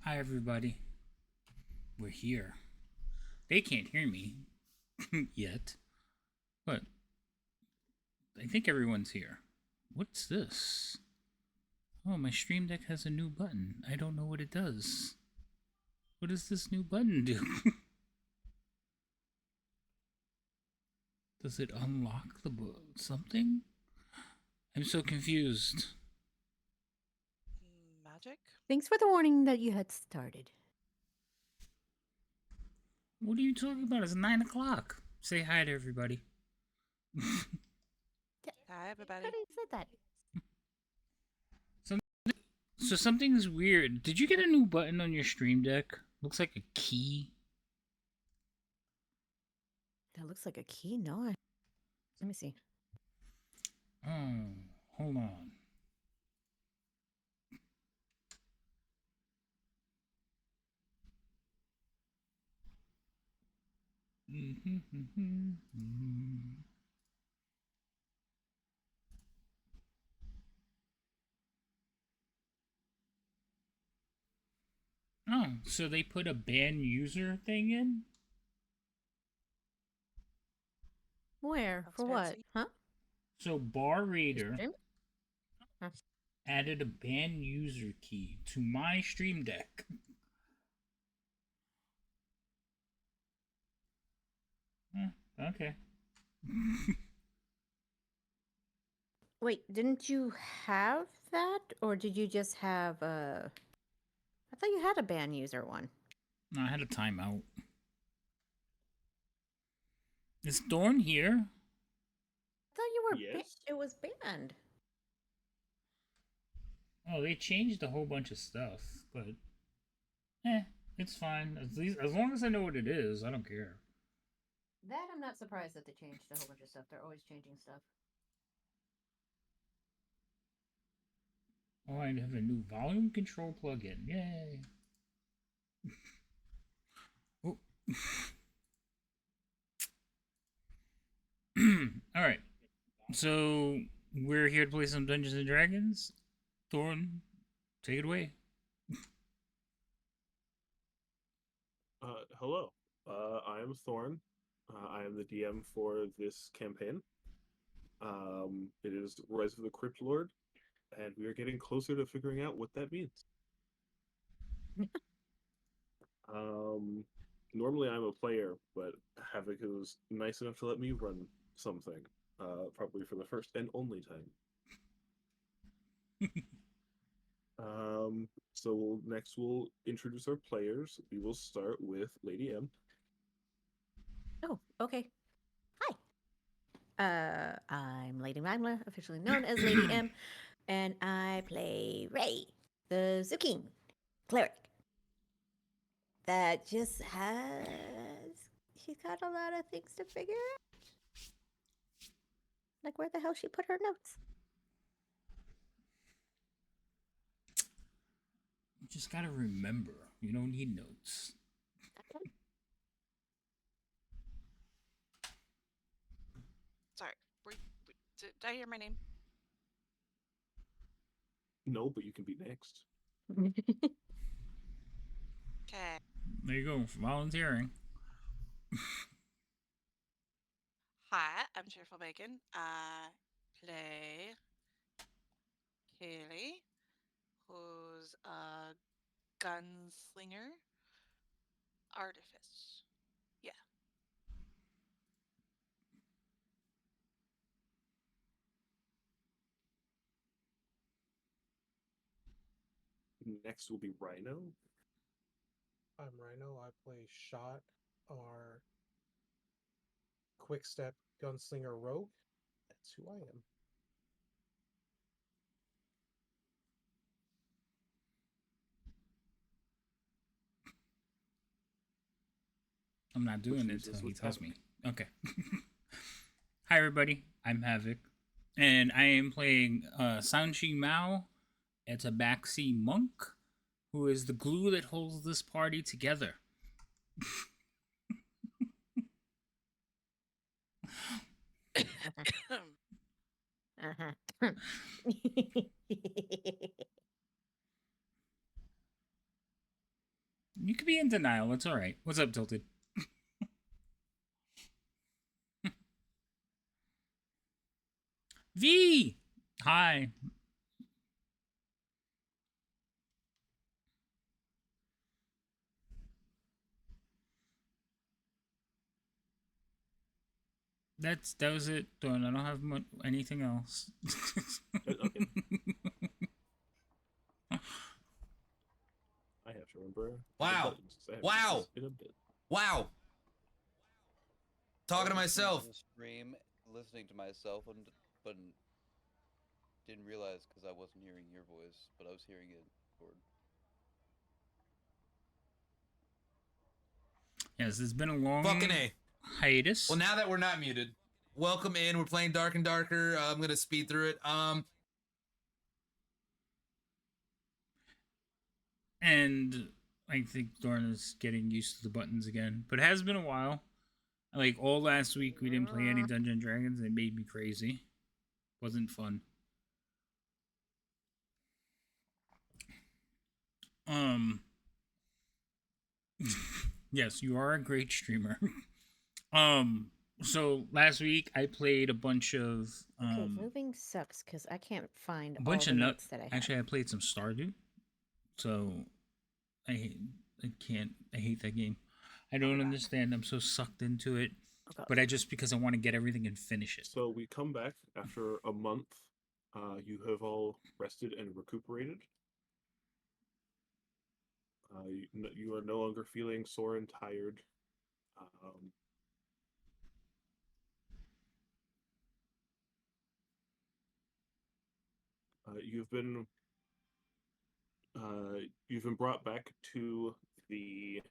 Hi, everybody. We're here. They can't hear me yet, but I think everyone's here. What's this? Oh, my Stream Deck has a new button. I don't know what it does. What does this new button do? Does it unlock the something? I'm so confused. Magic? Thanks for the warning that you had started. What are you talking about? It's 9 o'clock. Say hi to everybody. Hi, everybody. I said that. So something's weird. Did you get a new button on your Stream Deck? Looks like a key. That looks like a key. No, let me see. Oh, hold on. Oh, so they put a ban user thing in? Where? That's For what? fancy. Huh? So Bar Raider Stream? Huh. added a ban user key to my Stream Deck. Okay. Wait, didn't you have that? Or did you just have I thought you had a ban user one. No, I had a timeout. Is Thorn here? I thought you were Yes. it was banned. Oh, they changed a whole bunch of stuff, but it's fine. At least as long as I know what it is, I don't care. That I'm not surprised that they changed a whole bunch of stuff. They're always changing stuff. Oh, I have a new volume control plugin. Yay. Oh. All right. So we're here to play some Dungeons and Dragons. Thorn, take it away. Hello. I am Thorn. I am the DM for this campaign. It is Rise of the Crypt Lord, and we are getting closer to figuring out what that means. Normally I'm a player, but Havoc was nice enough to let me run something, probably for the first and only time. So next we'll introduce our players. We will start with Lady M. Oh, okay. Hi. I'm Lady Magla, officially known as Lady M, and I play Ray, the Zucchini cleric. That just she's got a lot of things to figure out. Like where the hell she put her notes? You just gotta remember, you don't need notes. Sorry. Did I hear my name? No, but you can be next. Okay. There you go, volunteering. Hi, I'm Cheerful Bacon. I play Kaylee, who's a gunslinger artifice. Yeah. Next will be Rhino. I'm Rhino. I play Shot, our quick step gunslinger rogue. That's who I am. I'm not doing Which it until leaves us he with tells me. Havoc. Okay. Hi, everybody. I'm Havoc, and I am playing Sanchi Mao. It's a backseat monk who is the glue that holds this party together. Uh-huh. You could be in denial. It's all right. What's up, Tilted? V. Hi. That was it. Done. I don't have anything else. Okay. I have to remember. the Wow. buttons, 'cause I haven't Wow. used this in a bit. Wow. Talking to I was listening myself. On the stream, listening to myself, but didn't realize because I wasn't hearing your voice, but I was hearing it. Yes, it's been a long Fucking A. hiatus. Well, now that we're not muted, welcome in. We're playing Dark and Darker. I'm gonna speed through it. And I think Dorna's getting used to the buttons again. But it has been a while. Like all last week, we didn't play any Dungeons and Dragons. It made me crazy. Wasn't fun. Yes, you are a great streamer. So last week I played a bunch of Okay, moving sucks because I can't find a bunch all of the notes that I have. Actually, I played some Stardew. So I hate that game. I don't understand. I'm so sucked into it. Okay. But I just because I want to get everything and finish it. So we come back after a month. You have all rested and recuperated. You are no longer feeling sore and tired. You've been brought back to the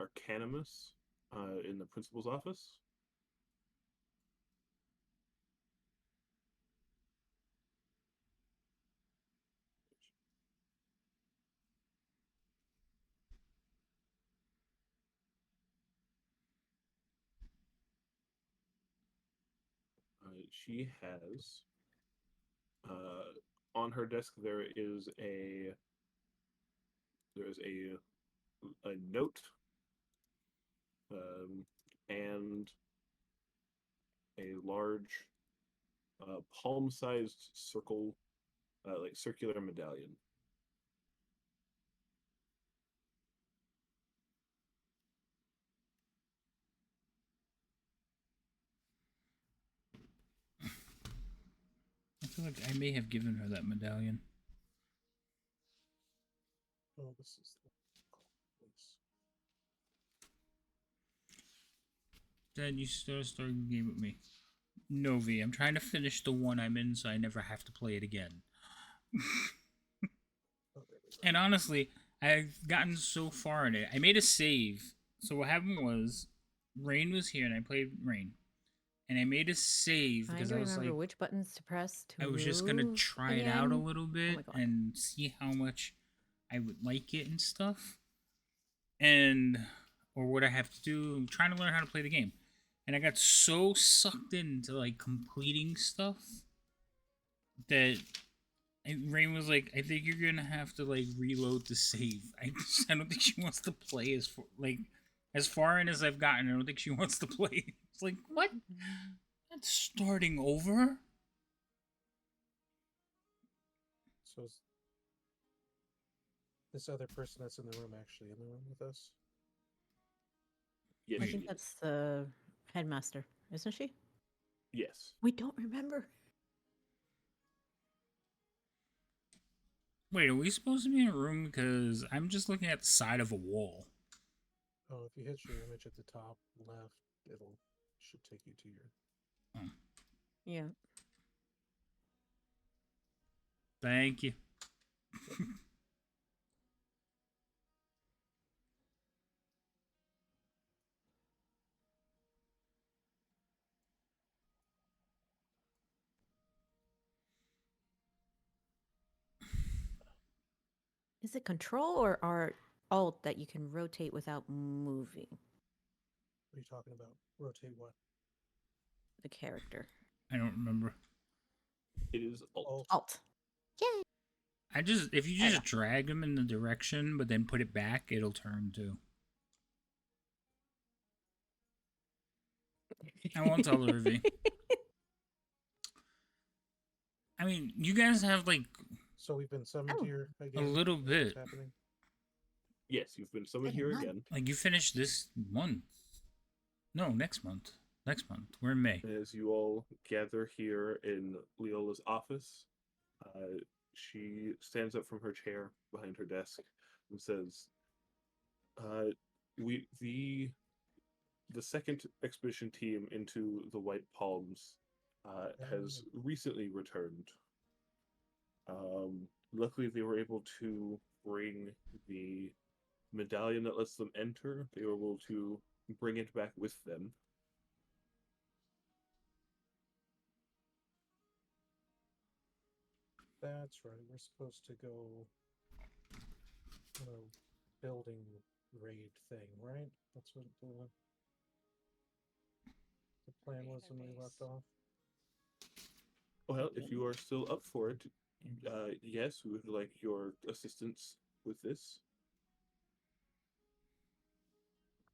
Arcanimus in the principal's office. She has on her desk there is a note and a large palm-sized circle, like circular medallion. I feel like I may have given her that medallion. Oh, this is the place. Dad, you still started the game with me. No, V. I'm trying to finish the one I'm in so I never have to play it again. Oh, there we go. And honestly, I've gotten so far in it. I made a save. So what happened was, Rain was here and I played Rain. And I made a save Trying because to I was remember like, which buttons to press to I was just gonna move try it out a again. little my bit God. and see how much I would like it and stuff. And or what I have to do. I'm trying to learn how to play the game. And I got so sucked into like completing stuff that Rain was like, I think you're gonna have to like reload the save. I don't think she wants to play as far in as I've gotten. I don't think she wants to play. It's like, what? That's starting over? So is this other person that's in the room actually in the room with us? Yes, I she think is. that's the headmaster, isn't she? Yes. We don't remember. Wait, are we supposed to be in a room? Because I'm just looking at the side of a wall. Oh, if you hit your image at the top left, should take you to your. Yeah. Thank you. Is it control or alt that you can rotate without moving What are you talking about? Rotate what? the character? I don't remember. It is alt. Alt. Alt. Yay! if you I just drag them in the direction, but then put it back, it'll turn too. I won't tell the Ruby. I mean, you guys have like So we've been summoned Oh. here a again. little Is that bit. what's happening? Yes, you've been summoned Wait a here month. again. Like you finish this month. No, next month. Next month. We're in May. As you all gather here in Leola's office, she stands up from her chair behind her desk and says, "We the second expedition team into the White Palms has recently returned. Luckily, they were able to bring the medallion that lets them enter. They were able to bring it back with them." That's right. We're supposed to go on a building raid thing, right? That's what the plan was when we left off. Well, if you are still up for it, yes, we would like your assistance with this.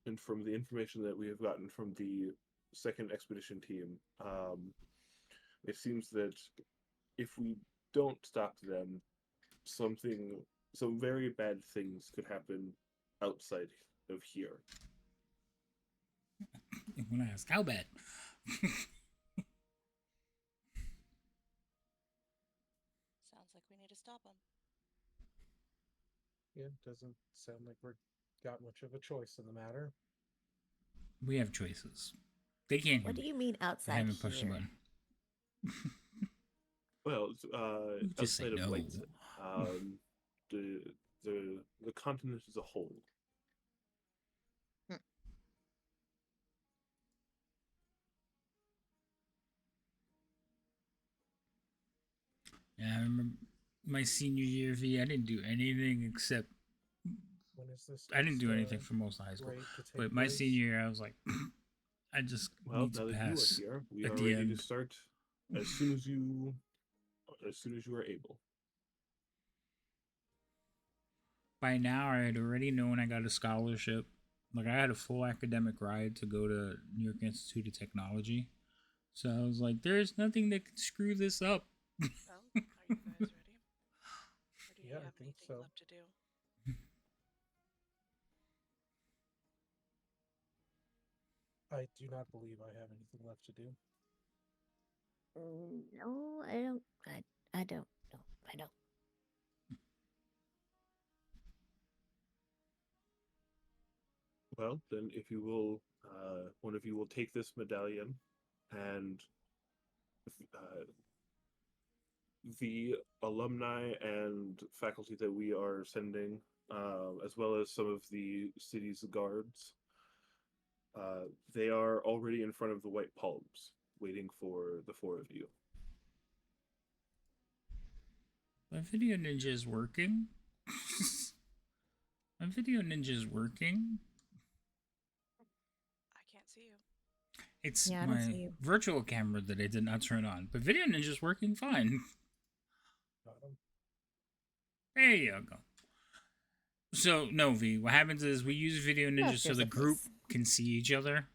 And from the information that we have gotten from the second expedition team, it seems that if we don't stop them, some very bad things could happen outside of here. I'm gonna ask how bad. Sounds like we need to stop him. Yeah, doesn't sound like we're got much of a choice in the matter. We have choices. They can't hear What do me. you mean I outside haven't pushed the here? button. Well, Just say outside of no. Lights, the continent as a whole. Yeah, I remember my senior year V. I didn't do anything except When is this? I didn't do next, anything for most of high school. raid to take But my place? senior year, I was like, I just Well, need now to that you pass. are here, we at are the ready end. to start as soon as you are able. By now, I had already known I got a scholarship. Like I had a full academic ride to go to New York Institute of Technology. So I was like, there's nothing that can screw this up. Well, are you guys ready? Or do you Yeah, I have think anything so. left to do? I do not believe I have anything left to do. No, I don't. I don't. No, I don't. Well, then, if you will, one of you will take this medallion, and uh, the alumni and faculty that we are sending, as well as some of the city's guards, they are already in front of the White Palms, waiting for the four of you. My video ninja is working. My video ninja is working. I can't see you. It's Yeah, I don't see my you. virtual camera that I did not turn on. But video ninja is working fine. Got 'em. There you go. So, no, V, what happens is we use video ninja Yes, so there's the a group face. can see each other.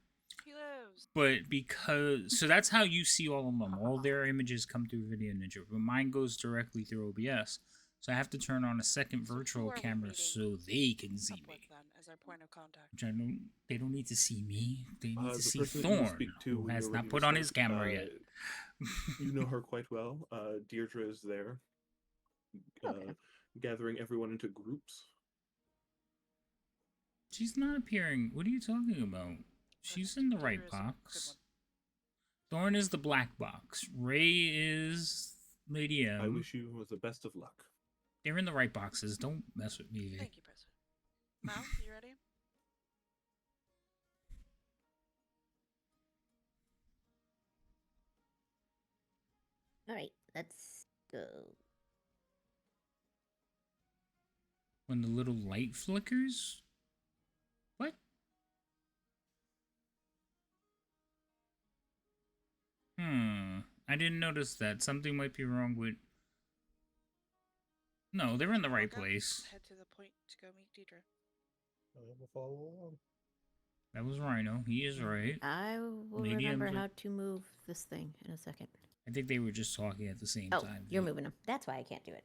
He lives. But because, so that's how you see all of them. All their images come through video ninja, but mine goes directly through OBS. So I have to turn on a second So who virtual are we camera meeting so they can see Up me. with then as our point of contact. Which they don't need to see me. They need to The see person that you will Thorn, speak to who when has you're not ready to put on his start, camera yet. You know her quite well. Deirdre is there, Okay. gathering everyone into groups. She's not appearing. What are you talking about? She's in the right Deirdre's a good box. one. Thorn is the black box. Ray is Lady M. I wish you the best of luck. They're in the right boxes. Don't mess with me, V. Thank you, President. Mal, you ready? All right, let's go. When the little light flickers? What? I didn't notice that. Something might be wrong with... No, they're in the Well, right go. place. Head to the point to go meet Deidre. We'll follow along. That was Rhino. He is right. I will Lady remember M's how to move this thing in a second. I think they were just talking at the same Oh, time. you're V. moving them. That's why I can't do it.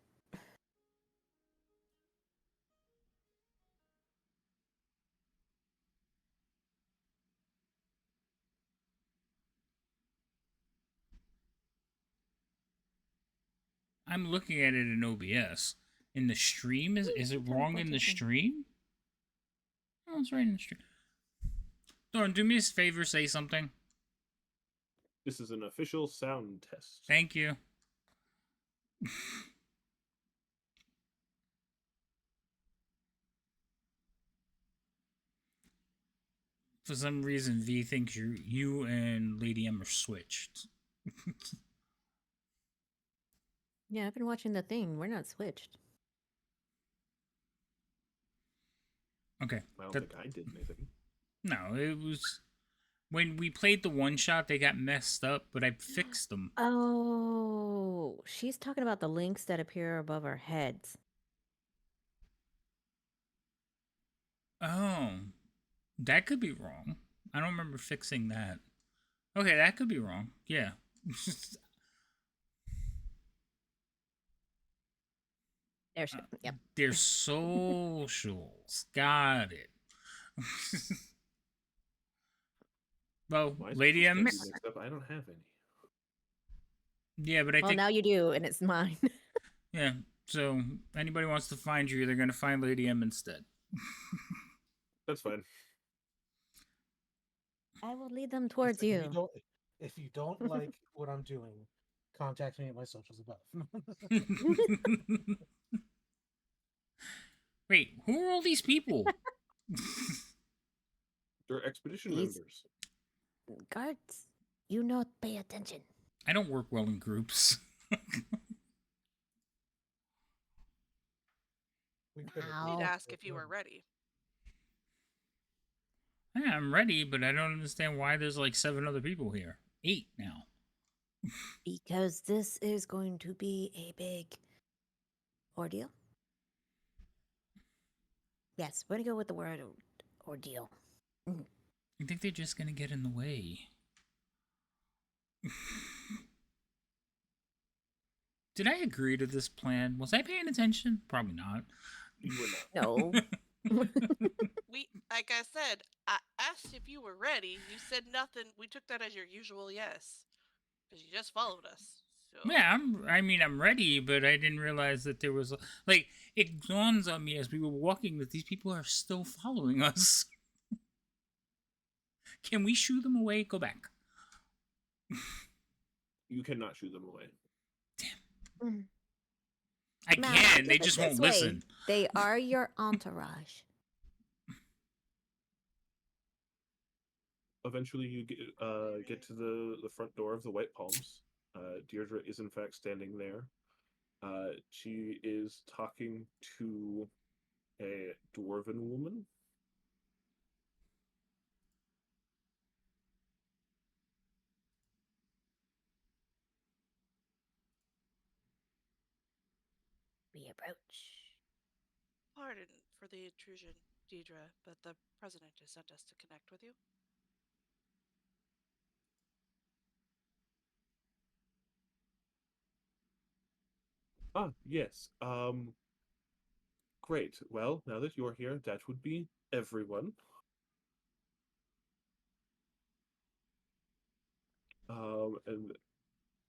I'm looking at it in OBS. In the stream, is it wrong in the stream? Oh, it's right in the stream. Thorn, do me a favor, say something. This is an official sound test. Thank you. For some reason, V thinks you and Lady M are switched. Yeah, I've been watching the thing. We're not switched. Okay. I don't that- think I did anything. No, it was when we played the one shot. They got messed up, but I fixed them. Oh, she's talking about the links that appear above our heads. Oh, that could be wrong. I don't remember fixing that. Okay, that could be wrong. Yeah. There she Yep. They're socials. Got it. Well, Why Lady socials M's. can't be mixed up? I don't have any. Yeah, but I Well, think now you do, and it's mine. yeah. So anybody wants to find you, they're gonna find Lady M instead. That's fine. I will lead them towards If you. if you don't like what I'm doing, contact me at my socials above. Wait, who are all these people? They're expedition These- members. Guards, you not pay attention. I don't work well in groups. We could Ow. Need Oh. to ask if you were ready. Yeah, I'm ready, but I don't understand why there's like 7 other people here. 8 now. Because this is going to be a big ordeal. Yes, we're going to go with the word ordeal. I think they're just gonna get in the way. Did I agree to this plan? Was I paying attention? Probably not. You were not. No. We, like I said, I asked if you were ready. You said nothing. We took that as your usual yes, because you just followed us. So. Yeah, I'm ready, but I didn't realize that there was like it dawns on me as we were walking that these people are still following us. Can we shoo them away? Go back. You cannot shoo them away. I Now, can. They look at just it won't this way. listen. They are your entourage. Eventually, you get to the front door of the White Palms. Deirdre is in fact standing there. She is talking to a dwarven woman. We approach. Pardon for the intrusion, Deidre, but the president has sent us to connect with you. Ah, yes. Great. Well, now that you're here, that would be everyone. And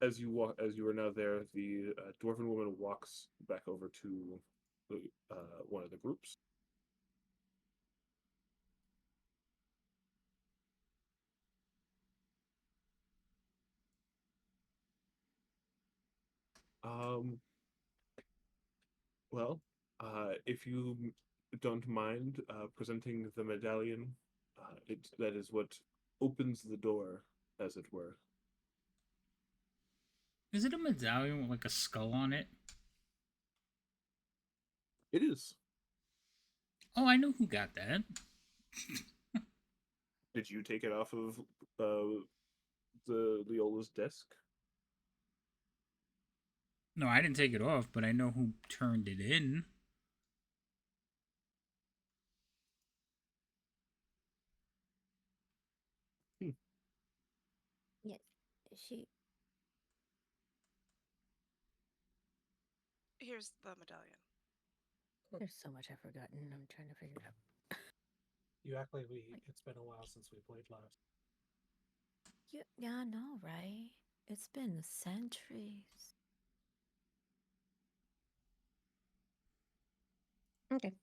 as you walk, as you are now there, the dwarven woman walks back over to the, one of the groups. Um, well, if you don't mind presenting the medallion, that is what opens the door, as it were. Is it a medallion with like a skull on it? It is. Oh, I know who got that. Did you take it off of the Leola's desk? No, I didn't take it off, but I know who turned it in. Yes, she. Here's the medallion. There's so much I've forgotten. I'm trying to figure it out. You act like it's been a while since we played last. Yeah, I know, right? It's been centuries. Okay.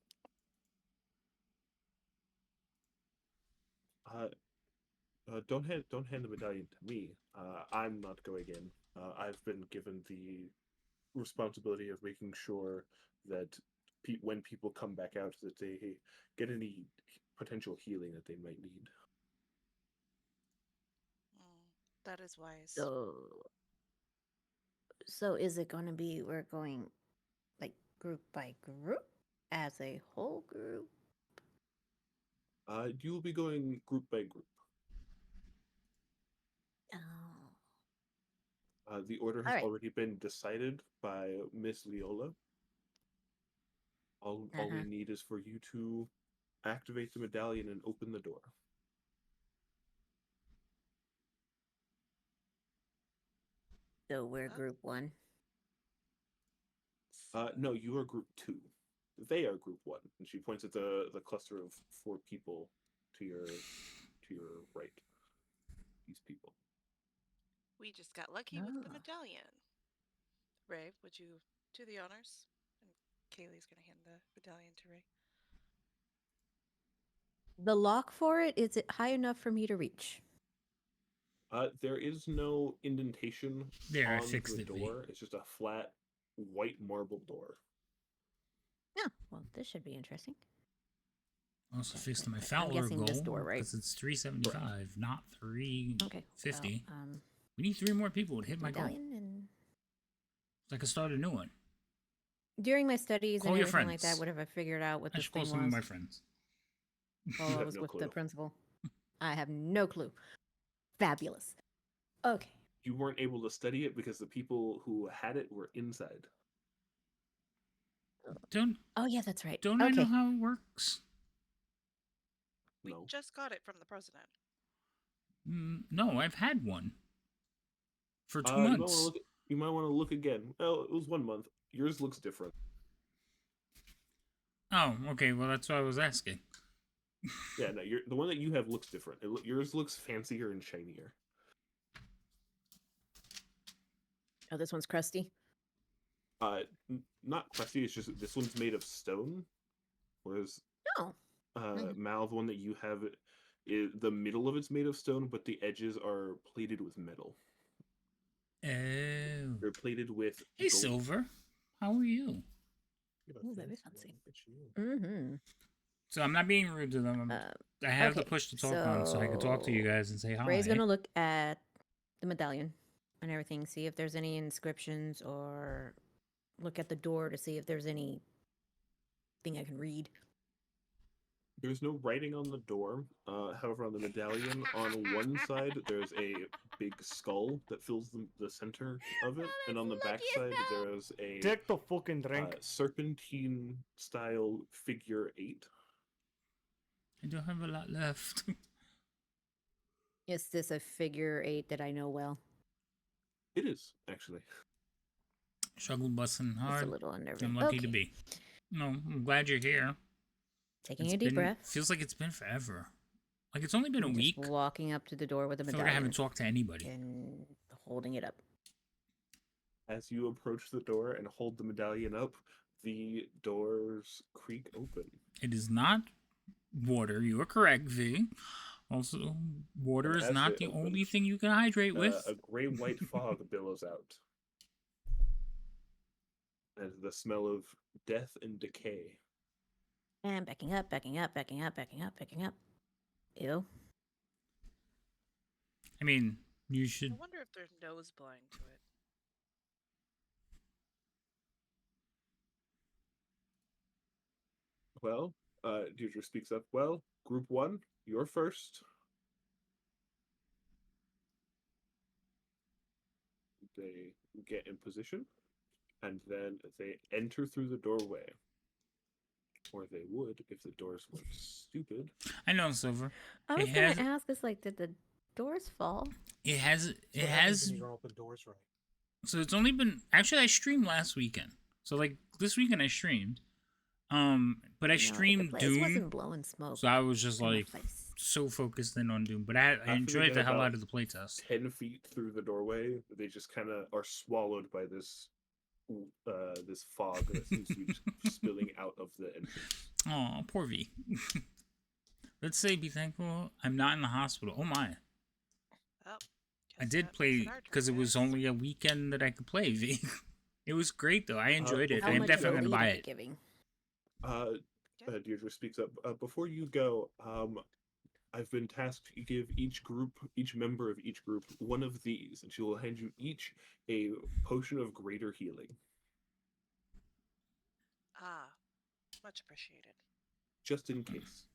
Don't hand the medallion to me. I'm not going in. I've been given the responsibility of making sure that when people come back out, that they get any potential healing that they might need. That is wise. So is it going to be we're going like group by group as a whole group? You will be going group by group. Oh. The order has All right. already been decided by Miss Leola. All we need is for you to activate the medallion and open the door. So we're group 1. No, you are group 2. They are group 1, and she points at the cluster of 4 people to your right. These people. We just got lucky with the medallion. Ray, would you do the honors? And Kaylee's going to hand the medallion to Ray. The lock for it, is it high enough for me to reach? There is no indentation There, I on fixed the it, V. door. It's just a flat white marble door. Yeah, well, this should be interesting. Also Okay, fixed my I'm Fowler guessing goal this door, right? because it's 375, not 350. Okay. Well, We need 3 more people to hit my goal. medallion and So I can start a new one. during my studies Call and your everything like that, friends. would have figured out what I this should call thing some was of my friends. while You I have was no with the clue. principal. I have no clue. Fabulous. Okay. You weren't able to study it because the people who had it were inside. Oh yeah, that's right. Don't okay. I know how it works? We No. just got it from the president. No, I've had one for 2 You months. You might want to look again. Well, it was 1 month. Yours looks different. Oh, okay. Well, that's what I was asking. Yeah, no, the one that you have looks different. Yours looks fancier and shinier. Oh, this one's crusty. Not crusty. It's just this one's made of stone, whereas Mal, the one that you have, the middle of it's made of stone, but the edges are plated with metal. Oh. They're plated with. Hey, gold. Silver. How are you? Ooh, very fancy. Mm-hmm. So I'm not being rude to them. I have the okay, push to talk on so I can talk to you guys and say hi. Ray's gonna look at the medallion and everything, see if there's any inscriptions, or look at the door to see if there's anything I can read. There's no writing on the door. However, on the medallion, on one side, there's a big skull that fills the center of it, and on the back side, there's a Take the fucking drink. serpentine-style figure 8. I don't have a lot left. Is this a figure 8 that I know well? It is, actually. Struggled busting It's hard. a little unnerving. I'm lucky Okay. to be. No, I'm glad you're here. Taking a deep breath. Feels like it's been forever. Like it's only been a and week. Just walking up to the door with the I feel medallion. like I haven't talked to anybody. And holding it up. As you approach the door and hold the medallion up, the doors creak open. It is not water. You are correct, V. Also, water And is as not they the open, only thing you can hydrate with. A gray-white fog billows out. And the smell of death and decay. And backing up, backing up, backing up, backing up, backing up. Ew. I mean, you should. I wonder if there's nose blind to it. Well, Deirdre speaks up. Well, Group 1, you're first. They get in position. and then they enter through the doorway. Or they would if the doors weren't stupid. I know, Silver. I It was has- gonna ask, is like, did the doors fall? It has. That's It what happens has. when you don't open doors right. So it's only been actually I streamed last weekend. So like this weekend I streamed. But I No, the streamed place Doom. wasn't blowing smoke. So I was just in my like face. so focused in on Doom. But I After they enjoyed get the hell about out of the playtest. 10 feet through the doorway, they just kind of are swallowed by this this fog that seems to be just spilling out of the entrance. Oh, poor V. Let's say be thankful I'm not in the hospital. Oh my. Oh, I guess did that makes play it our because turn, it was guys. only a weekend that I could play V. It was great though. I enjoyed it. How I'm much definitely lead gonna buy are you it. giving? Deirdre speaks up. Before you go, I've been tasked to give each member of each group, one of these, and she will hand you each a potion of greater healing, Ah, much appreciated. just in case.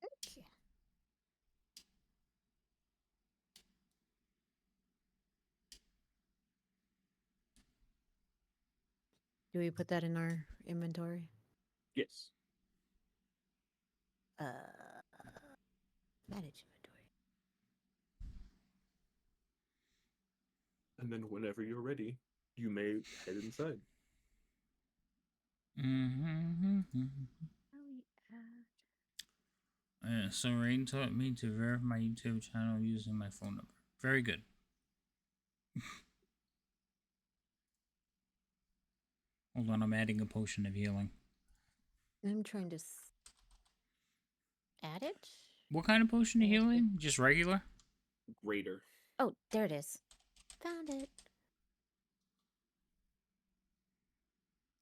Okay. Do we put that in our inventory? Yes. Manage inventory. And then whenever you're ready, you may head inside. Mm-hmm. So Rain taught me to verify my YouTube channel using my phone number. Very good. Hold on, I'm adding a potion of healing. I'm trying to add it. What kind of potion of Yeah, it's good. healing? Just regular? Greater. Oh, there it is. Found it.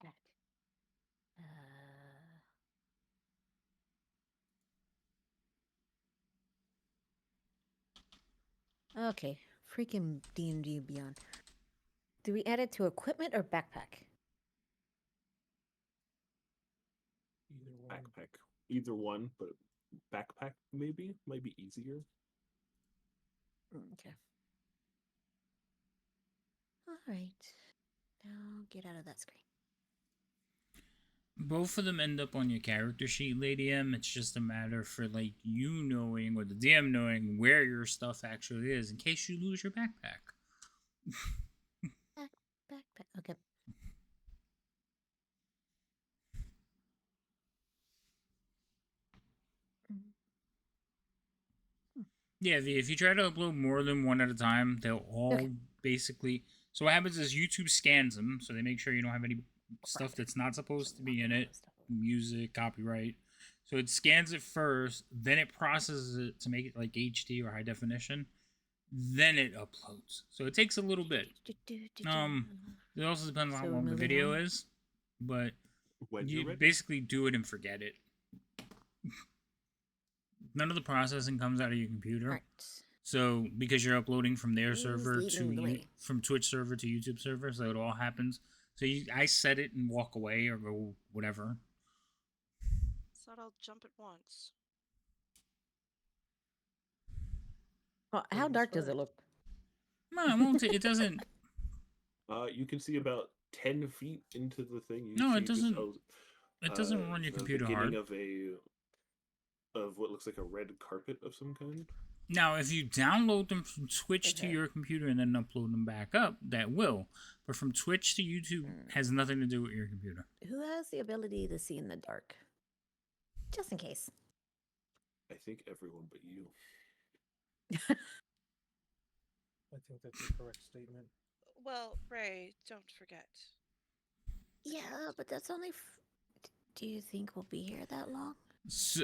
Add. Okay, freaking D&D Beyond. Do we add it to equipment or backpack? Either one. Backpack. Either one, but backpack maybe might be easier. Okay. All right. Now get out of that screen. Both of them end up on your character sheet, Lady M. It's just a matter for like you knowing or the DM knowing where your stuff actually is in case you lose your backpack. Backpack. Okay. Yeah, if you try to upload more than one at a time, they'll all Okay. basically. So what happens is YouTube scans them, so they make sure you don't have any stuff that's not supposed to be in it, music, copyright. So it scans it first, then it processes it to make it like HD or high definition, then it uploads. So it takes a little bit. It also depends on how So long the moving video on. is, but When you're you ready. basically do it and forget it. None of the processing comes out of your computer. Right. So because you're uploading from their Who's server leading the to way? from Twitch server to YouTube server, so it all happens. So I set it and walk away or go whatever. Thought I'll jump at once. Oh, how Ladies dark does it first. look? No, it won't. It doesn't. You can see about 10 feet into the thing. You No, see it just doesn't. It doesn't run your the computer beginning hard. of what looks like a red carpet of some kind. Now, if you download them from Twitch to Okay. your computer and then upload them back up, that will. But from Twitch to YouTube has nothing to do with your computer. Who has the ability to see in the dark? Just in case. I think everyone but you. I think that's a correct statement. Well, Ray, don't forget. Yeah, but that's only. Do you think we'll be here that long So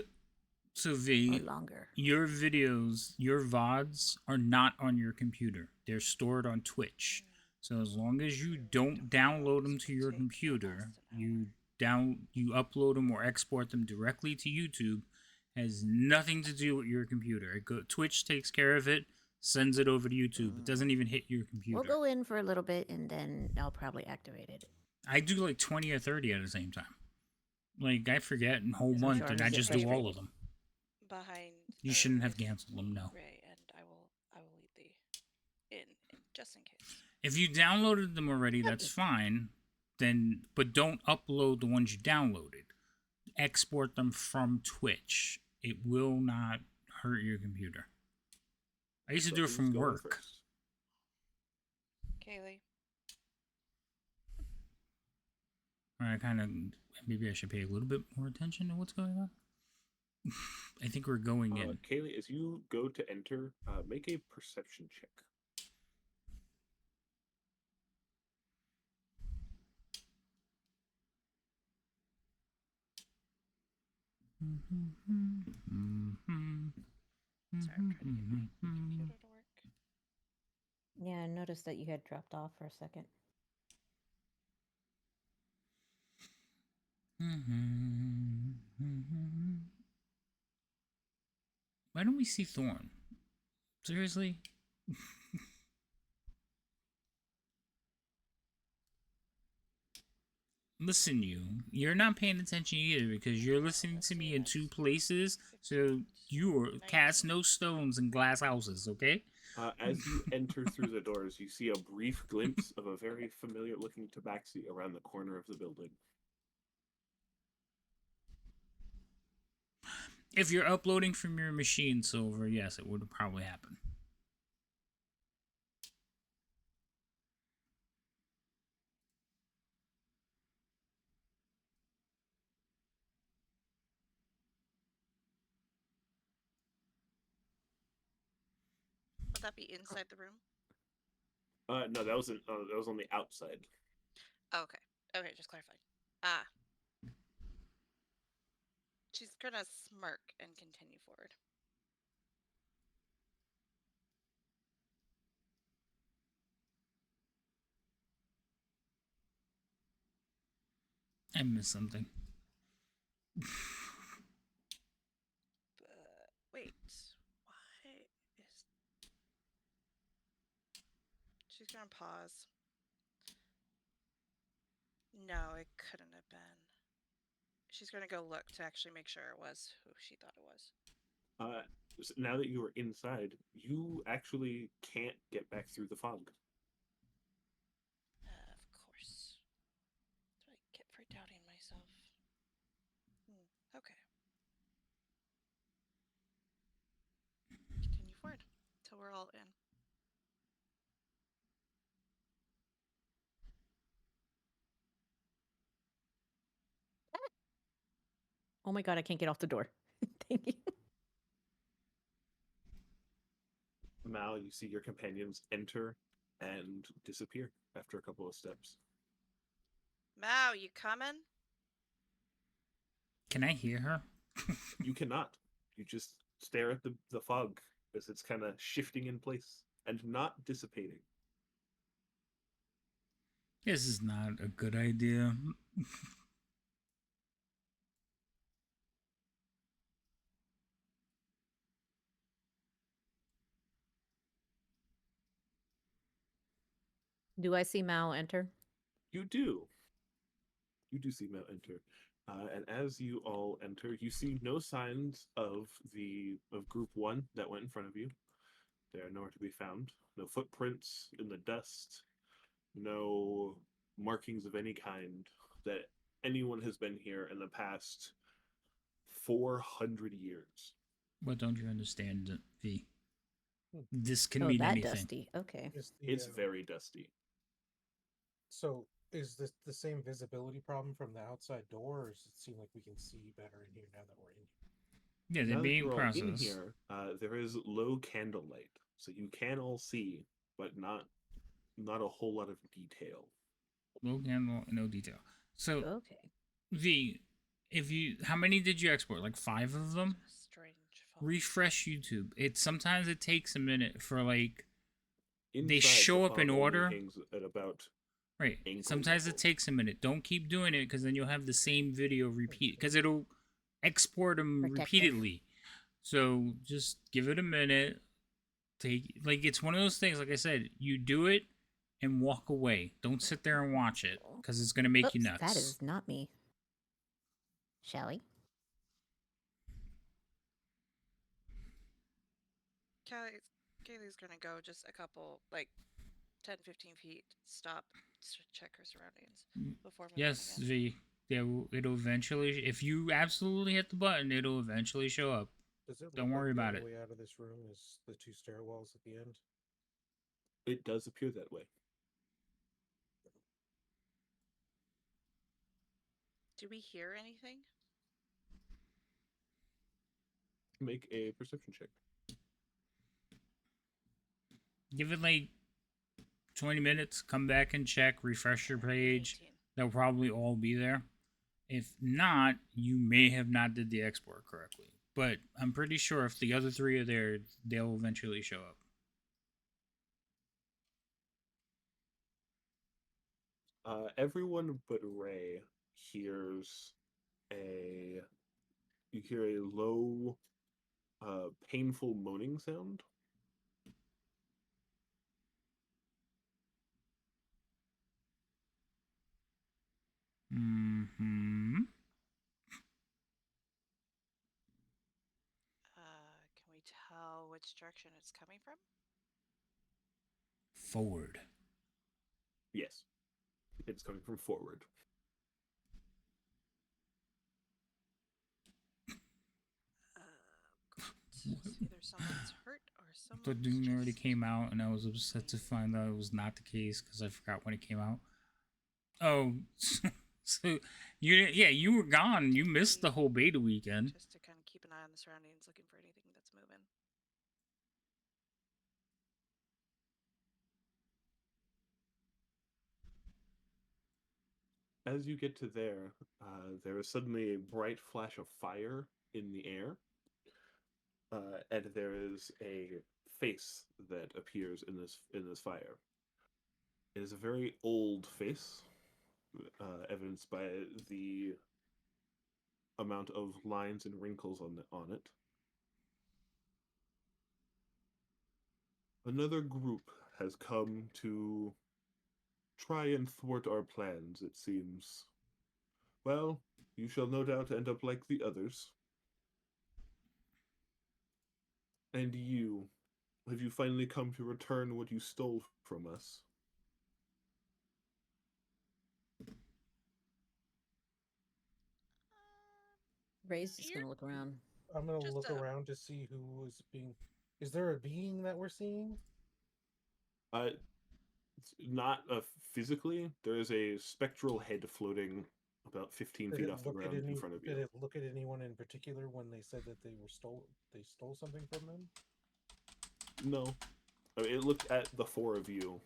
or V, longer? your videos, your VODs are not on your computer. They're stored on Twitch. So as long as you don't download them to your computer, you upload them or export them directly to YouTube, has nothing to do with your computer. Twitch takes care of it, sends it over to YouTube. It doesn't even hit your computer. We'll go in for a little bit and then I'll probably activate it. I do like 20 or 30 at the same time. Like I forget a whole I'm month sure and I I get just do all frustrated. of them. Behind. You shouldn't have with canceled them, no. Ray, and I will lead the in just in case. If you downloaded them already, that's fine. Then, but don't upload the ones you downloaded. Export them from Twitch. It will not hurt your computer. I used to So do it who's from going work. first? Kaylee. Or I kind of maybe I should pay a little bit more attention to what's going on. I think we're going in. Kaylee, as you go to enter, make a perception check. Sorry, I'm trying to get my computer to work. Yeah, I noticed that you had dropped off for a second. Why don't we see Thorn? Seriously? Listen, you're not paying attention either because you're listening to me in two places, so you cast no stones in glass houses, okay? As you enter through the doors, you see a brief glimpse of a very familiar-looking tabaxi around the corner of the building. If you're uploading from your machine, Silver, yes, it would probably happen. Would that be inside the room? No, that was on the outside. Oh, okay. Okay, just clarifying. Ah. She's gonna smirk and continue forward. I missed something. Wait. Why is... She's gonna pause. No, it couldn't have been. She's gonna go look to actually make sure it was who she thought it was. Now that you are inside, you actually can't get back through the fog. Of course. That's what I get for doubting myself. Okay. Continue forward till we're all in. Oh my god, I can't get off the door. Thank you. Mal, you see your companions enter and disappear after a couple of steps. Mao, you coming? Can I hear her? You cannot. You just stare at the fog as it's kind of shifting in place and not dissipating. This is not a good idea. Do I see Mal enter? You do. You do see Mal enter. And as you all enter, you see no signs of group one that went in front of you. They are nowhere to be found. No footprints in the dust. No markings of any kind that anyone has been here in the past 400 years. What don't you understand, V? Hmm. This can Oh, mean that anything. dusty. Okay. It's very dusty. So is this the same visibility problem from the outside door, or does it seem like we can see better in here now that we're in here? Yeah, they're Now that being you're all in processed. here, there is low candlelight, so you can all see, but not a whole lot of detail. Low candle, no detail. So Okay. V, how many did you export? Like 5 of them? Strange phone. Refresh YouTube. Sometimes it takes a minute for like Inside, show the up in fog only order. hangs at about right. ankle Sometimes level. it takes a minute. Don't keep doing it because then you'll have the same video repeat because it'll export them Protective. repeatedly. So just give it a minute. It's one of those things. Like I said, you do it and walk away. Don't sit there and watch it because it's gonna make you Oops, nuts. that is not me. Shall we? Kaylee's gonna go just a couple, like, 10, 15 feet, stop, check her surroundings Mm, before moving Yes, again. V. It'll eventually. If you absolutely hit the button, it'll eventually show up. Does it Don't look worry like the about only it. way out of this room is the 2 stairwells at the end? It does appear that way. Do we hear anything? Make a perception check. Give it like 20 minutes. Come back and check. Refresh your page. 18. They'll probably all be there. If not, you may have not did the export correctly. But I'm pretty sure if the other 3 are there, they'll eventually show up. Everyone but Ray hears a. You hear a low, painful moaning sound. Mm-hmm. Can we tell which direction it's coming from? Forward. Yes, it's coming from forward. It's either someone's hurt or The someone's Dune already just... came out, and I was upset to find out it was not the case because I forgot when it came out. Oh, so you were gone. You missed the whole beta weekend. Just to kind of keep an eye on the surroundings, looking for anything that's moving. As you get to there, there is suddenly a bright flash of fire in the air, and there is a face that appears in this fire. It is a very old face, evidenced by the amount of lines and wrinkles on it. Another group has come to try and thwart our plans, it seems. Well, you shall no doubt end up like the others. And you, have you finally come to return what you stole from us? Ray's just You're gonna look around. I'm gonna Just look a- around to see who is being. Is there a being that we're seeing? Not physically. There is a spectral head floating about 15 Did feet it off the look at ground in any? front of Did you. it look at anyone in particular when they said that they stole something from them? No. I mean, it looked at the 4 of you.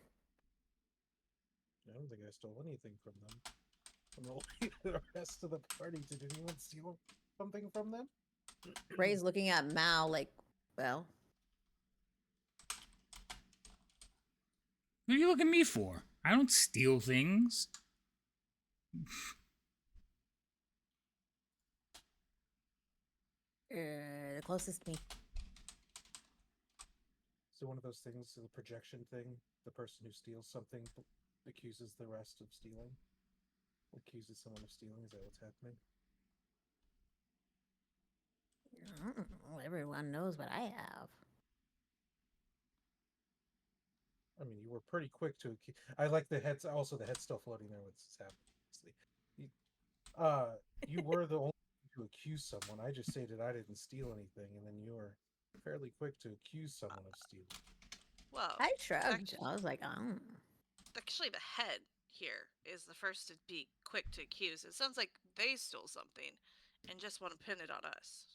I don't think I stole anything from them. I'm gonna look at the rest of the party. Did anyone steal something from them? Ray's looking at Mal like, well, What are you looking at me for? I don't steal things. the closest to me. So one of those things, the projection thing. The person who steals something accuses the rest of stealing. Accuses someone of stealing. Is that what's happening? Everyone knows what I have. I mean, you were pretty quick to. I like the heads. Also, the head's still floating there with Sap. You were the only one to accuse someone. I just stated I didn't steal anything, and then you were fairly quick to accuse someone of stealing. Well, I shrugged. actually, I was like, actually, the head here is the first to be quick to accuse. It sounds like they stole something and just want to pin it on us.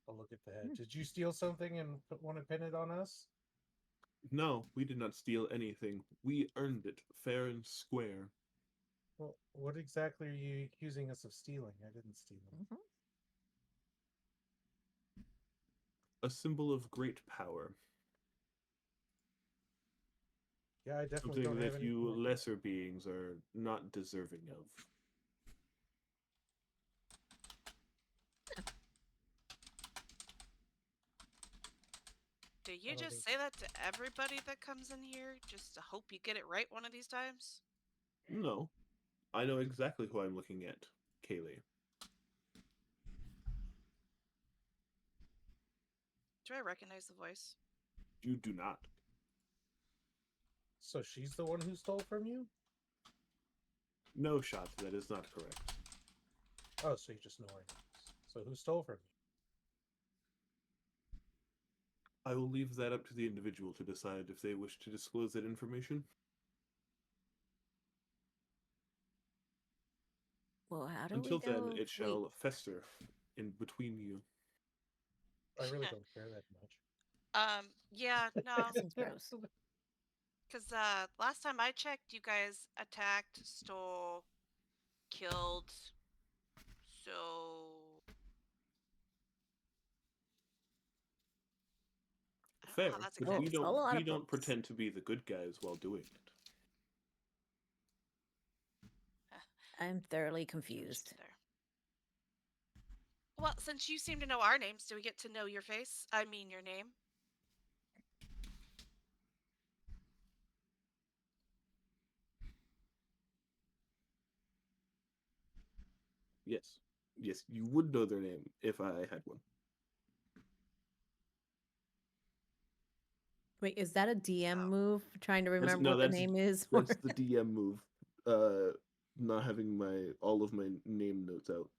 I'll look at the head. Did you steal something and want to pin it on us? No, we did not steal anything. We earned it, fair and square. Well, what exactly are you accusing us of stealing? I didn't steal them. A symbol of great power. Yeah, I definitely Something don't have that any. you lesser beings are not deserving of. Do you I don't just think- say that to everybody that comes in here just to hope you get it right one of these times? No. I know exactly who I'm looking at, Kaylee. Do I recognize the voice? You do not. So she's the one who stole from you? No, shot. That is not correct. Oh, so you just know her names. So who stole from you? I will leave that up to the individual to decide if they wish to disclose that information. Well, how do Until we then, know? it shall fester in between you. I really don't care that much. Yeah, no, That seems gross. because last time I checked, you guys attacked, stole, killed. So I don't know Fair, how that's but Well, exactly. it's a lot we of don't books. pretend to be the good guys while doing it. I'm thoroughly What you confused. do there. Well, since you seem to know our names, do we get to know your face? I mean, your name. Yes. Yes, you would know their name if I had one. Wait, is that a DM Oh. move? Trying to remember No, what the that's- name is? That's the DM move. Not having all of my name notes out.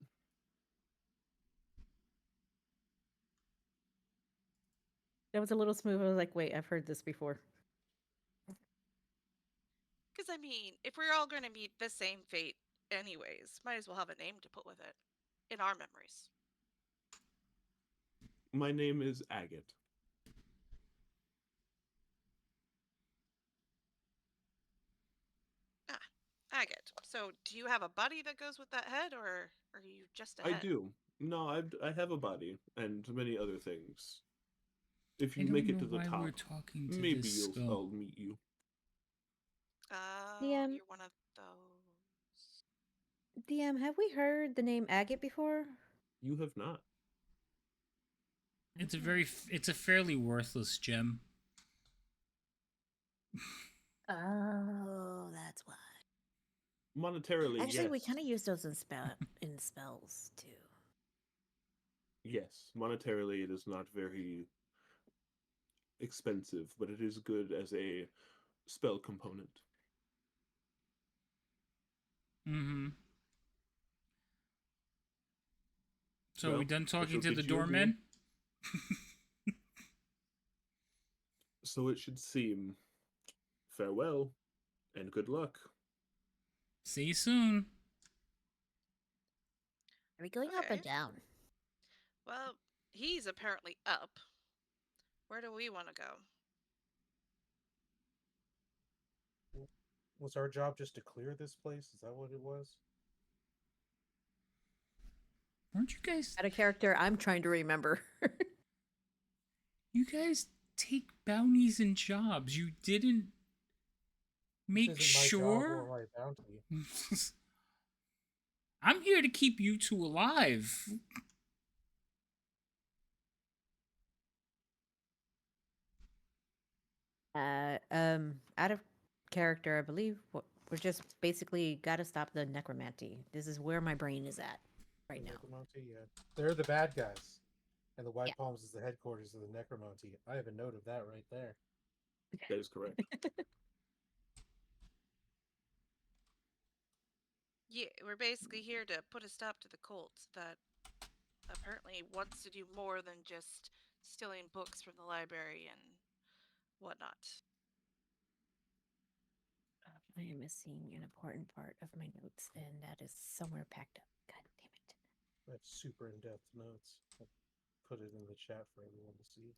That was a little smooth. I was like, wait, I've heard this before. Because I mean, if we're all going to meet the same fate, anyways, might as well have a name to put with it in our memories. My name is Agate. Agate. So, do you have a buddy that goes with that head, or are you just a I head? do. No, I have a body and many other things. If I you don't make it know to the why top, we're talking to maybe this skull. I'll meet you. Oh, DM. you're one of those. DM, have we heard the name Agate before? You have not. It's it's a fairly worthless gem. Oh, that's why. Monetarily, Actually, yes. we kind of use those in spells too. Yes, monetarily it is not very expensive, but it is good as a spell component. Mm-hmm. So are Well, we done I talking shall to the bid you adieu. doorman? So it should seem. Farewell, and good luck. See you soon. Are we going up or Okay. down? Well, he's apparently up. Where do we want to go? Was our job just to clear this place? Is that what it was? Weren't you guys? Out of character, I'm trying to remember. You guys take bounties and jobs. You didn't make This isn't my sure. job or my bounty. I'm here to keep you two alive. Out of character, I believe we're just basically got to stop the necromancy. This is where my brain is at right The now. Necromancy, yeah. They're the bad guys. And the White Yeah. Palms is the headquarters of the Necromancy. I have a note of that right there. That is correct. Yeah, we're basically here to put a stop to the cult that apparently wants to do more than just stealing books from the library and whatnot. I am missing an important part of my notes, and that is somewhere packed up. God damn it. I have super in-depth notes. I'll put it in the chat for everyone to see.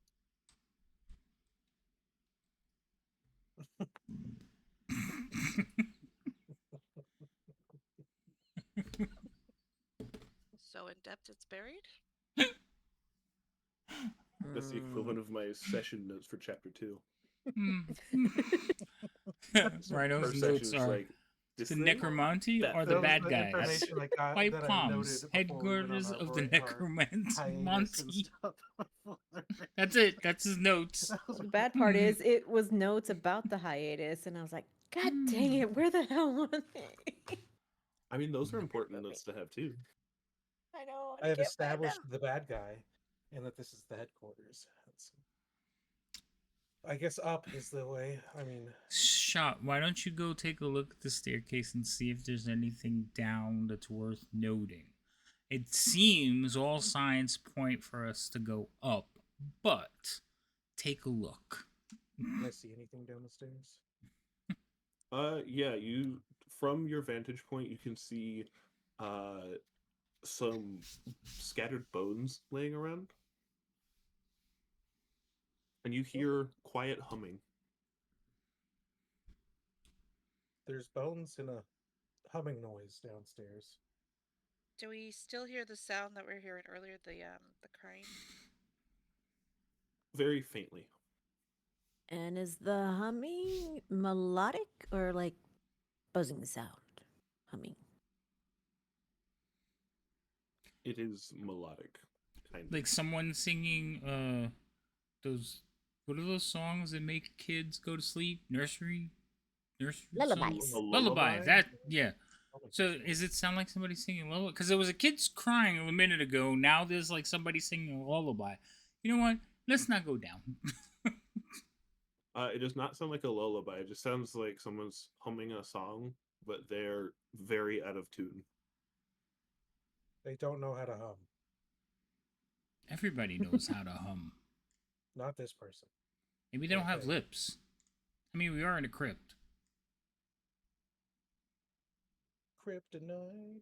So in depth it's buried? That's the equivalent of my session notes for chapter 2. Rhino's First notes session is are like this the thing? necromancy That or That the was bad the guys. information I got White that I Palms, noted before we went on headquarters our of the our necromancy. hiatus and Monty. stuff. That's it. That's his notes. That was The bad part is, it was notes about the hiatus, and I was like, God dang it, where the hell was it? I mean, those are important notes to have too. I know. I have can't find established them. the bad guy, and that this is the headquarters. I guess up is the way. I mean, Shot, why don't you go take a look at the staircase and see if there's anything down that's worth noting? It seems all signs point for us to go up, but take a look. Can I see anything down the stairs? Yeah, you from your vantage point you can see some scattered bones laying around. And you hear quiet humming. There's bones and a humming noise downstairs. Do we still hear the sound that we were hearing earlier? The crying. Very faintly. And is the humming melodic or like buzzing sound? Humming. It is melodic, kind of. Like someone singing those, what are those songs that make kids go to sleep? Nursery Lullabies. songs? A Lullaby. That, yeah. Oh my So goodness. is it sound like somebody singing lullaby? Because there was a kid's crying a minute ago. Now there's like somebody singing a lullaby. You know what? Let's not go down. It does not sound like a lullaby. It just sounds like someone's humming a song, but they're very out of tune. They don't know how to hum. Everybody knows how to hum. Not this person. Maybe they don't have Okay. lips. I mean, we are in a crypt. Kryptonite.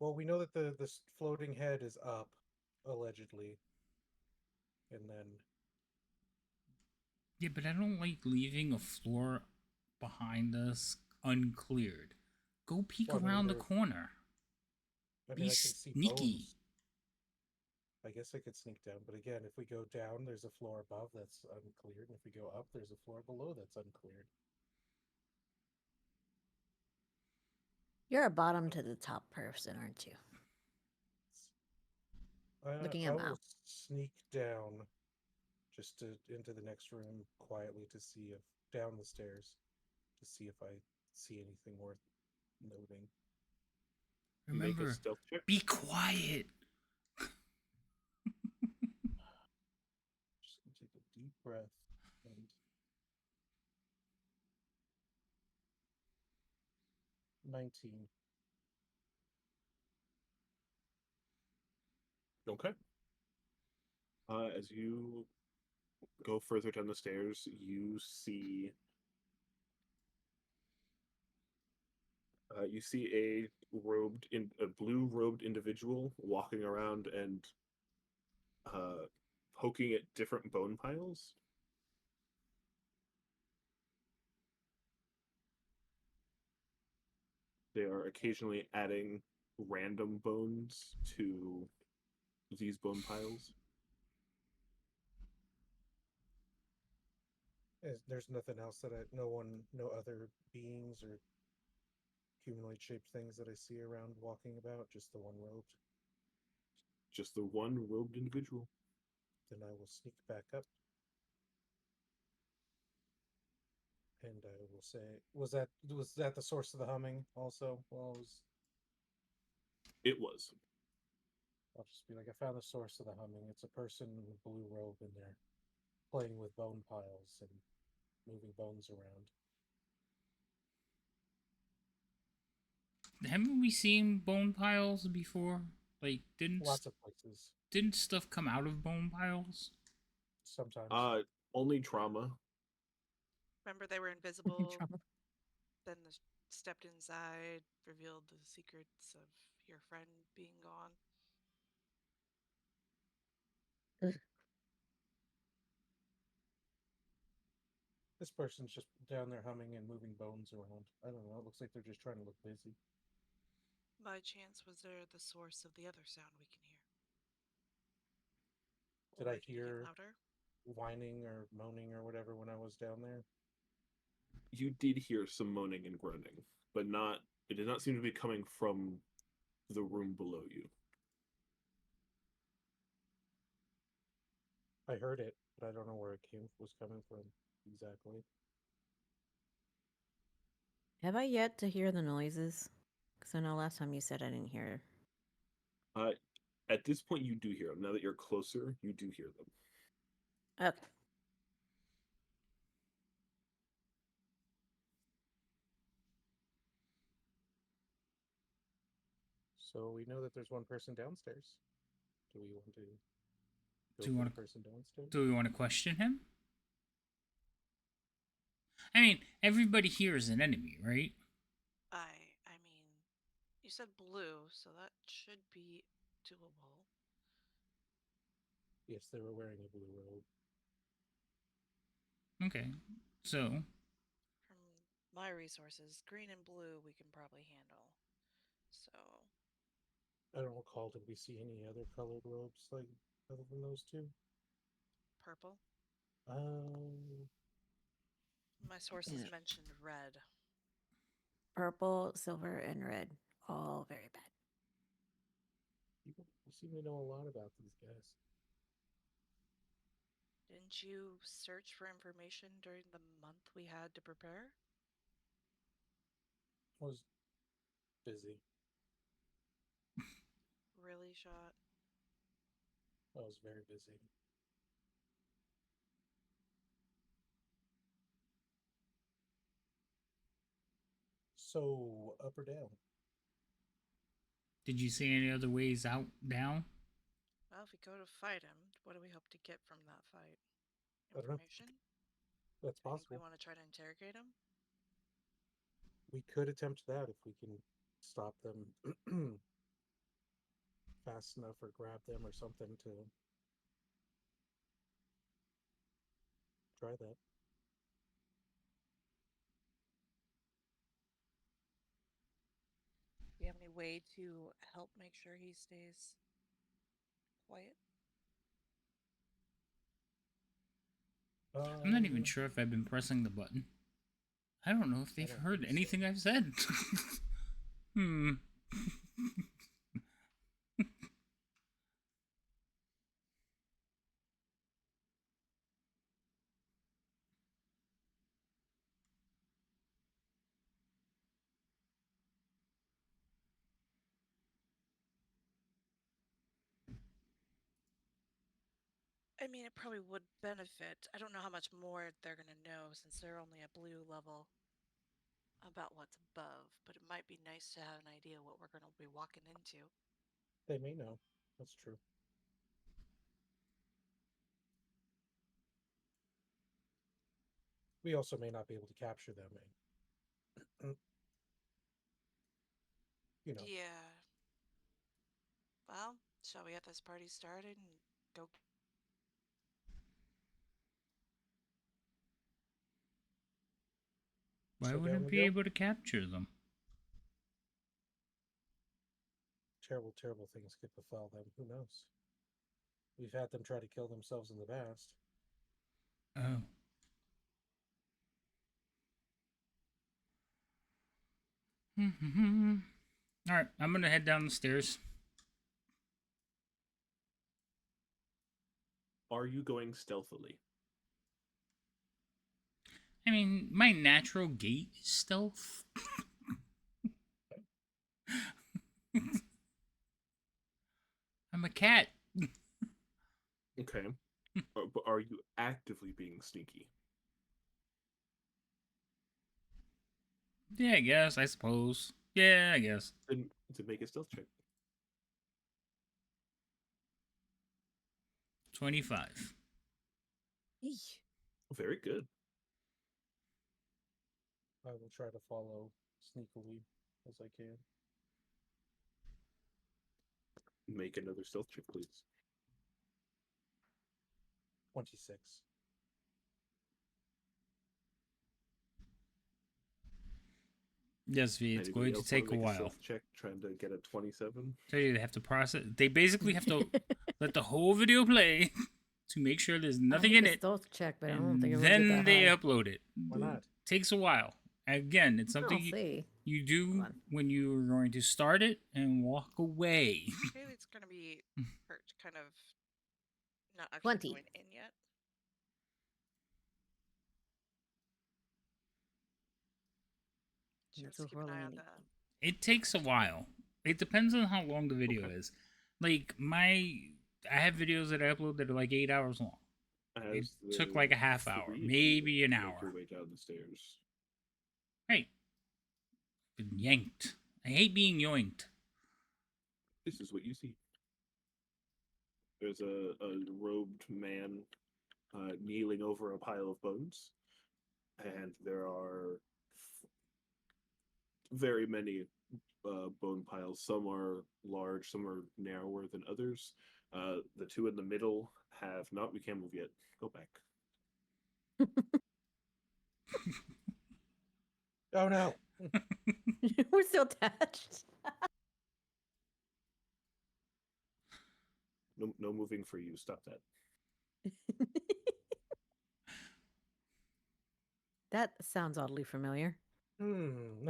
Well, we know that the floating head is up, allegedly, and then Yeah, but I don't like leaving a floor behind us uncleared. Go peek Well, I mean, around the there- corner. I Be mean I can see sneaky. bones. I guess I could sneak down, but again, if we go down, there's a floor above that's uncleared, and if we go up, there's a floor below that's uncleared. You're a bottom to the top person, aren't you? Looking I at will Mal. sneak down, just into the next room quietly to see if down the stairs, to see if I see anything worth noting. Make a Remember, stealth check. be quiet. Just gonna take a deep breath and 19. Okay. As you go further down the stairs, you see a blue robed individual walking around and poking at different bone piles. They are occasionally adding random bones to these bone piles. There's nothing else that no other beings or humanoid shaped things that I see around walking about, just the one robed. Just the one robed individual. Then I will sneak back up. And I will say, was that the source of the humming also? It was. I'll just be like, I found the source of the humming. It's a person in a blue robe in there playing with bone piles and moving bones around. Haven't we seen bone piles before? Like, Lots of places. didn't stuff come out of bone piles? Sometimes. Only trauma. Remember they were invisible. Trauma. Then stepped inside, revealed the secrets of your friend being gone. This person's just down there humming and moving bones around. I don't know. It looks like they're just trying to look busy. By chance, was there the source of the other sound we can hear? Did Or I it get hear louder? whining or moaning or whatever when I was down there? You did hear some moaning and groaning, but it did not seem to be coming from the room below you. I heard it, but I don't know where it was coming from exactly. Have I yet to hear the noises? Because I know last time you said I didn't hear. At this point, you do hear them. Now that you're closer, you do hear them. Okay. So we know that there's one person downstairs. Do we want to go Do you for wanna- the person downstairs? Do we want to question him? I mean, everybody here is an enemy, right? I mean, you said blue, so that should be doable. Yes, they were wearing a blue robe. Okay. So, From my resources, green and blue we can probably handle. So, I don't recall, did we see any other colored robes like other than those two? purple. Um, My sources Yeah. mentioned red. Purple, silver, and red. All very bad. you seem to know a lot about these guys. Didn't you search for information during the month we had to prepare? I was busy. Really, Shot? I was very busy. So, up or down? did you see any other ways out, down? Well, if we go to fight him, what do we hope to get from that fight? I don't know. Information? That's I think we possible. want to try to interrogate him? We could attempt that if we can stop them fast enough or grab them or something to try that. Do you have any way to help make sure he stays quiet? I'm not even sure if I've been pressing the button. I don't know if they've don't heard think so. anything I've said. Hmm. I mean, it probably would benefit. I don't know how much more they're going to know since they're only a blue level about what's above, but it might be nice to have an idea what we're going to be walking into. They may know. That's true. We also may not be able to capture them. You know, Yeah. Well, shall we get this party started and go? Why So wouldn't down it we be go? able to capture them? terrible, terrible things could befall them. Who knows? We've had them try to kill themselves in the past. Oh. All right, I'm gonna head down the stairs. Are you going stealthily? I mean, my natural gait is stealth. I'm a cat. Okay. But are you actively being sneaky? Yeah, I guess. I suppose. Yeah, I guess. Then to make a stealth check. 25. Very good. I will try to follow sneakily as I can. Make another stealth check, please. 26. Yes, V, it's Anybody going to else wanna take a make while. stealth check trying to get a 27. So they have to process. They basically have to let the whole video play to make sure there's nothing in it. Stealth check, but I don't And think it then that they high. upload it. Why not? Takes a while. Again, it's something I'll see. you do Hold on. when you're going to start it and walk away. Haley's going to be hurt, kind of not actually 20. going in yet. Yeah, Just so keep we're an only eye on gonna the. It takes a while. It depends on how long the video Okay. is. Like I have videos that I upload that are like 8 hours long. It As took the like a half hour, three of you maybe an make hour. Your way down the stairs. Right. Been yanked. I hate being yoinked. This is what you see. There's a robed man kneeling over a pile of bones, and there are very many bone piles. Some are large, some are narrower than others. The two in the middle have not become moved yet. Go back. Oh no! We're still attached. No, no moving for you. Stop that. That sounds oddly familiar. Hmm.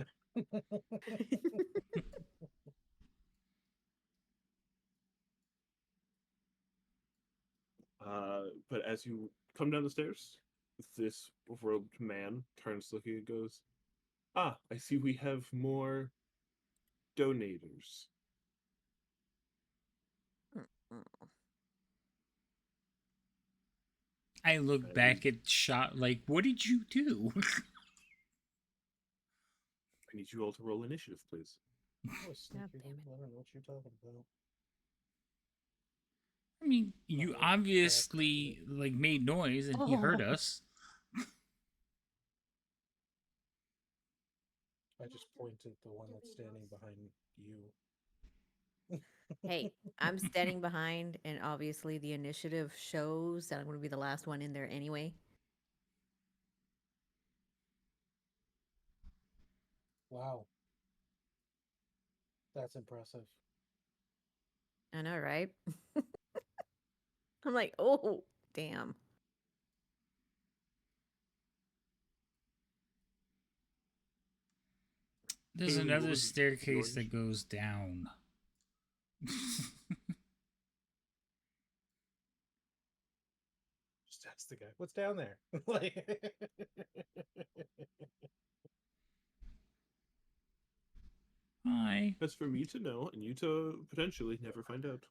But as you come down the stairs, this robed man turns looking and goes, "Ah, I see we have more donators." I look back at Shot like, what did you do? I need you all to roll initiative, please. Oh, sneaky. God damn it. I don't know what you're talking about. I mean, you Oh, obviously like made noise and he heard us. I just pointed the one that's standing behind you. Hey, I'm standing behind, and obviously the initiative shows that I'm going to be the last one in there anyway. Wow. That's impressive. I know, right? I'm like, oh, damn. There's Haley, what another was your staircase that initiative? goes down. Just ask the guy, what's down there? Like, Hi. That's for me to know and you to potentially never find out.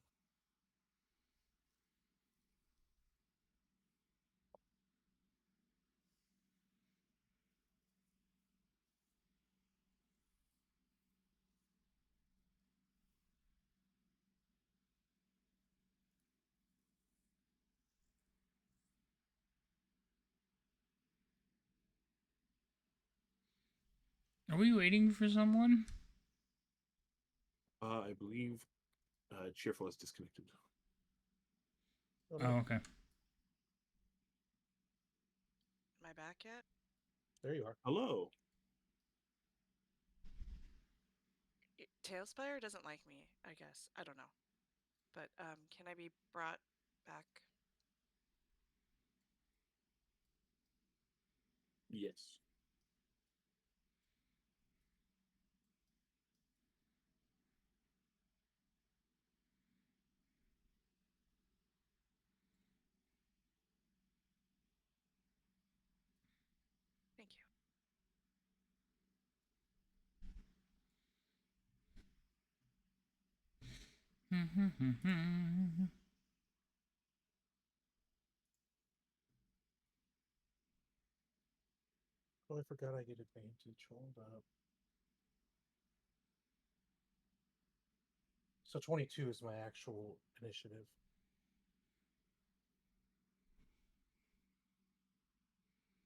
Are we waiting for someone? I believe Cheerful is disconnected. oh, Oh, no. okay. Am I back yet? There you are. Hello. Tailspire doesn't like me, I guess. I don't know. But can I be brought back? Yes. Thank you. Oh, I forgot I get advantage. Hold up. So 22 is my actual initiative.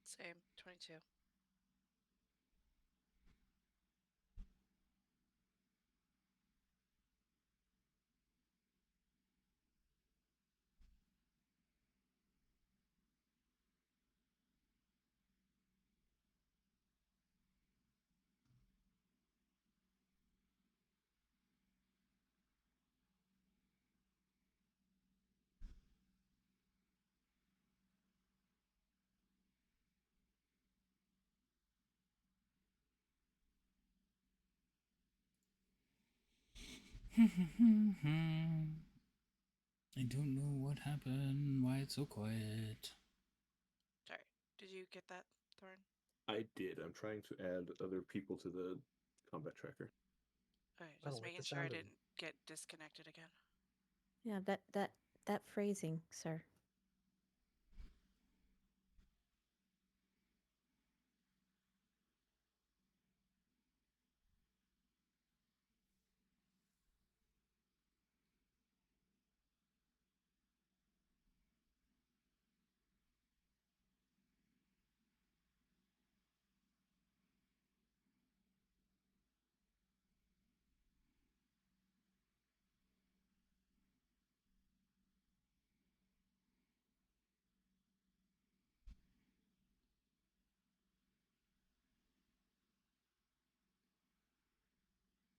Same, 22. I don't know what happened, why it's so quiet. Sorry. Did you get that, Thorn? I did. I'm trying to add other people to the combat tracker. Okay, I don't just like making the sure I sound of didn't get disconnected again. Yeah, that phrasing, sir.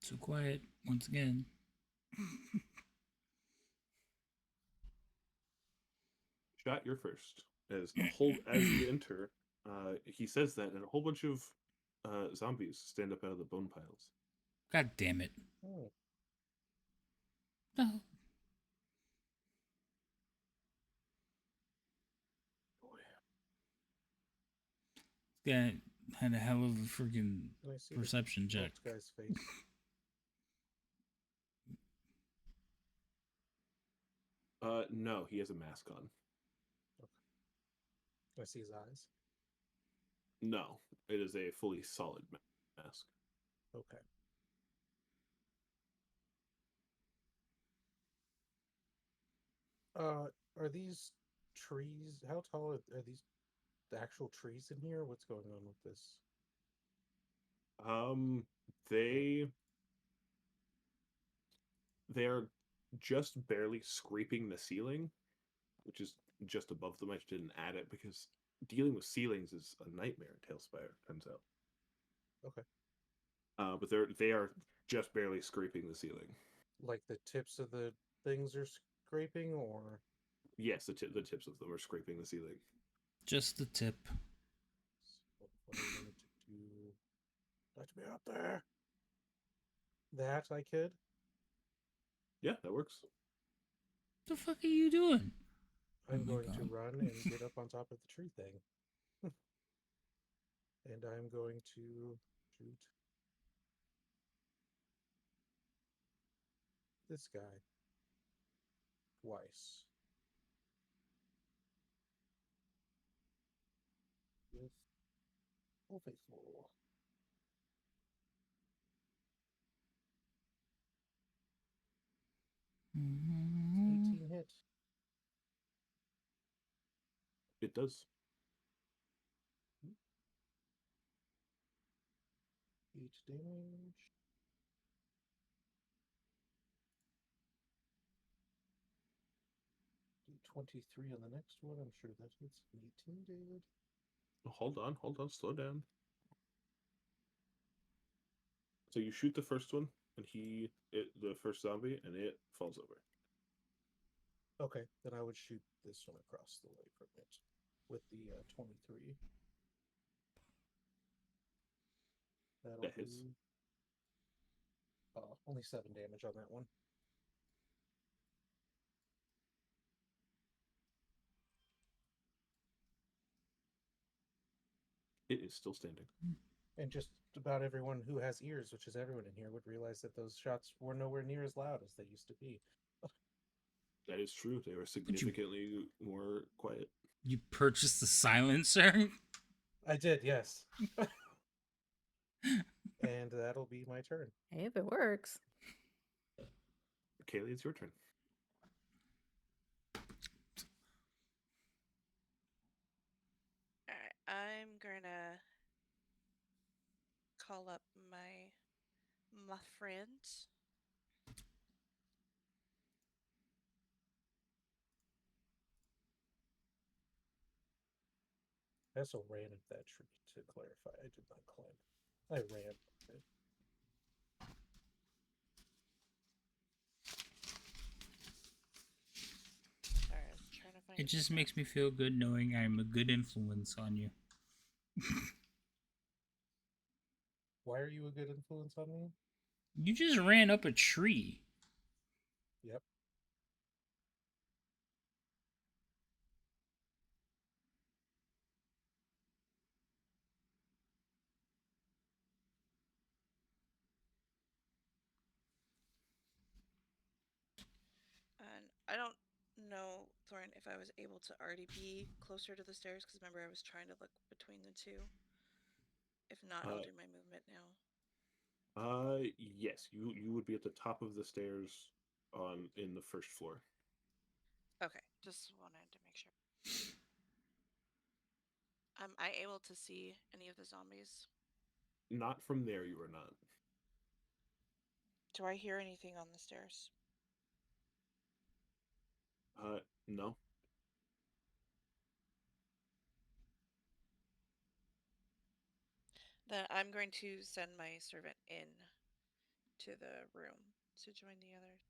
So quiet once again. Shot, you're first. As you enter, he says that, and a whole bunch of zombies stand up out of the bone piles. God damn it. Oh, No. Yeah, had a hell of a freaking can I see perception the check. corpse guy's face? No, he has a mask on. Can I see his eyes? No, it is a fully solid mask. Okay. Are these trees? How tall are these? The actual trees in here? What's going on with this? They are just barely scraping the ceiling, which is just above them. I just didn't add it because dealing with ceilings is a nightmare in Tailspire, turns out. Okay. But they are just barely scraping the ceiling. Like the tips of the things are scraping, or Yes, the tips of them are scraping the ceiling. Just the tip. what I wanted to do? Let me up there. That I could. Yeah, that works. The fuck are you doing? I'm my going to God. run and get up on top of the tree thing. And I'm going to shoot this guy twice with full faithful. Mm-hmm. 18 hit. It does. 8 damage. Do 23 on the next one. I'm sure that hits 18, David. Hold on, slow down. So you shoot the first one, and the first zombie, and it falls over. Okay, then I would shoot this one across the way from it with the 23. That'll That hits. do only 7 damage on that one. It is still standing. And just about everyone who has ears, which is everyone in here, would realize that those shots were nowhere near as loud as they used to be. That is true. They were significantly more quiet. You purchased the silencer? I did, yes. And that'll be my turn. Hey, if it works. Kaylee, it's your turn. Alright, I'm gonna call up my friend. I also ran up that tree, to clarify. I did not climb. I ran. Sorry, I was trying to find It his just stat. makes me feel good knowing I'm a good influence on you. Why are you a good influence on me? You just ran up a tree. Yep. And I don't know, Thorin, if I was able to already be closer to the stairs, because remember I was trying to look between the two. If not, I'll do my movement now. Yes, you would be at the top of the stairs in the first floor. Okay, just wanted to make sure. Am I able to see any of the zombies? Not from there, you are not. Do I hear anything on the stairs? No. Then I'm going to send my servant in to the room to join the others.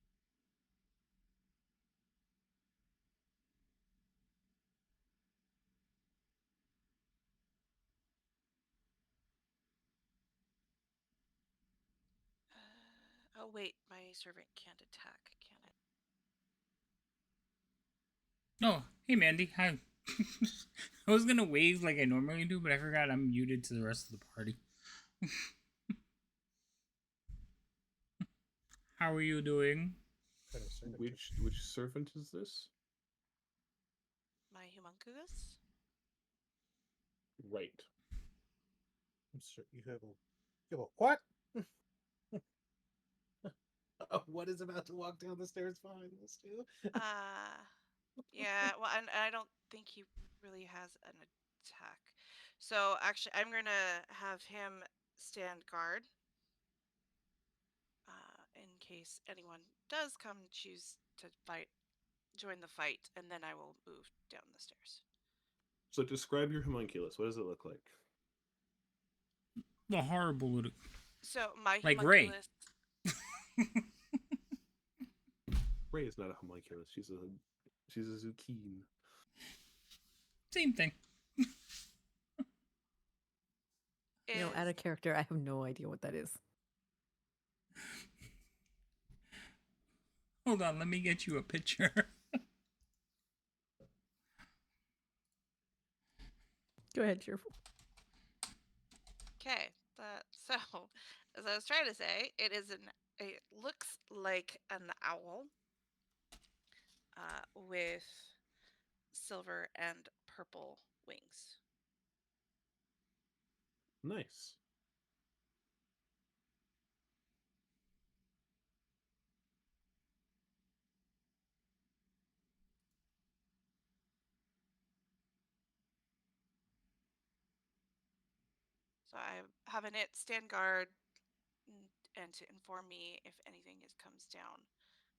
Oh wait, my servant can't attack, can it? Oh, hey Mandy, hi. I was gonna wave like I normally do, but I forgot I'm muted to the rest of the party. How are you doing? Better servant. Which servant is this? My homunculus? Right. I'm sure you have a what? What is about to walk down the stairs behind us too? Yeah, well, and I don't think he really has an attack. So actually, I'm gonna have him stand guard in case anyone does come choose to join the fight, and then I will move down the stairs. So describe your homunculus. What does it look like? The horrible little. So my Like Ray. homunculus. Ray is not a homunculus. She's a zucchini. Same thing. You know, out of character, I have no idea what that is. Hold on, let me get you a picture. Go ahead, Cheerful. Okay, so as I was trying to say, it looks like an owl with silver and purple wings. Nice. So I'm having it stand guard and to inform me if anything comes down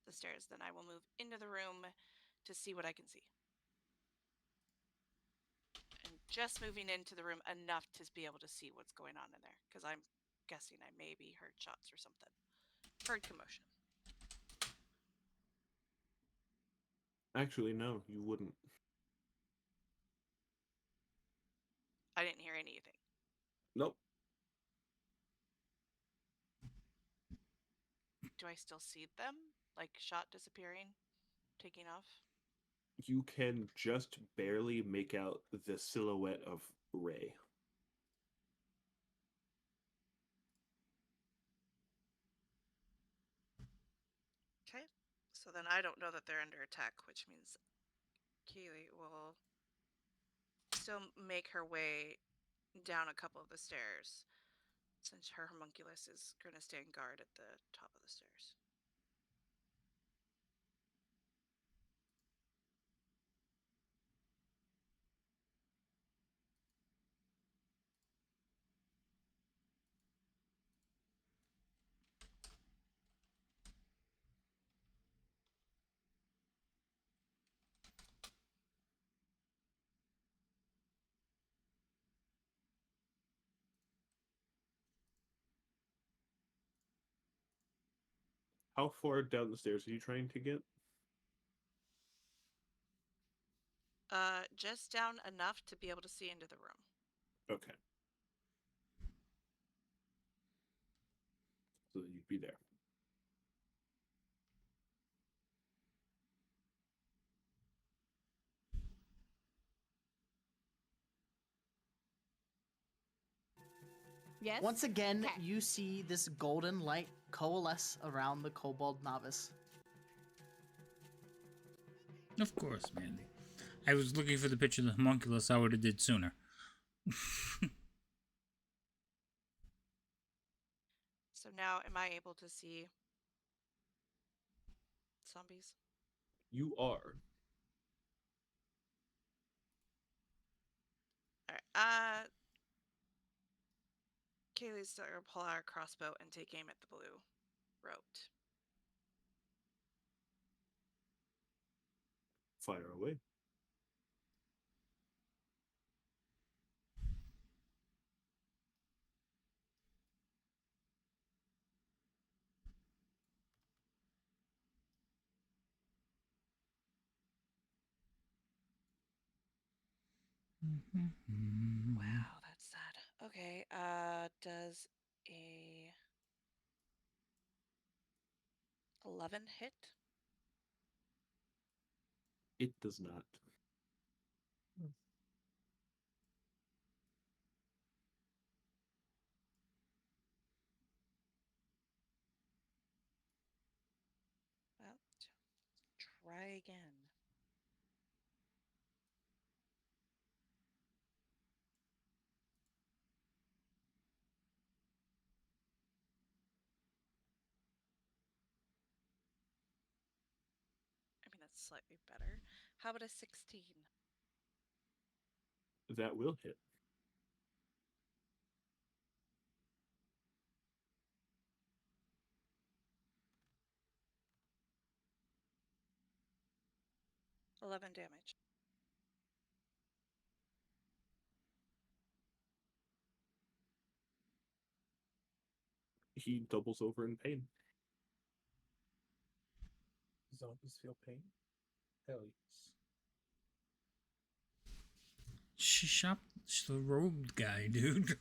the stairs. Then I will move into the room to see what I can see. And just moving into the room enough to be able to see what's going on in there, because I'm guessing I maybe heard shots or something. Heard commotion. Actually, no, you wouldn't. I didn't hear anything. Nope. Do I still see them? Like shot disappearing, taking off? You can just barely make out the silhouette of Ray. Okay. So then I don't know that they're under attack, which means Keely will still make her way down a couple of the stairs, since her homunculus is going to stand guard at the top of the stairs. How far down the stairs are you trying to get? Just down enough to be able to see into the room. Okay. So you'd be there. Yes. Once again, Okay. you see this golden light coalesce around the kobold novice. Of course, Mandy. I was looking for the picture of the homunculus. I would have did sooner. So now, am I able to see zombies? You are. All right. Kaylee's going to pull out her crossbow and take aim at the blue robed. Fire away. Wow, that's sad. Okay, does a 11 hit? It does not. Well, try again. I mean, that's slightly better. How about a 16? That will hit. $11 damage. He doubles over in pain. Zombies feel pain? Hell yes. She shot the robed guy, dude.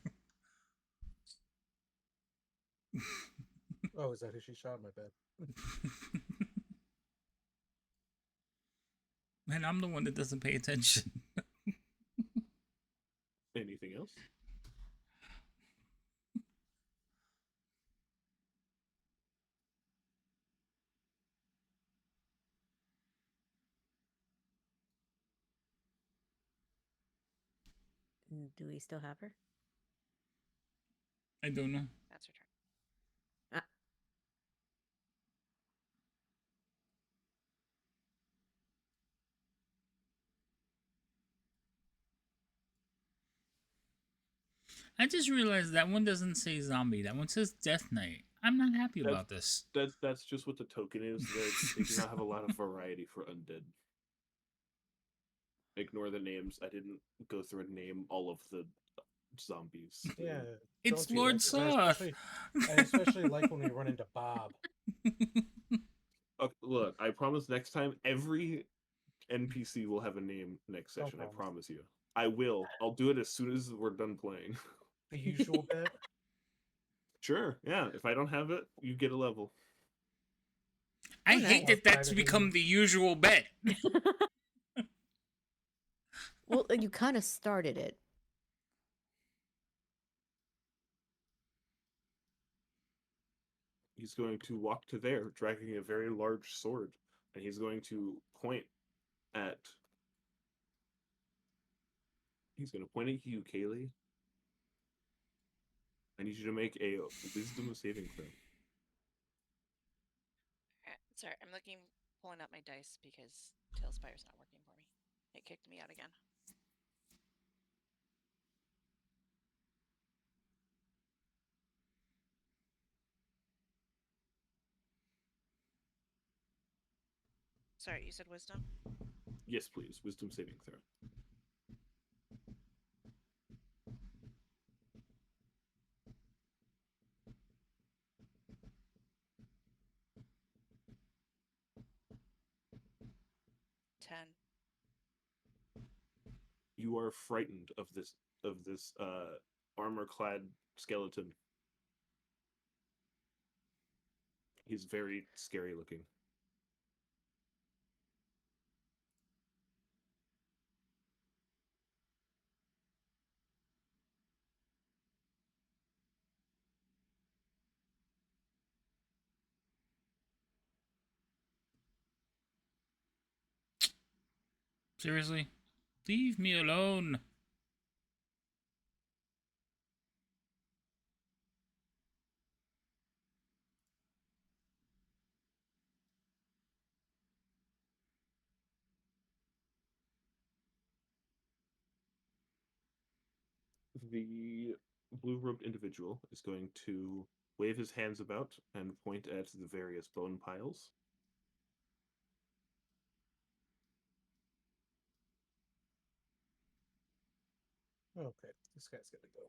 Oh, is that who she shot? My bad. Man, I'm the one that doesn't pay attention. Anything else? Do we still have her? I don't know. That's her turn. Ah. I just realized that one doesn't say zombie. That one says Death Knight. I'm not happy That's- about this. That's just what the token is. That they do not have a lot of variety for undead. Ignore the names. I didn't go through and name all of the zombies. Yeah. It's don't do Lord that, 'cause Soth. I especially like when we run into Bob. Okay, look, I promise next time every NPC will have a name next Don't session. I promise. promise you. I will. I'll do it as soon as we're done playing. The usual bet. Sure. Yeah. If I don't have it, you get a level. I Oh, hate nice. that that's become the usual bet. Well, you kind of started it. He's going to walk to there, dragging a very large sword, and he's going to point at. He's going to point at you, Kaylee. I need you to make a wisdom saving throw. Sorry, I'm pulling up my dice because Tailspire's not working for me. It kicked me out again. Sorry, you said wisdom? Yes, please. Wisdom saving throw. Ten. You are frightened of this armor-clad skeleton. He's very scary looking. Seriously? Leave me alone. The blue-robed individual is going to wave his hands about and point at the various bone piles. Okay, this guy's gotta go.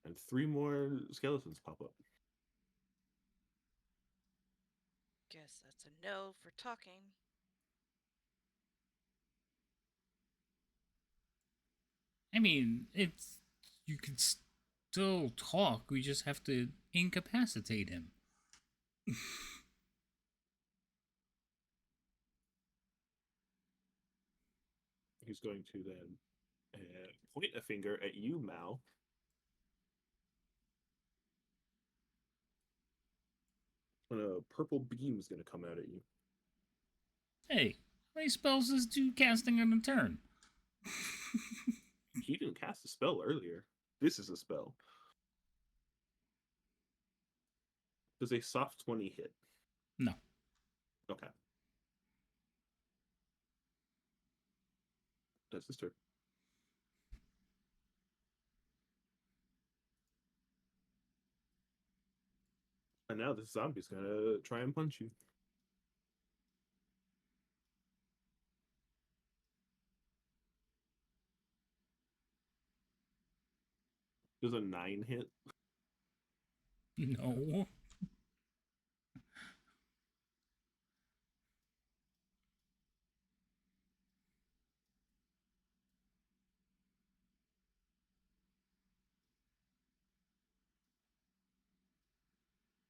And 3 more skeletons pop up. Guess that's a no for talking. I mean, it's you could still talk. We just have to incapacitate him. He's going to then point a finger at you, Mao. And a purple beam is going to come out at you. Hey, how many spells is dude casting in a turn? He didn't cast a spell earlier. This is a spell. Does a soft 20 hit? No. Okay. That's his turn. And now this zombie's gonna try and punch you. Does a 9 hit? No.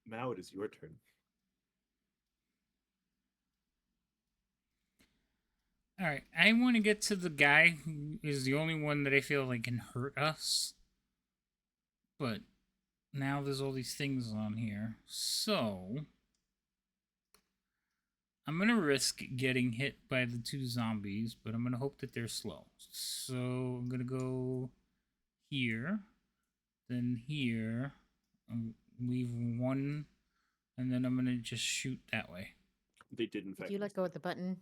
Now it is your turn. All right, I want to get to the guy who is the only one that I feel like can hurt us. But now there's all these things on here. So I'm going to risk getting hit by the two zombies, but I'm going to hope that they're slow. So I'm going to go here, then here, leave one, and then I'm going to just shoot that way. They did, in fact. Did you let go of the button?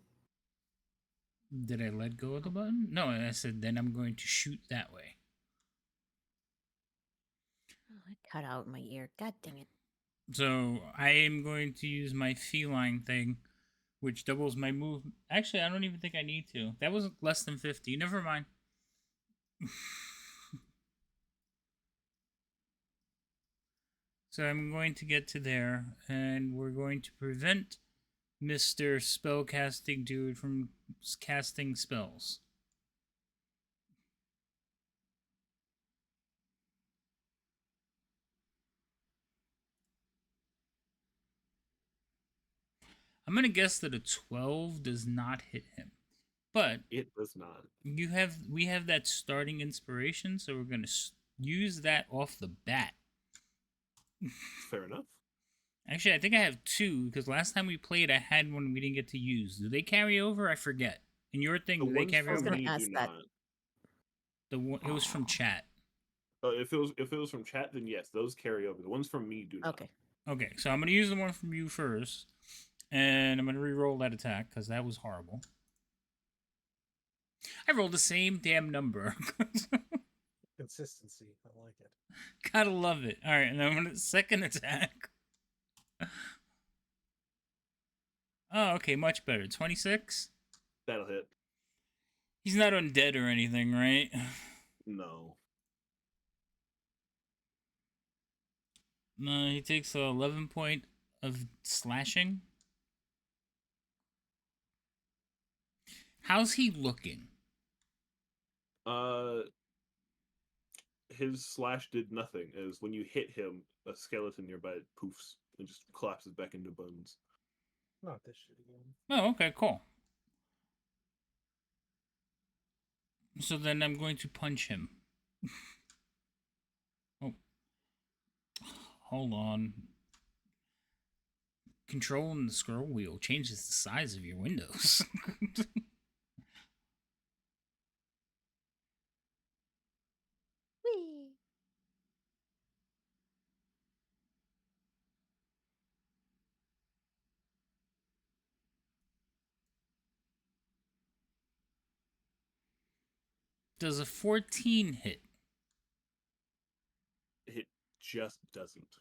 Did I let go of the button? No, I said then I'm going to shoot that way. Oh, it cut out my ear. God dang it. So I am going to use my feline thing, which doubles my move. Actually, I don't even think I need to. That was less than 50. Never mind. So I'm going to get to there, and we're going to prevent Mr. Spellcasting Dude from casting spells. I'm going to guess that a 12 does not hit him. But It does not. we have that starting inspiration, so we're going to use that off the bat. Fair enough. Actually, I think I have two, because last time we played, I had one we didn't get to use. Do they carry over? I forget. In your thing, do they ones carry from over? gonna me ask do that. not. It was from chat. If it was from chat, then yes, those carry over. The ones from me do not. Okay. Okay, so I'm going to use the one from you first, and I'm going to re-roll that attack, because that was horrible. I rolled the same damn number. Consistency. I like it. Gotta love it. All right, and then I'm going to second attack. Oh, okay, much better. 26? That'll hit. He's not undead or anything, right? No. No, he takes 11 point of slashing. How's he looking? His slash did nothing. As when you hit him, a skeleton nearby poofs and just collapses back into bones. Not this shit again. Oh, okay, cool. So then I'm going to punch him. Oh. Hold on. Controlling the scroll wheel changes the size of your windows. Whee! Does a 14 hit? It just doesn't.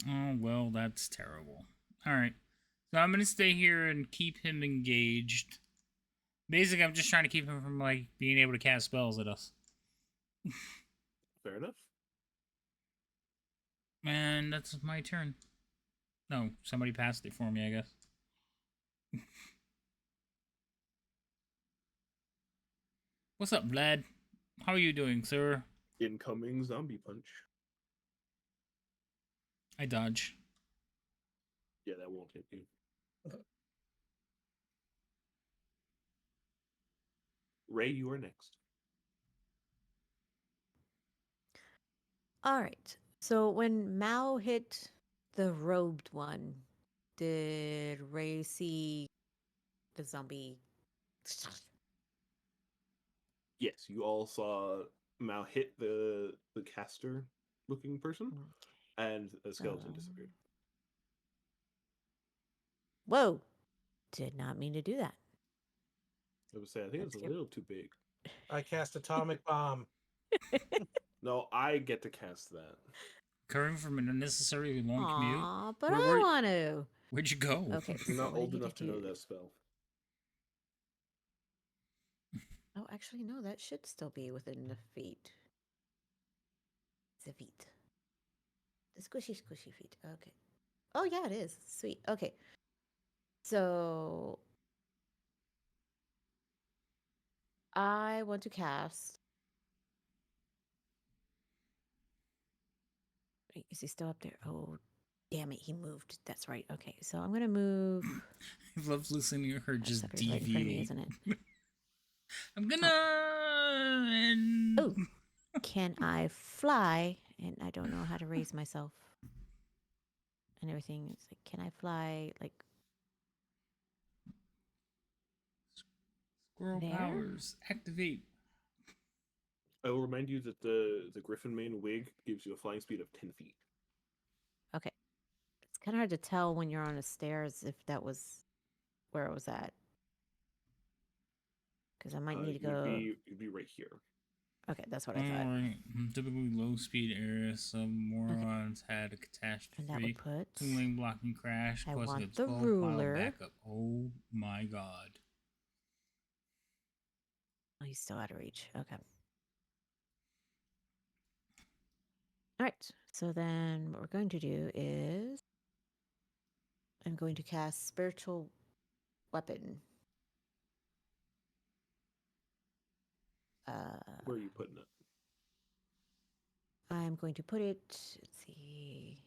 Oh, well, that's terrible. Alright. So I'm going to stay here and keep him engaged. Basically, I'm just trying to keep him from, like, being able to cast spells at us. Fair enough. And that's my turn. No, somebody passed it for me, I guess. What's up, Vlad? How are you doing, sir? Incoming zombie punch. I dodge. Yeah, that won't hit you. Ray, you are next. All right. So when Mao hit the robed one, did Ray see the zombie? Yes, you all saw Mao hit the caster looking person, and a skeleton So- disappeared. Whoa! Did not mean to do that. I would say I think Let's it's a get- little too big. I cast atomic bomb. No, I get to cast that. Recovering from an unnecessarily long commute. Aw, but Where I were you- want to. Where'd you go? Okay, You're so not what I old need enough to know do- that spell. Oh, actually, no. That should still be within the feet. The feet. The squishy, squishy feet. Okay. Oh yeah, it is. Sweet. Okay. So I want to cast. Wait, is he still up there? Oh, damn it, he moved. That's right. Okay, so I'm gonna move. I love listening to her That just sucker's right in front of me, deviate. isn't it? I'm gonna. And... Oh, can I fly? And I don't know how to raise myself and everything. It's like, can I fly? Like Squirrel there? powers activate. I will remind you that the Griffin mane wig gives you a flying speed of 10 feet. Okay. It's kind of hard to tell when you're on the stairs if that was where it was at. Because I might need to go. You'd be right here. Okay, that's what I thought. Alright. Typically low speed area, some morons had a And that catastrophe. would put. Lane blocking crash, I causing a want the 12 mile ruler. backup. Oh my god. Oh, he's still out of reach. Okay. All right. So then what we're going to do is I'm going to cast Spiritual Weapon. Where are you putting it? I'm going to put it, let's see,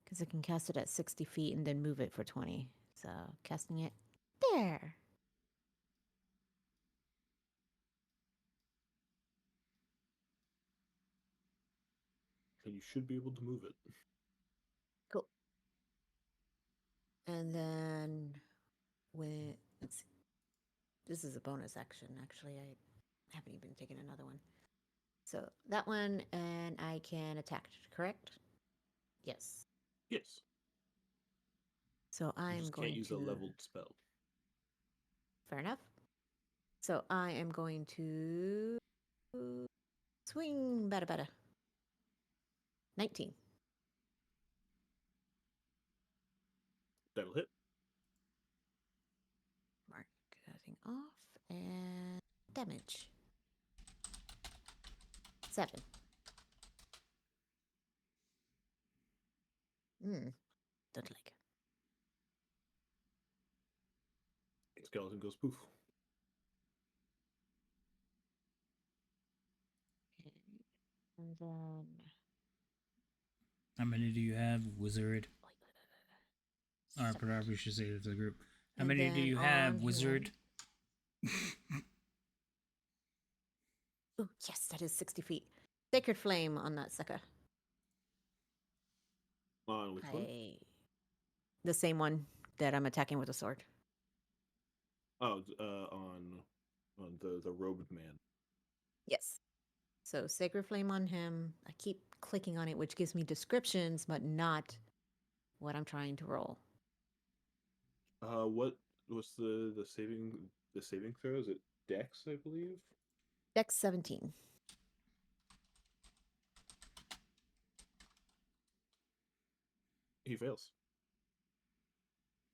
because I can cast it at 60 feet and then move it for 20. So casting it there. And you should be able to move it. Cool. And then when, let's see, this is a bonus action. Actually, I haven't even taken another one. So that one, and I can attack, correct? Yes. Yes. So You I'm just going can't use to. a leveled spell. Fair enough. So I am going to swing bada. 19. That'll hit. Mark that thing off and damage. 7. Don't like. Skeleton goes poof. And then. How many do you have, wizard? Or probably should say it to the group. How And many do then you have, on wizard? Oh, yes, that is 60 feet. Sacred Flame on that sucker. On which one? The same one that I'm attacking with a sword. Oh, on the robed man. Yes. So Sacred Flame on him. I keep clicking on it, which gives me descriptions, but not what I'm trying to roll. What's the saving throw? Is it Dex, I believe? Dex 17. He fails.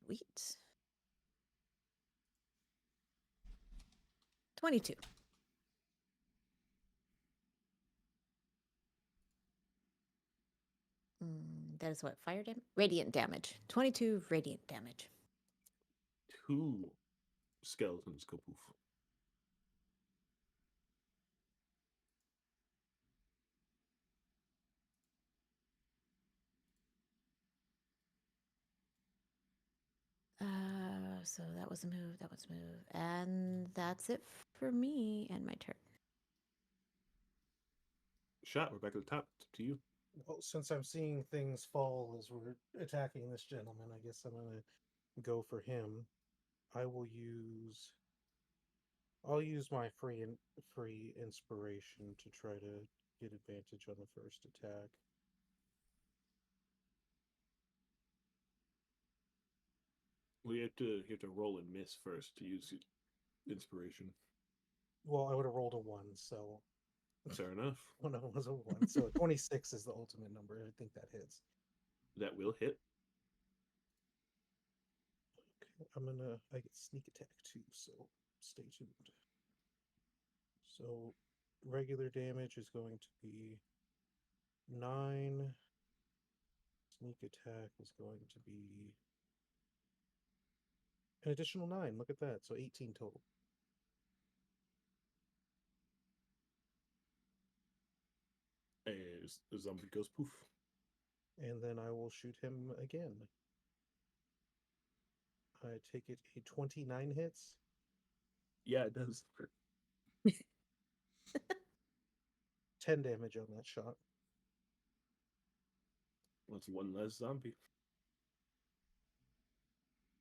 Sweet. 22. That is what? Fire damage? Radiant damage. 22 radiant damage. 2 skeletons go poof. So that was a move. That was a move. And that's it for me and my turn. Shot. We're back at the top. It's up to you. Well, since I'm seeing things fall as we're attacking this gentleman, I guess I'm gonna go for him. I will use. I'll use my free inspiration to try to get advantage on the first attack. Well, you have to roll and miss first to use inspiration. Well, I would have rolled a 1, so Fair enough. one of them was a 1. So 26 is the ultimate number. I think that hits. That will hit. Okay, I get sneak attack too, so stay tuned. So regular damage is going to be 9. Sneak attack is going to be an additional 9. Look at that. So 18 total. As the zombie goes poof. And then I will shoot him again. I take it a 29 hits. Yeah, it does. 10 damage on that shot. That's one less zombie.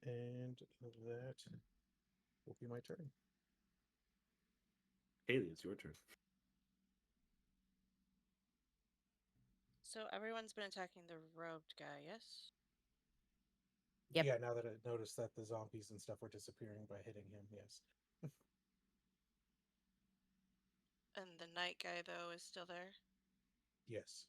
And that will be my turn. Haley, it's your turn. So everyone's been attacking the robed guy, yes? Yep. Yeah, now that I noticed that the zombies and stuff were disappearing by hitting him, yes. And the night guy, though, is still there? Yes.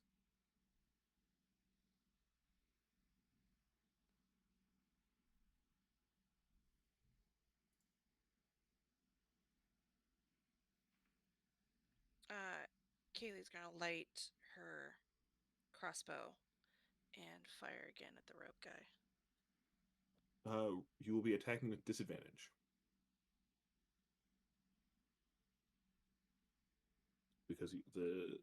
Kaylee's gonna light her crossbow and fire again at the rope guy. You will be attacking with disadvantage. Because the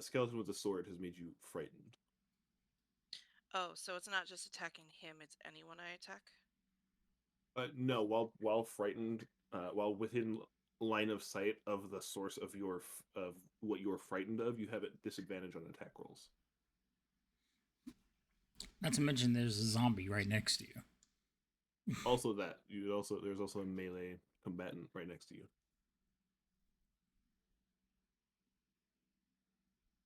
skeleton with the sword has made you frightened. Oh, so it's not just attacking him, it's anyone I attack? No, while frightened, while within line of sight of the source of of what you're frightened of, you have a disadvantage on attack rolls. Not to mention there's a zombie right next to you. Also, there's also a melee combatant right next to you.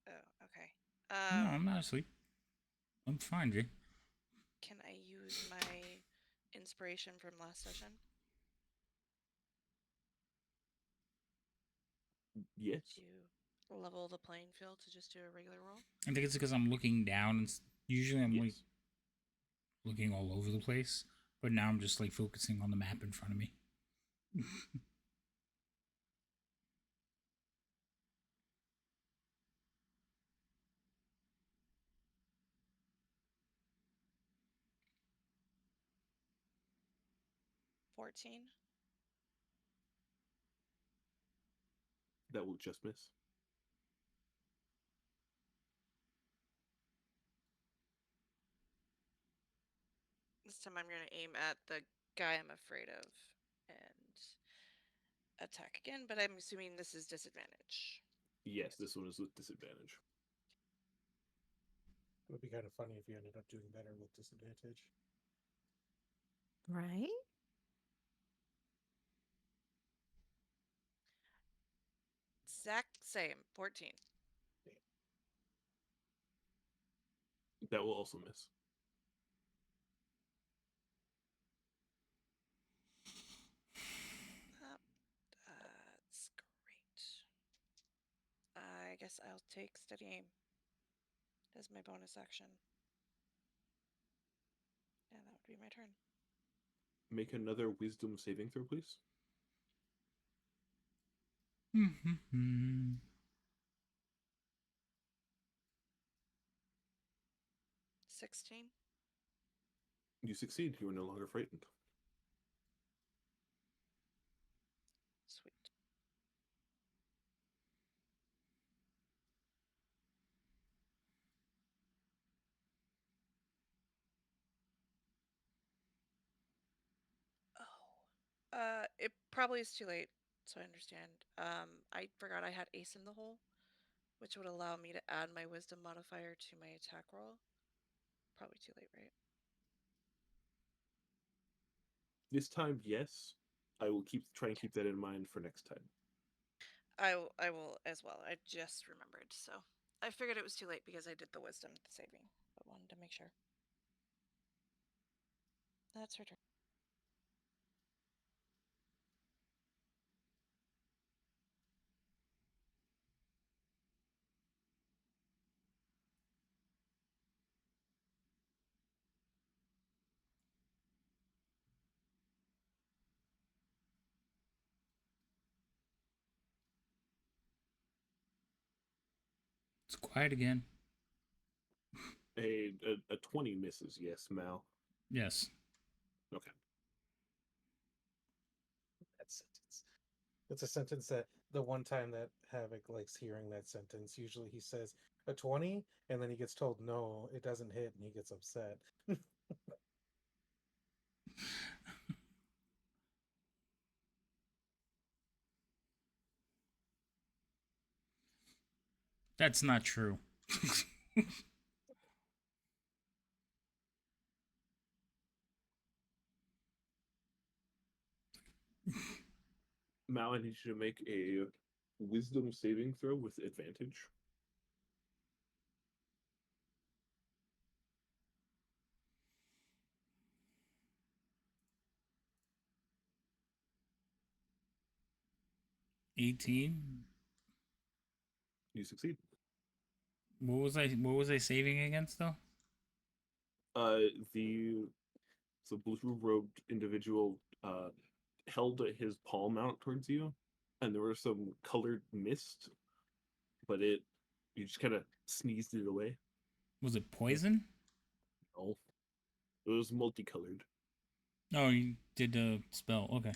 Oh, okay. No, I'm not asleep. I'm fine, Jay. Can I use my inspiration from last session Yes. to level the playing field to just do a regular roll? I think it's because I'm looking down. And usually I'm like Yes. looking all over the place, but now I'm just like focusing on the map in front of me. 14. That will just miss. This time I'm going to aim at the guy I'm afraid of and attack again, but I'm assuming this is disadvantage. Yes, this one is with disadvantage. It would be kind of funny if you ended up doing better with disadvantage. Right? Exact same, 14. That will also miss. That's great. I guess I'll take steady aim as my bonus action. And that would be my turn. Make another wisdom saving throw, please. 16. You succeed. You are no longer frightened. Sweet. It probably is too late, so I understand. I forgot I had ace in the hole, which would allow me to add my wisdom modifier to my attack roll. Probably too late, right? This time, yes. I will try and keep that in mind for next time. I will as well. I just remembered, so I figured it was too late because I did the wisdom saving, but wanted to make sure. That's her turn. It's quiet again. A 20 misses, yes, Mal. Yes. Okay. That sentence. It's a sentence that the one time that Havoc likes hearing that sentence, usually he says a 20, and then he gets told no, it doesn't hit, and he gets upset. That's not true. Mal, I need you to make a wisdom saving throw with advantage. $18. You succeed. What was I saving against though? Uh, the blue robed individual held his palm out towards you, and there was some colored mist, but you just kind of sneezed it away. Was it poison? No, it was multicolored. Oh, you did a spell. Okay.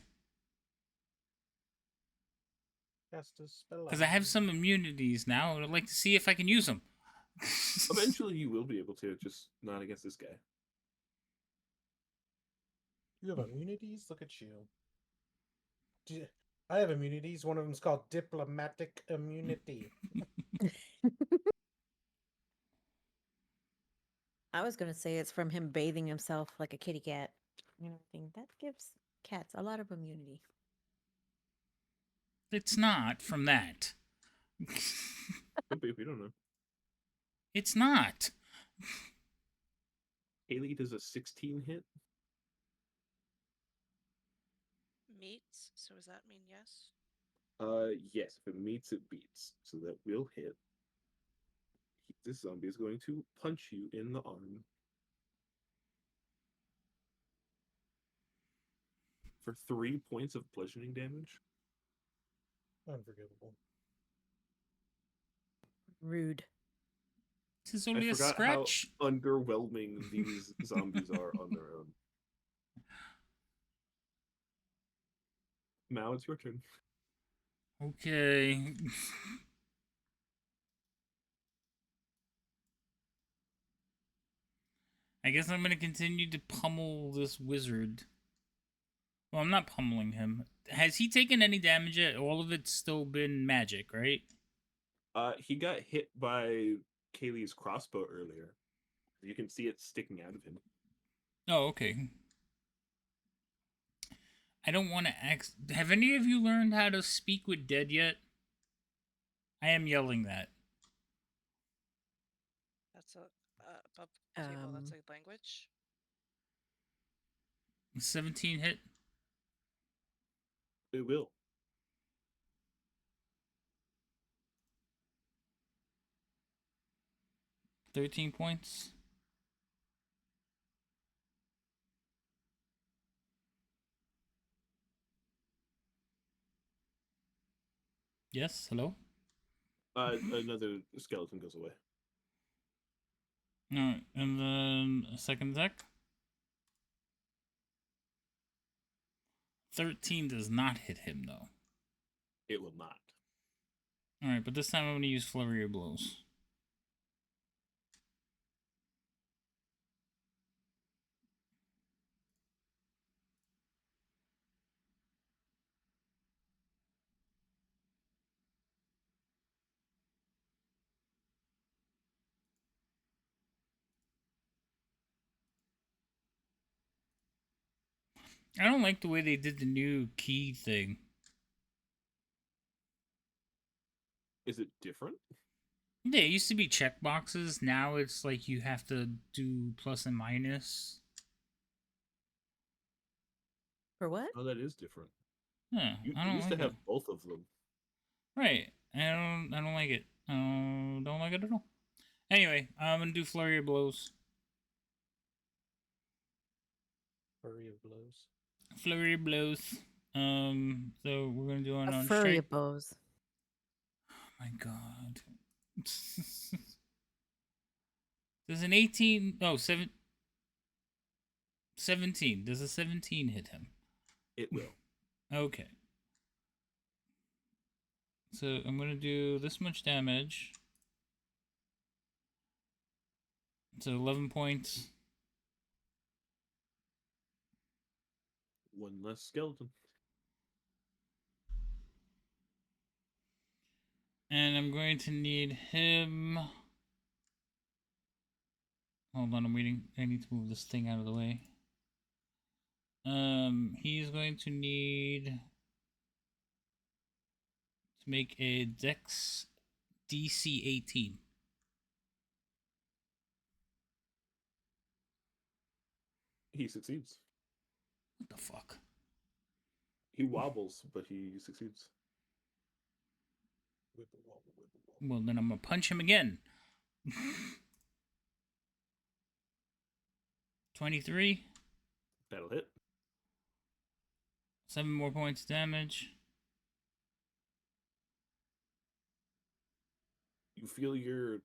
Cast a spell. Because I have some immunities now. I'd like to see if I can use them. Eventually, you will be able to, just not against this guy. You have immunities? Look at you. I have immunities. One of them's called diplomatic immunity. I was gonna say it's from him bathing himself like a kitty cat. You know, thing that gives cats a lot of immunity. It's not from that. Could be, we don't know. It's not. Haley does a 16 hit. Meets, so does that mean yes? Yes, if it meets, it beats. So that will hit. This zombie is going to punch you in the arm. For 3 points of bludgeoning damage. Unforgivable. Rude. This is I only a forgot scratch. how underwhelming these zombies are on their own. Now it's your turn. Okay. I guess I'm going to continue to pummel this wizard. Well, I'm not pummeling him. Has he taken any damage yet? All of it's still been magic, right? He got hit by Kaylee's crossbow earlier. You can see it sticking out of him. Oh, okay. I don't want to ask. Have any of you learned how to speak with dead yet? I am yelling that. That's a above table. That's a language. 17 hit. It will. $13 points. Yes, hello? Another skeleton goes away. Alright, and then a second attack. 13 does not hit him, though. It will not. Alright, but this time I'm going to use Flurry of Blows. I don't like the way they did the new key thing. Is it different? Yeah, it used to be checkboxes. Now it's like you have to do plus and minus. For what? Oh, that is different. Yeah, You I it don't used like to it. have both of them. Right. I don't like it. Don't like it at all. Anyway, I'm gonna do flurry of blows. Flurry of blows. Flurry of blows. So we're gonna do an A on furry strike. of bows. Oh my god. Does an 18 oh 17. Does a 17 hit him? It will. Okay. So I'm gonna do this much damage. So 11 points. One less skeleton. And I'm going to need him. Hold on, I'm waiting. I need to move this thing out of the way. He's going to need to make a Dex DC 18. He succeeds. What the fuck? He wobbles, but he succeeds. Wibble wobble, wibble wobble. Well, then I'm gonna punch him again. 23. That'll hit. 7 more points of damage. You feel your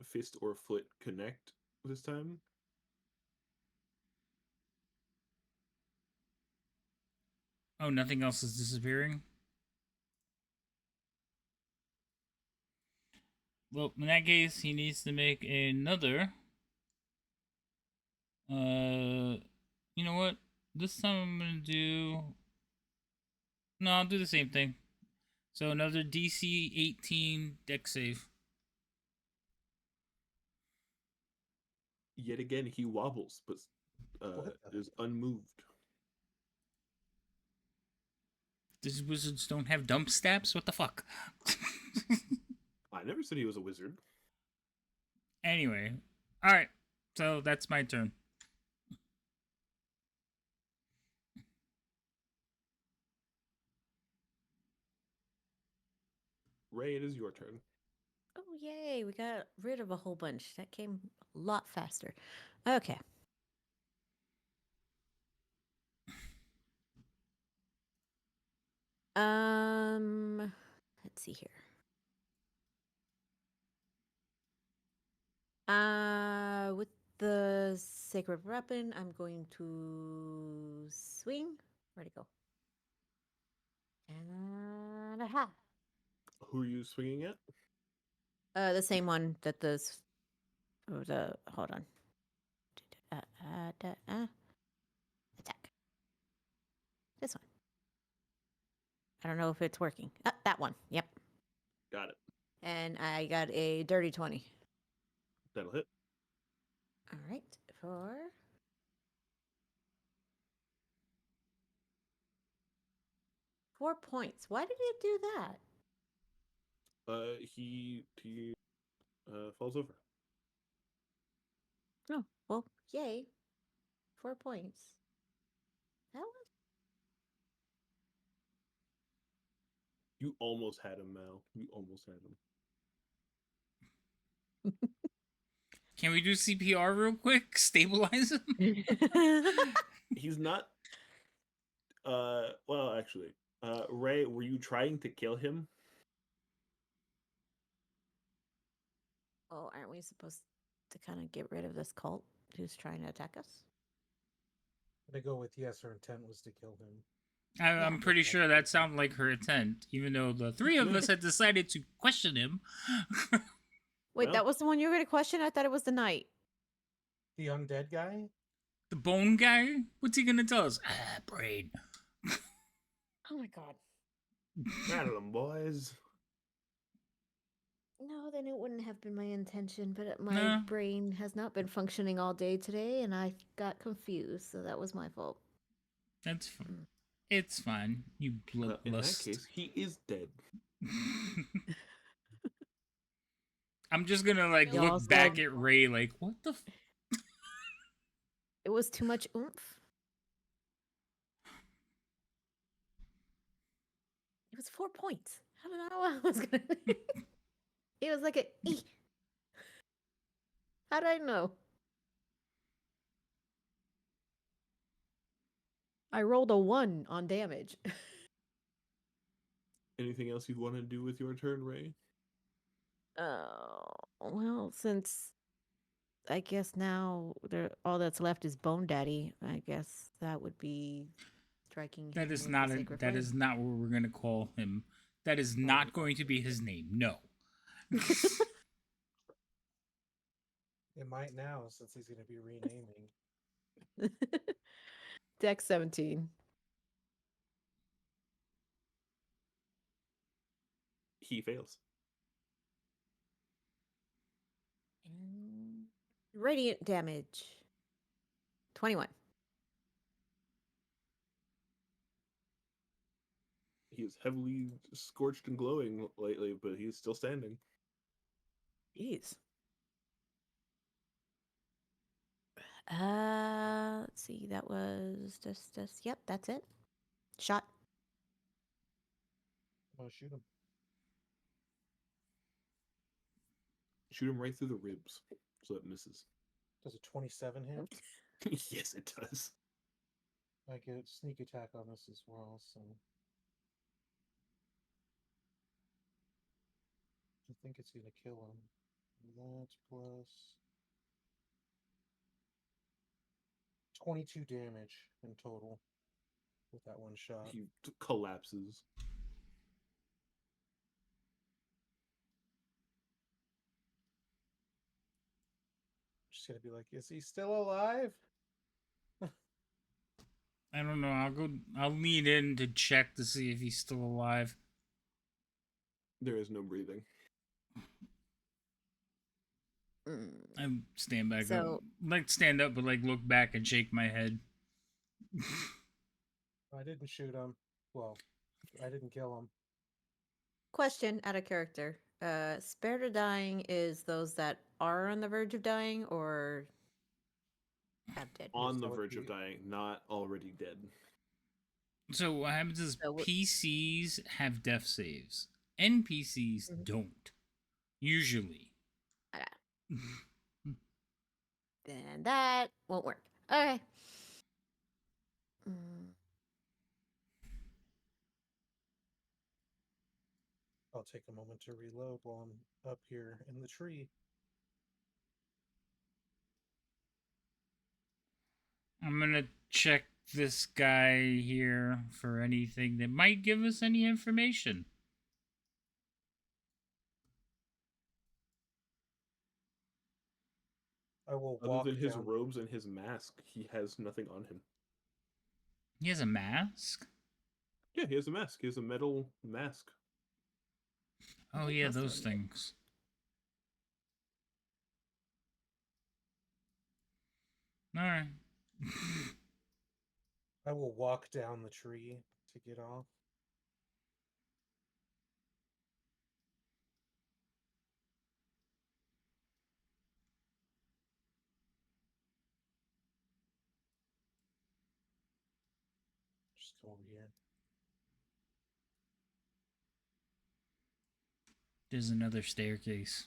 fist or foot connect this time. Oh, nothing else is disappearing? Well, in that case, he needs to make another. You know what? This time I'm gonna do. No, I'll do the same thing. So another DC 18 Dex save. Yet again, he wobbles, but What the- is unmoved. These wizards don't have dump stabs? What the fuck? I never said he was a wizard. Anyway. Alright. So that's my turn. Ray, it is your turn. Oh, yay. We got rid of a whole bunch. That came a lot faster. Okay. Let's see here. With the sacred weapon, I'm going to swing. Where'd it go? And aha. Who are you swinging at? The same one that hold on. Attack. This one. I don't know if it's working. That one. Yep. Got it. And I got a dirty 20. That'll hit. All right. For 4 points. Why did it do that? He falls over. Oh, well, yay. 4 points. That was You almost had him, Mal. You almost had him. Can we do CPR real quick? Stabilize him? He's not. Well, actually, Ray, were you trying to kill him? Oh, aren't we supposed to kind of get rid of this cult who's trying to attack us? I'm gonna go with yes. Her intent was to kill him. I'm pretty sure that sounded like her intent, even though the three of us had decided to question him. Wait, Well- that was the one you were going to question? I thought it was the knight. The undead guy? The bone guy? What's he gonna tell us? Brain. Oh my god. Rattle them, boys. No, then it wouldn't have been my intention, but my Nah. brain has not been functioning all day today, and I got confused, so that was my fault. That's it's fine. You In that lust. case, he is dead. I'm just gonna like Y'all look back said- at Ray like, what the? It was too much oomph. It was 4 points. How did I know I was gonna? It was like a. How did I know? I rolled a 1 on damage. Anything else you want to do with your turn, Ray? Oh, well, since I guess now all that's left is Bone Daddy, I guess that would be striking That him is with not the a. Sacred That Flame. is not what we're gonna call him. That is not going to be his name. No. It might now, since he's going to be renaming. Dex 17. He fails. And radiant damage. 21. He is heavily scorched and glowing lately, but he's still standing. Jeez. Let's see. That was just. Yep, that's it. Shot. I'm going to shoot him. Shoot him right through the ribs, so it misses. Does a 27 hit? Yes, it does. I get sneak attack on this as well, so. I think it's going to kill him. That plus 22 damage in total with that one shot. He collapses. Just going to be like, is he still alive? I don't know. I'll lean in to check to see if he's still alive. There is no breathing. I stand back So- up. Like stand up, but like look back and shake my head. I didn't shoot him. Well, I didn't kill him. Question out of character. Spare to dying is those that are on the verge of dying or have dead. On the that would verge of be- dying, not already dead. So what happens is So what- PCs have death saves. NPCs Mhm. don't. Usually. Then that won't work. Okay. Mm, I'll take a moment to reload while I'm up here in the tree. I'm gonna check this guy here for anything that might give us any information. I will Other walk than his down. robes and his mask, he has nothing on him. He has a mask? Yeah, he has a mask. He has a metal mask. Oh yeah, those things. Alright. I will walk down the tree to get off. Just come over here. There's another staircase.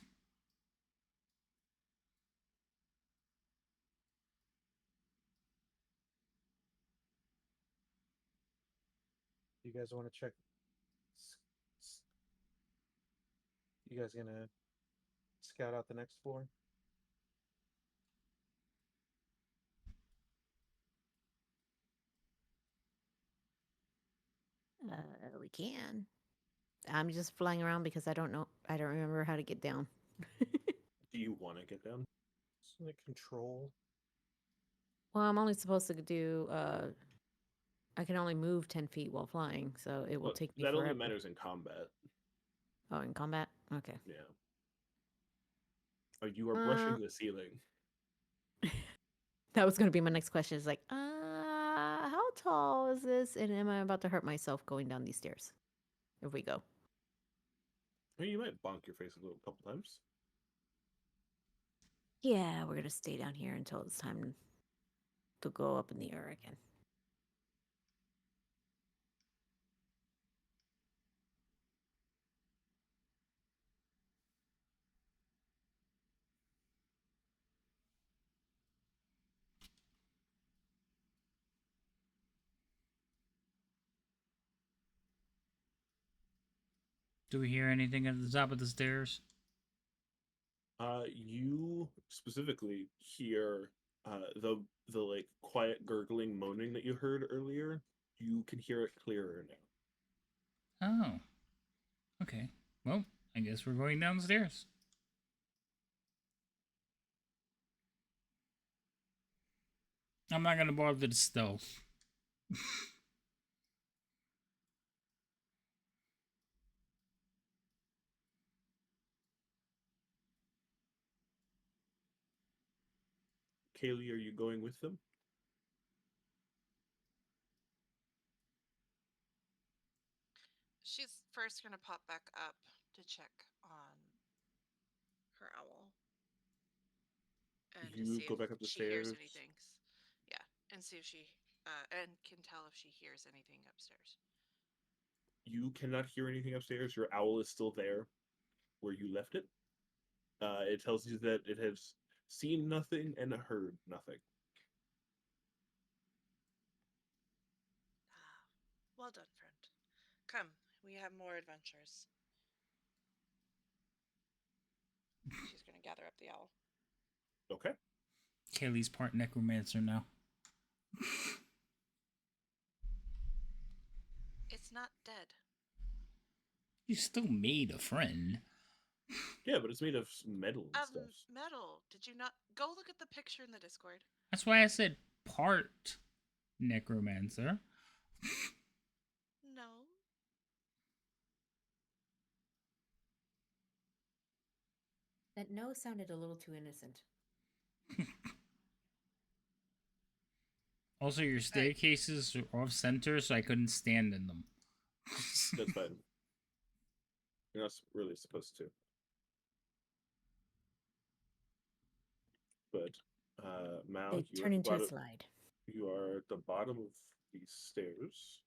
You guys want to check? You guys gonna scout out the next floor? we can. I'm just flying around because I don't know. I don't remember how to get down. Do you want to get down? Isn't it control? Well, I'm only supposed to do. I can only move 10 feet while flying, so it will But take me that forever. only matters in combat. Oh, in combat? Okay. Yeah. Oh, you are brushing the ceiling. That was going to be my next question. Is like, how tall is this? And am I about to hurt myself going down these stairs? If we go. I mean, you might bonk your face a little couple times. Yeah, we're gonna stay down here until it's time to go up in the air again. Do we hear anything at the top of the stairs? You specifically hear the like quiet gurgling moaning that you heard earlier. You can hear it clearer now. Oh. Okay. Well, I guess we're going downstairs. I'm not gonna bother to stealth. Kaylee, are you going with them? She's first gonna pop back up to check on her owl and to You see go if back up the she hears stairs. anything. Yeah, and see if she and can tell if she hears anything upstairs. You cannot hear anything upstairs. Your owl is still there where you left it. It tells you that it has seen nothing and heard nothing. Ah, well done, friend. Come, we have more adventures. She's gonna gather up the owl. Okay. Kaylee's part necromancer now. It's not dead. You still made a friend. Yeah, but it's made of metal and stuff. Metal. Did you not go look at the picture in the Discord? That's why I said part necromancer. No. That no sounded a little too innocent. Also, your staircases are off center, so I couldn't stand in them. That's fine. You're not really supposed to. But Mal, They you are turn at the into a bottom. slide. You are at the bottom of these stairs,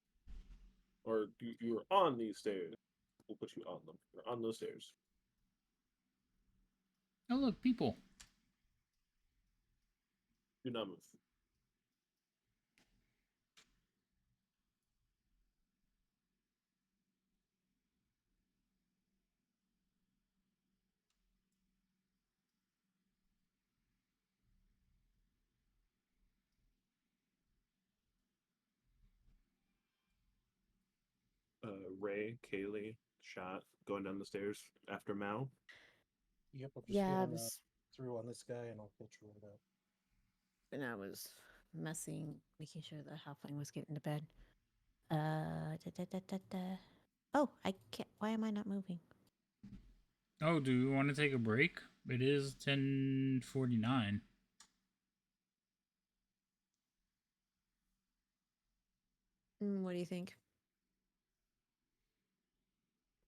or you're on these stairs. We'll put you on them. You're on those stairs. Oh, look, people. Do not move. Ray, Kaylee, Shot going down the stairs after Mal. Yep, I'm just Yeah, I getting was, through on this guy, and I'll filter it out. and I was messing, making sure the halfling was getting to bed. Oh, I can't. Why am I not moving? Oh, do you want to take a break? It is 10:49. What do you think?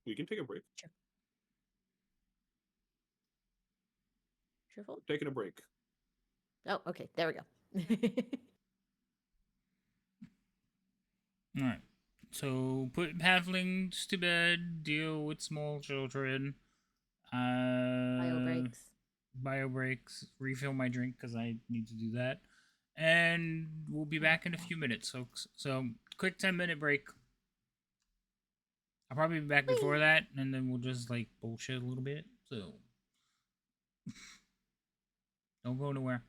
We can take a break. Cheerful? We're taking a break. Oh, okay. There we go. All right. So put halflings to bed. Deal with small children. Bio breaks. Bio breaks. Refill my drink because I need to do that. And we'll be back in a few minutes, folks. So quick 10-minute break. I'll probably be back before that, and then we'll just like bullshit a little bit. So don't go nowhere.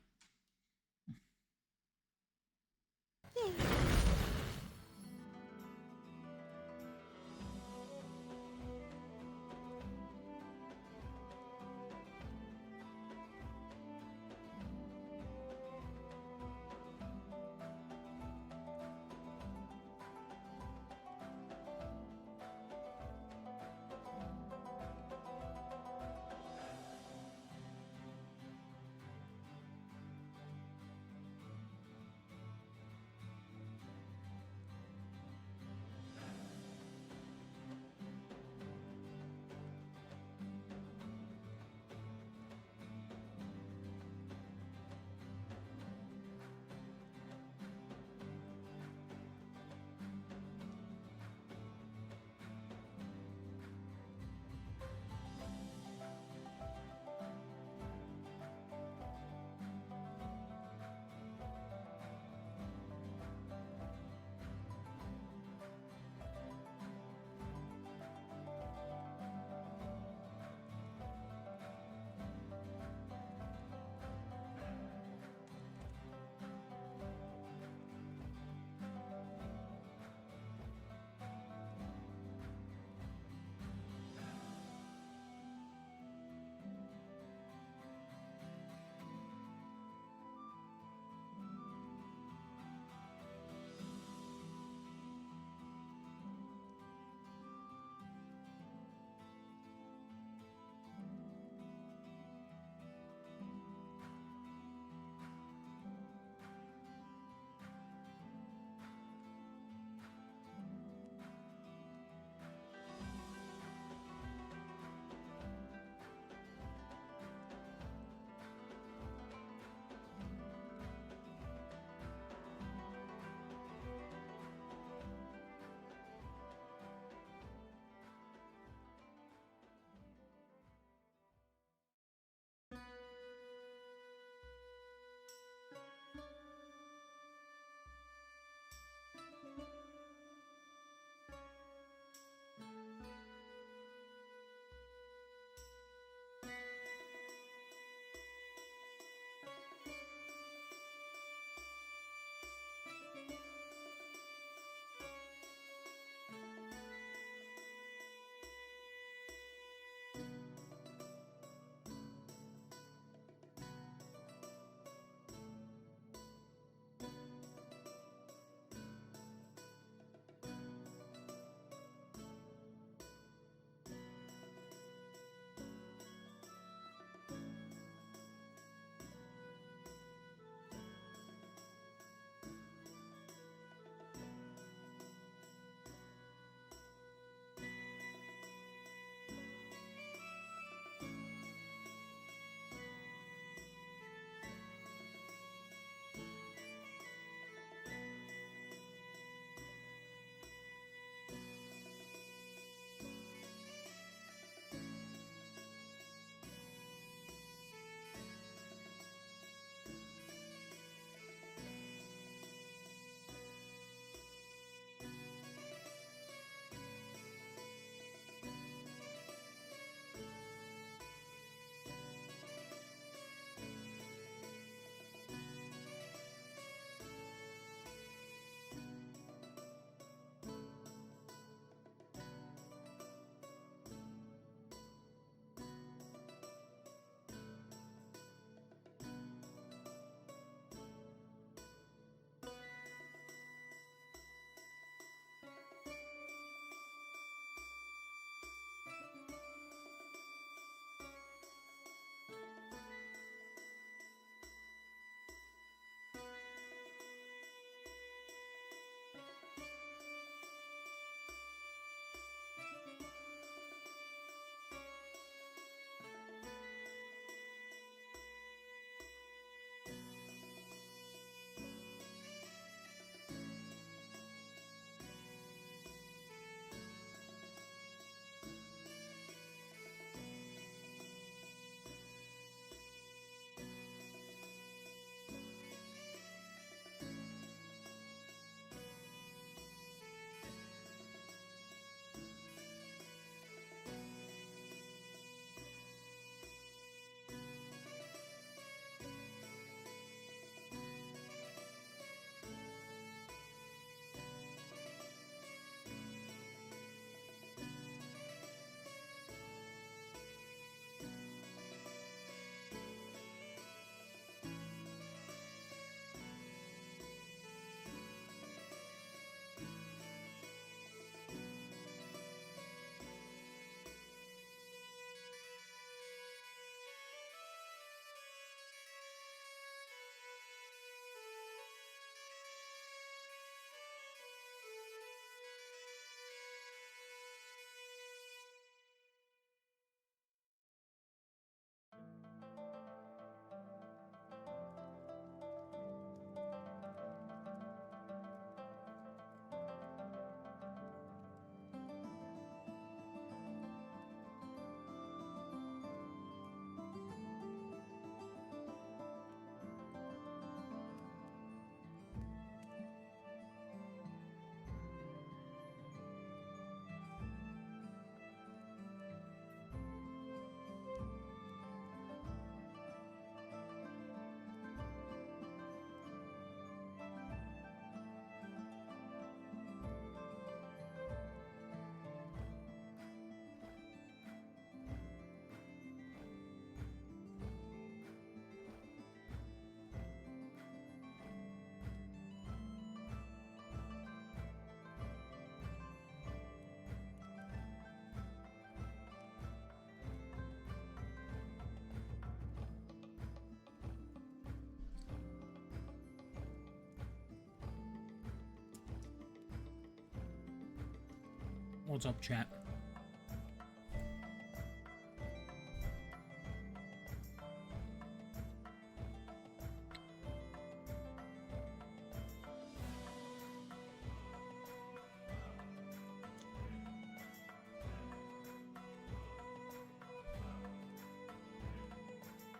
What's up, chat?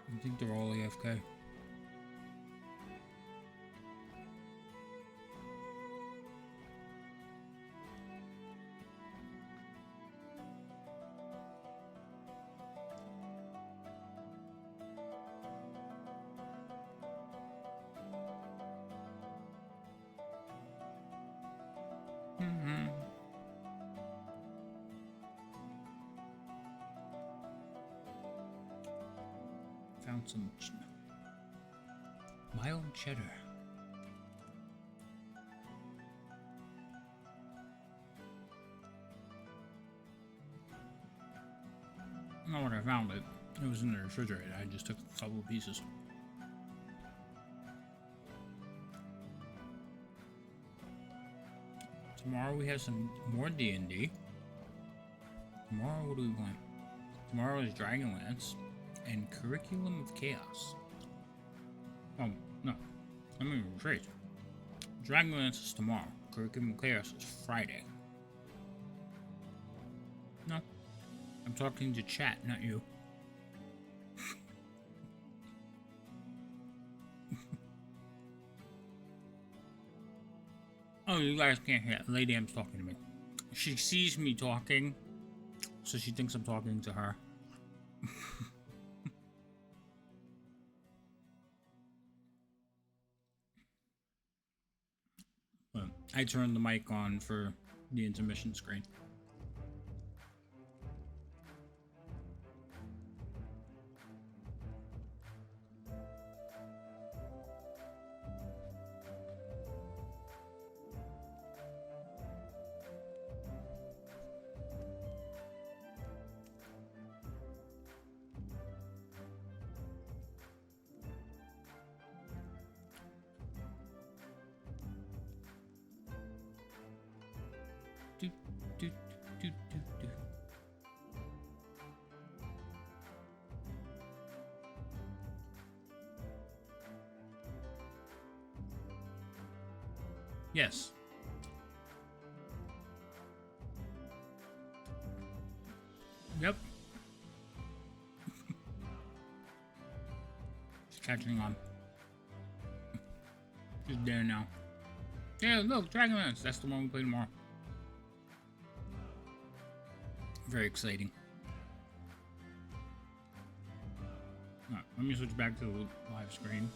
I think they're all AFK. Found some mild cheddar. Not what I found it. It was in the refrigerator. I just took a couple of pieces. Tomorrow we have some more D&D. Tomorrow, what do we want? Tomorrow is Dragonlance and Curriculum of Chaos. Oh, no. Let me rephrase. Dragonlance is tomorrow. Curriculum of Chaos is Friday. No. I'm talking to chat, not you. Oh, you guys can't hear. Lady M's talking to me. She sees me talking, so she thinks I'm talking to her. But I turned the mic on for the intermission screen. Do, do, do, do, do. Yes. Yep. She's catching on. She's there now. Yeah, look, Dragonlance. That's the one we play tomorrow. Very exciting. Alright, let me switch back to the live screen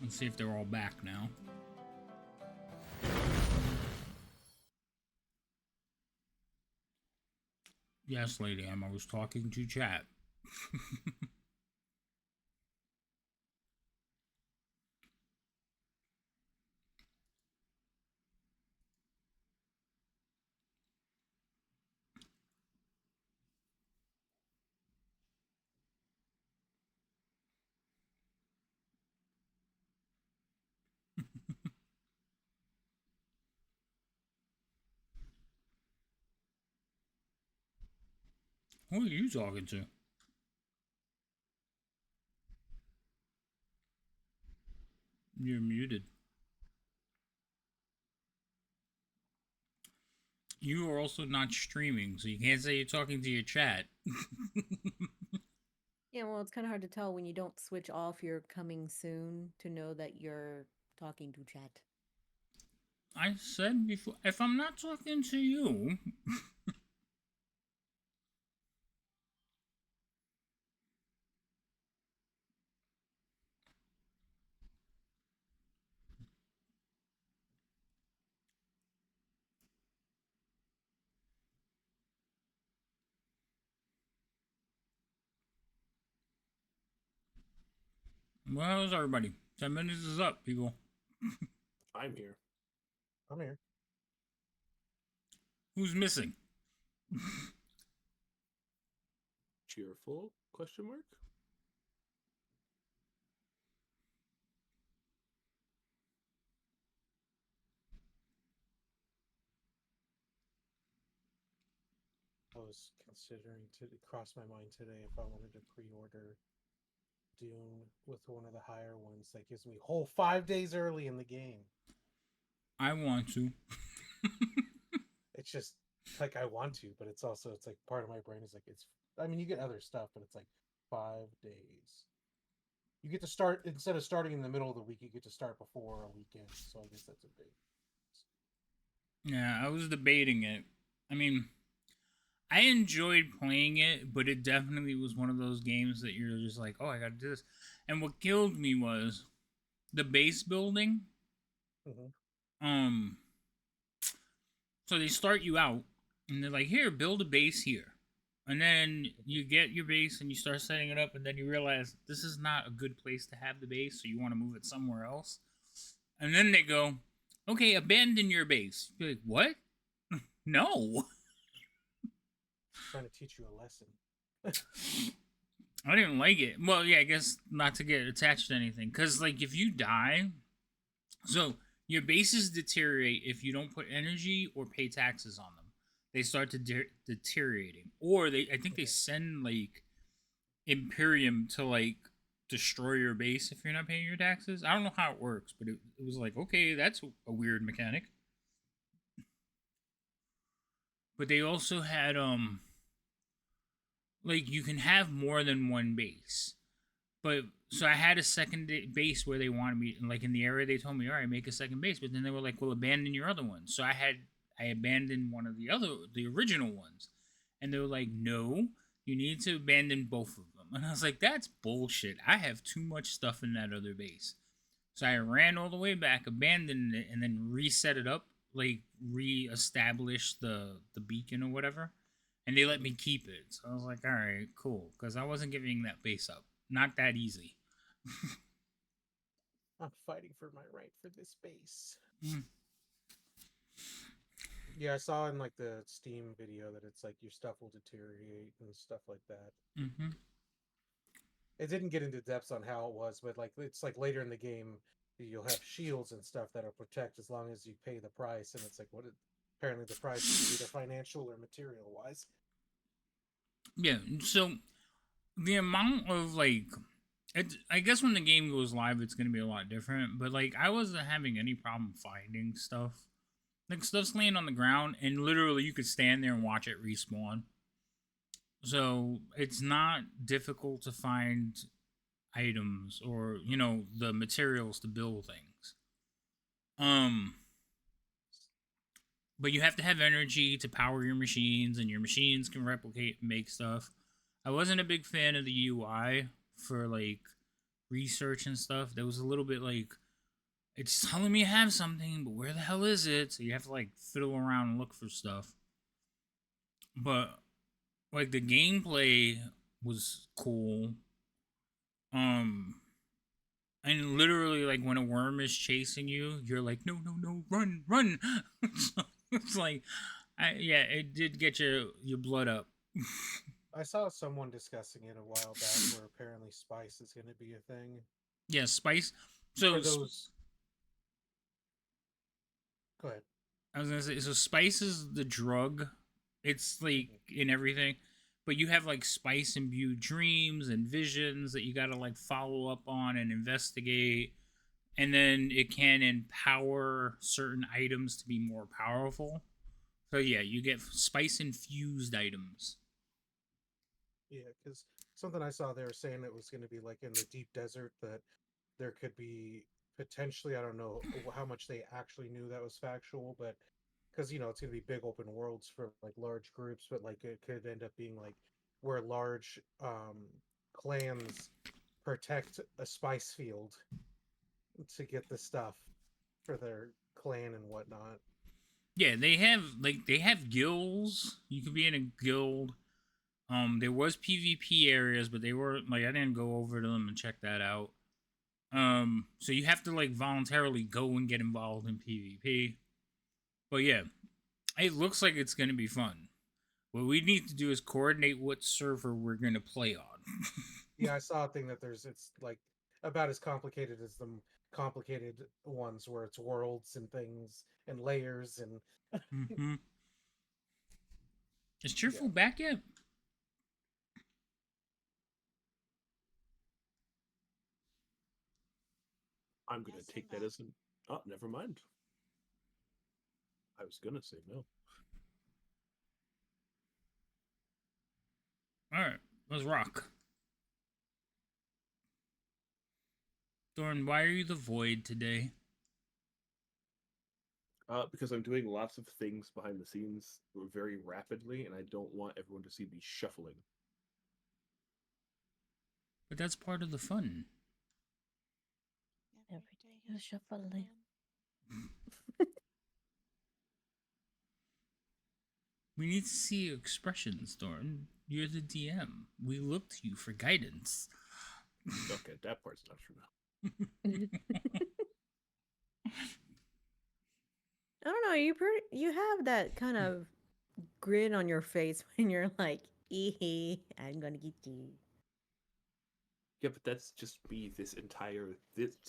and see if they're all back now. Yes, Lady M, I was talking to chat. Who are you talking to? You're muted. You are also not streaming, so you can't say you're talking to your chat. Yeah, well, it's kind of hard to tell when you don't switch off your coming soon to know that you're talking to chat. I said before, if I'm not talking to you... Well, how's everybody? 10 minutes is up, people. I'm here. I'm here. Who's missing? Cheerful? Question mark? I was considering to cross my mind today if I wanted to pre-order Dune with one of the higher ones that gives me whole 5 days early in the game. I want to. It's just like I want to, but it's also it's like part of my brain is like it's. I mean, you get other stuff, but it's like 5 days. You get to start instead of starting in the middle of the week, you get to start before a weekend. So I guess that's a big. Yeah, I was debating it. I mean, I enjoyed playing it, but it definitely was one of those games that you're just like, oh, I gotta do this. And what killed me was the base building. Mm-hmm. So they start you out, and they're like, here, build a base here. And then you get your base and you start setting it up, and then you realize this is not a good place to have the base, so you want to move it somewhere else. And then they go, okay, abandon your base. You're like, what? No. Trying to teach you a lesson. I didn't like it. Well, yeah, I guess not to get attached to anything. Because, like, if you die, so your bases deteriorate if you don't put energy or pay taxes on them. They start to deteriorating. Or I think they send, like, Imperium to, like, destroy your base if you're not paying your taxes. I don't know how it works, but it was like, okay, that's a weird mechanic. But they also had, like, you can have more than one base. But so I had a second base where they wanted me, like in the area they told me, all right, make a second base. But then they were like, well, abandon your other one. So I abandoned one of the original ones, and they were like, no, you need to abandon both of them. And I was like, that's bullshit. I have too much stuff in that other base. So I ran all the way back, abandoned it, and then reset it up, like re-establish the beacon or whatever. And they let me keep it. So I was like, all right, cool, because I wasn't giving that base up. Not that easy. I'm fighting for my right for this base. Mm. Yeah, I saw in like the Steam video that it's like your stuff will deteriorate and stuff like that. Mm-hmm. It didn't get into depths on how it was, but like it's like later in the game you'll have shields and stuff that'll protect as long as you pay the price, and it's like apparently the price is either financial or material wise. Yeah, so the amount of like I guess when the game goes live it's gonna be a lot different, but like I wasn't having any problem finding stuff. Like stuff's laying on the ground and literally you could stand there and watch it respawn. So it's not difficult to find items or, the materials to build things. But you have to have energy to power your machines, and your machines can replicate and make stuff. I wasn't a big fan of the UI for like research and stuff. That was a little bit like it's telling me I have something, but where the hell is it? So you have to like fiddle around and look for stuff. But like the gameplay was cool. And literally like when a worm is chasing you, you're like, no, no, no, run, run. So it's like, it did get your blood up. I saw someone discussing it a while back where apparently spice is going to be a thing. Yeah, spice. So for those. Go ahead. I was gonna say, so spice is the drug. It's like in everything, but you have like spice imbued dreams and visions that you gotta like follow up on and investigate, and then it can empower certain items to be more powerful. So yeah, you get spice infused items. Yeah, because something I saw they were saying it was going to be like in the deep desert that there could be potentially, I don't know how much they actually knew that was factual, but because it's going to be big open worlds for like large groups, but like it could end up being like where large clans protect a spice field to get the stuff for their clan and whatnot. Yeah, they have guilds. You could be in a guild. There was PvP areas, but they were like I didn't go over to them and check that out. So you have to like voluntarily go and get involved in PvP. But yeah, it looks like it's gonna be fun. What we need to do is coordinate what server we're gonna play on. Yeah, I saw a thing that it's like about as complicated as the complicated ones where it's worlds and things and layers and Mm-hmm. Is Cheerful Yeah. back yet? I'm gonna Yes, take I'm that as an. Oh, never mind. I was gonna say no. All right, let's rock. Thorn, why are you the void today? Because I'm doing lots of things behind the scenes very rapidly, and I don't want everyone to see me shuffling. But that's part of the fun. Every day you shuffling. We need to see expressions, Thorn. You're the DM. We look to you for guidance. Okay, that part's not true. I don't know. You have that kind of grin on your face when you're like, "Ee, I'm gonna get you." Yeah, but that's just me this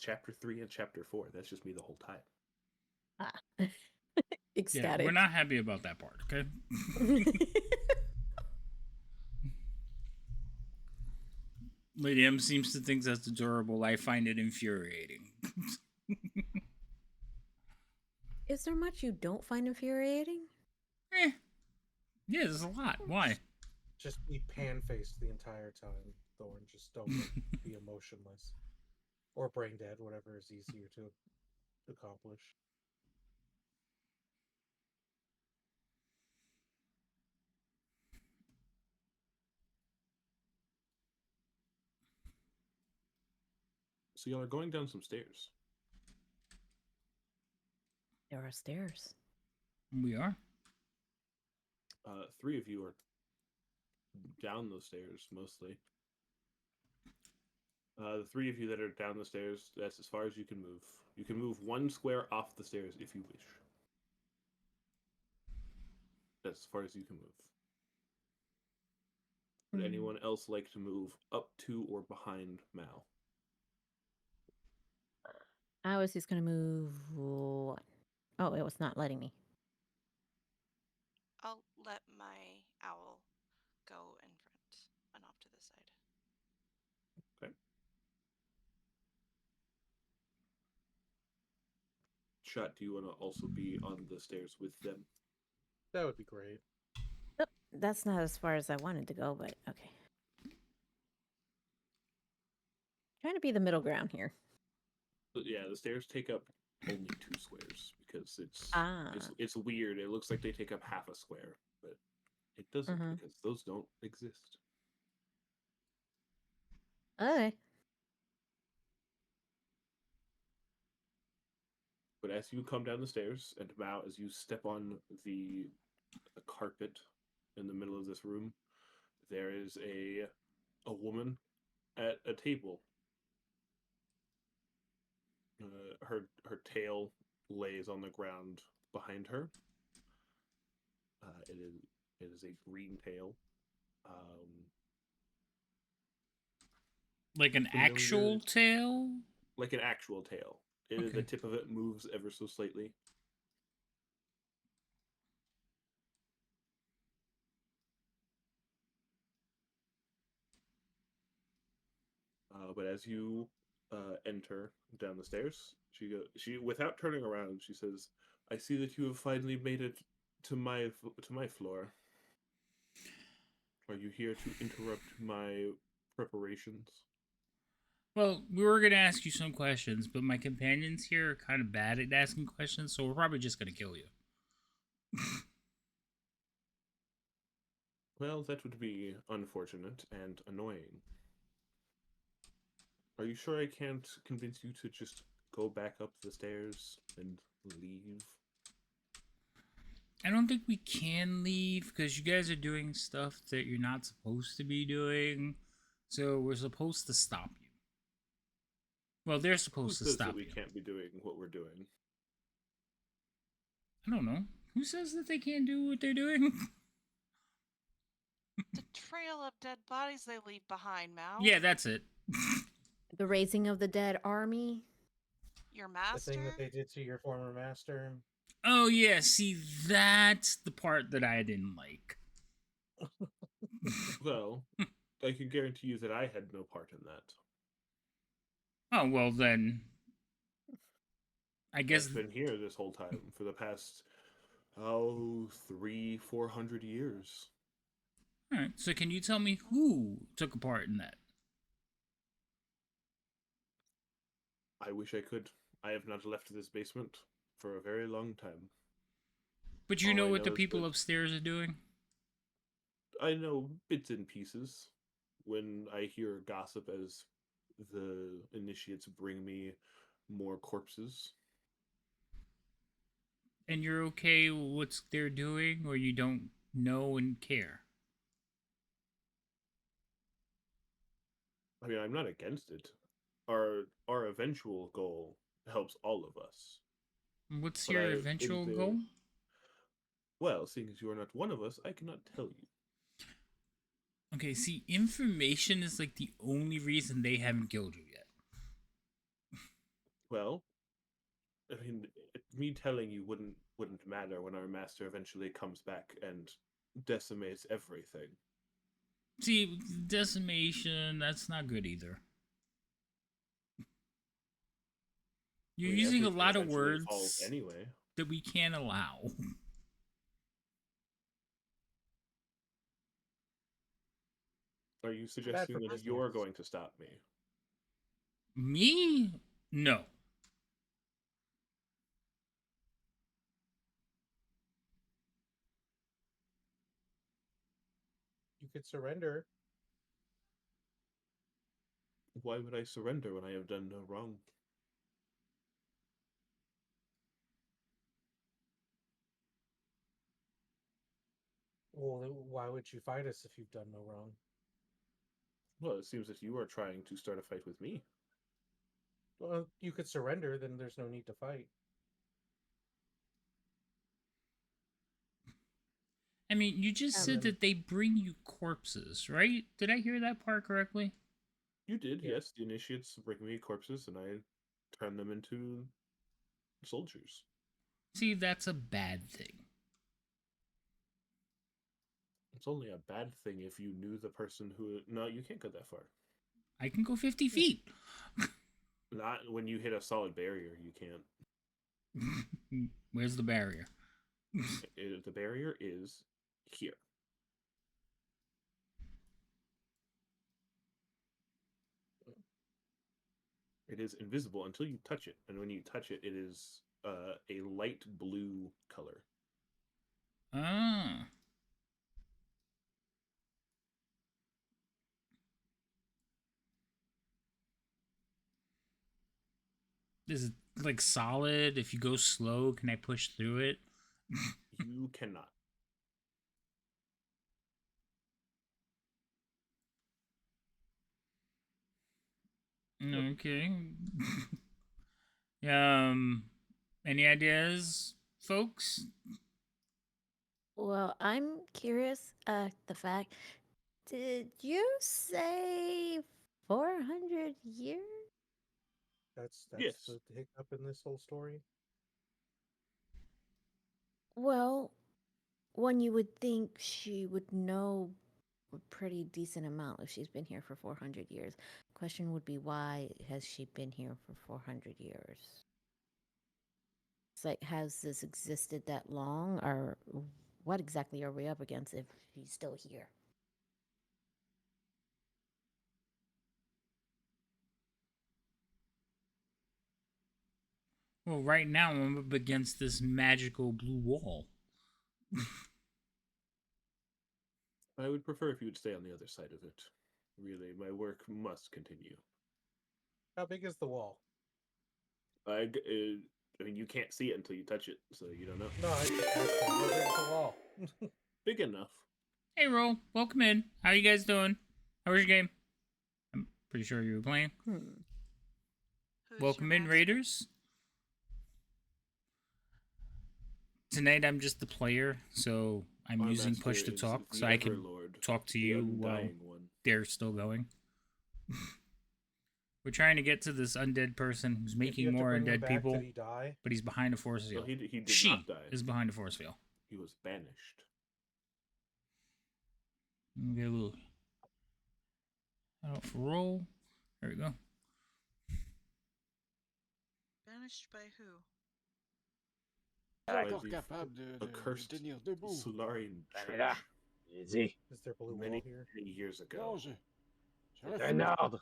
chapter 3 and chapter 4. That's just me the whole time. Ah, Yeah, ecstatic. we're not happy about that part, okay? Lady M seems to think that's adorable. I find it infuriating. Is there much you don't find infuriating? Yeah, there's a lot. Why? Just be pan faced the entire time, Thorn. Just don't be emotionless. Or brain dead, whatever is easier to accomplish. So y'all are going down some stairs. There are stairs. We are. 3 of you are down those stairs mostly. The 3 of you that are down the stairs, that's as far as you can move. You can move 1 square off the stairs if you wish. That's as far as you can move. Would anyone else like to move up to or behind Mal? I was just gonna move one. Oh, it was not letting me. I'll let my owl go in front and off to the side. Okay. Shot, do you want to also be on the stairs with them? That would be great. Oh, that's not as far as I wanted to go, but okay. Trying to be the middle ground here. But yeah, the stairs take up only 2 squares because Ah. it's weird. It looks like they take up half a square, but it doesn't because those don't exist. Okay. But as you come down the stairs, and Mao, as you step on the carpet in the middle of this room, there is a woman at a table. Her tail lays on the ground behind her. It is a green tail. Like an Familiar- actual tail? Like an actual tail. Okay. The tip of it moves ever so slightly. But as you enter down the stairs, she without turning around, she says, "I see that you have finally made it to my floor. Are you here to interrupt my preparations?" Well, we were going to ask you some questions, but my companions here are kind of bad at asking questions, so we're probably just going to kill you. Well, that would be unfortunate and annoying. Are you sure I can't convince you to just go back up the stairs and leave? I don't think we can leave because you guys are doing stuff that you're not supposed to be doing. So we're supposed to stop you. Well, they're Who supposed to says stop that we you. can't be doing what we're doing? I don't know. Who says that they can't do what they're doing? The trail of dead bodies they leave behind, Mal. Yeah, that's it. The raising of the dead army. Your The master. thing that they did to your former master. Oh, yeah. See, that's the part that I didn't like. Well, I can guarantee you that I had no part in that. Oh, well then. I guess. I've been here this whole time for the past 300-400 years. Alright, so can you tell me who took a part in that? I wish I could. I have not left this basement for a very long time. But you All know I what the know is people that upstairs are doing? I know bits and pieces when I hear gossip as the initiates bring me more corpses. And you're okay with what they're doing, or you don't know and care? I mean, I'm not against it. Our eventual goal helps all of us. What's But your I in eventual the goal? well, seeing as you are not one of us, I cannot tell you. Okay, see, information is like the only reason they haven't killed you yet. Well, I mean, me telling you wouldn't matter when our master eventually comes back and decimates everything. See, decimation, that's not good either. You're I mean, using a everything lot of eventually falls words anyway. that we can't allow. Are you Bad suggesting for that business. you're going to stop me? Me? No. You could surrender. Why would I surrender when I have done no wrong? Well, then why would you fight us if you've done no wrong? Well, it seems that you are trying to start a fight with me. Well, you could surrender, then there's no need to fight. I mean, you just said then- that they bring you corpses, right? Did I hear that part correctly? You did, Yeah. yes. The initiates bring me corpses, and I turn them into soldiers. See, that's a bad thing. It's only a bad thing if you knew the person who. No, you can't go that far. I can go 50 feet. Not when you hit a solid barrier. You can't. Where's the barrier? The barrier is here. It is invisible until you touch it, and when you touch it, it is a light blue color. Ah. Is it like solid? If you go slow, can I push through it? You cannot. Okay. um, any ideas, folks? Well, I'm curious. The fact. Did you say 400 years? That's Yes. the hiccup in this whole story. Well, one you would think she would know a pretty decent amount if she's been here for 400 years. Question would be, why has she been here for 400 years? It's like, has this existed that long, or what exactly are we up against if she's still here? Well, right now I'm up against this magical blue wall. I would prefer if you would stay on the other side of it. Really, my work must continue. How big is the wall? I mean, you can't see it until you touch it, so you don't know. No, I just asked how big is the wall? Big enough. Hey, Roll, welcome in. How you guys doing? How was your game? I'm pretty sure you were playing. Who's Welcome your in, master? Raiders. Tonight I'm just the player, so I'm Our using master push to is talk, the so I can Everlord, talk to the you while undying one. they're still going. We're trying to get to this undead person who's If you making have to more bring him undead back, people, did he die? but he's behind a force No, field. he did She not die. is behind a force field. He was banished. Get a little out for roll. There we go. Banished by who? By Encore the capable de accursed tenir debout. Solarian Ben Church là, j'ai dit, Is there blue many, wall here? many years ago. Non, je c'est un refuse. ordre.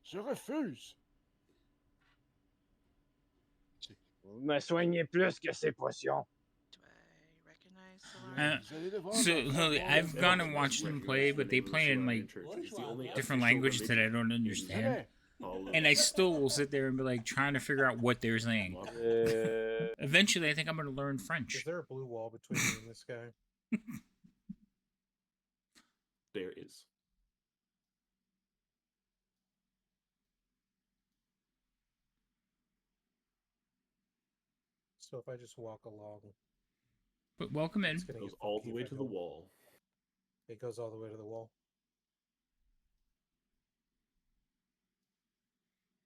Je refuse. Vous me soignez plus que ces potions. Do I recognize Uh, Solari? Vous allez devoir So m'en faire Lily, voir I've le gone temps. and watched them play, but they play in like different official language that I don't religion understand, Jamais. all of and I still will sit there and be like trying to figure out what they're saying. Eventually, I think I'm going to learn Is French. there a blue wall between me and this guy? There is. So if I just walk along, But welcome in. it's gonna Goes get all funky the way if I to the don't- wall. It goes all the way to the wall.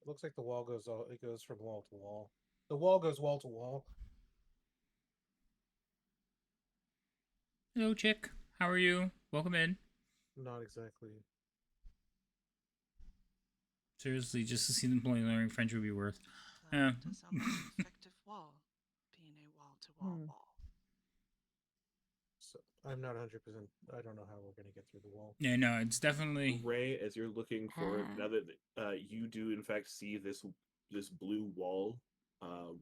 It looks like the wall goes all. It goes from wall to wall. The wall goes wall to wall. Hello, chick. How are you? Welcome in. Not exactly. Seriously, just to see them play learning French would be worth. That Yeah. does sound like an effective wall, being a wall-to-wall Hmm. wall. So I'm not 100%. I don't know how we're gonna get through the wall. Yeah, no, it's definitely. Ray, as you're looking for Ah. now that you do in fact see this blue wall,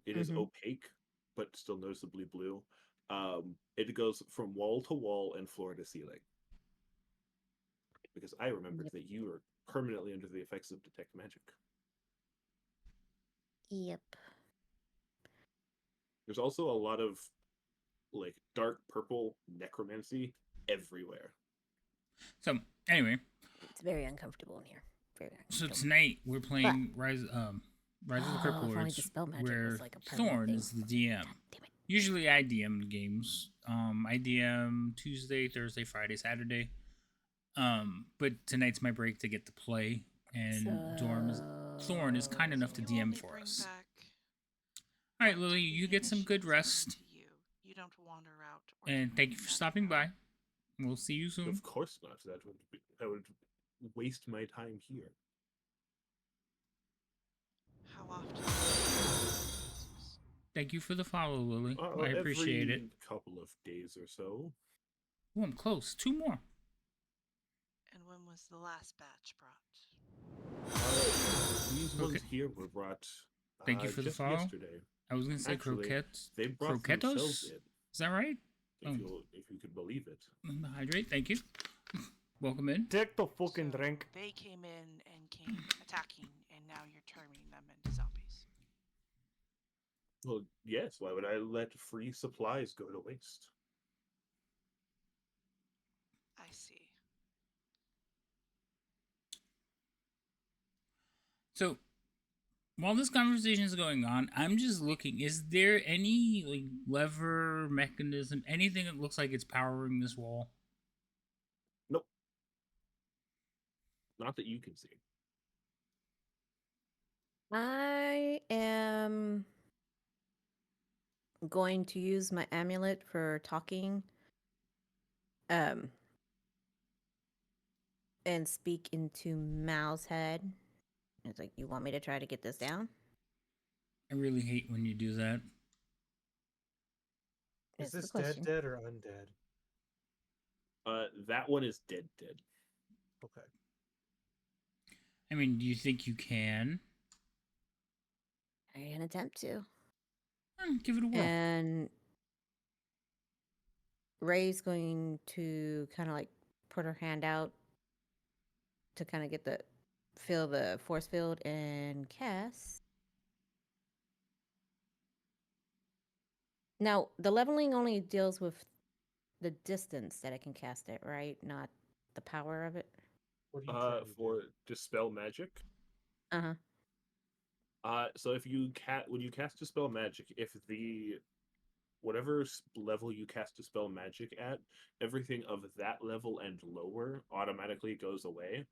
it is Mhm. opaque, but still noticeably blue. It goes from wall to wall and floor to ceiling. Because I remembered Yep. that you are permanently under the effects of detect magic. Yep. There's also a lot of like dark purple necromancy everywhere. So anyway, It's very uncomfortable in here. Very so uncomfortable. tonight we're playing Rise of the Crypt Oh, if only Lords, the spell magic where was like a permanent Thorn thing. is the DM. God damn it. Usually I DM the games. I DM Tuesday, Thursday, Friday, Saturday. But tonight's my break to get to play, and Thorn is kind enough to You DM only for bring us. back All right, what Lily, the you get some good initiative is rest, given to you. You don't wander out. Or and thank you command for that stopping crowd. by. We'll see you soon. Of course not. That would waste my time here. How often? do you use? Thank you for the follow, Lily. I appreciate it. Every couple of days or so. Oh, I'm close. 2 more. And when was the last batch brought? These Okay. ones here were brought. Thank you for the just follow. yesterday. I was gonna say Actually, croquettes. They brought themselves Croquetos? in, Is that right? if you could believe it. Hydrate. Thank you. Welcome in. Take the fucking So drink. They came in and came attacking, and now you're turning them into zombies. Well, yes. Why would I let free supplies go to waste? I see. So, while this conversation is going on, I'm just looking. Is there any like lever mechanism, anything that looks like it's powering this wall? Nope. Not that you can see. I am going to use my amulet for talking. And speak into Mal's head. It's like, you want me to try to get this down? I really hate when you do that. Is That's the this question. dead or undead? That one is dead. Okay. I mean, do you think you can? I can attempt to. Give it a whirl. And Ray's going to kind of like put her hand out to kind of feel the force field and cast. Now, the leveling only deals with the distance that I can cast it, right? Not the power of it. What are you trying to For do? dispel magic. Uh-huh. So if you when you cast dispel magic, if whatever level you cast dispel magic at, everything of that level and lower automatically goes away,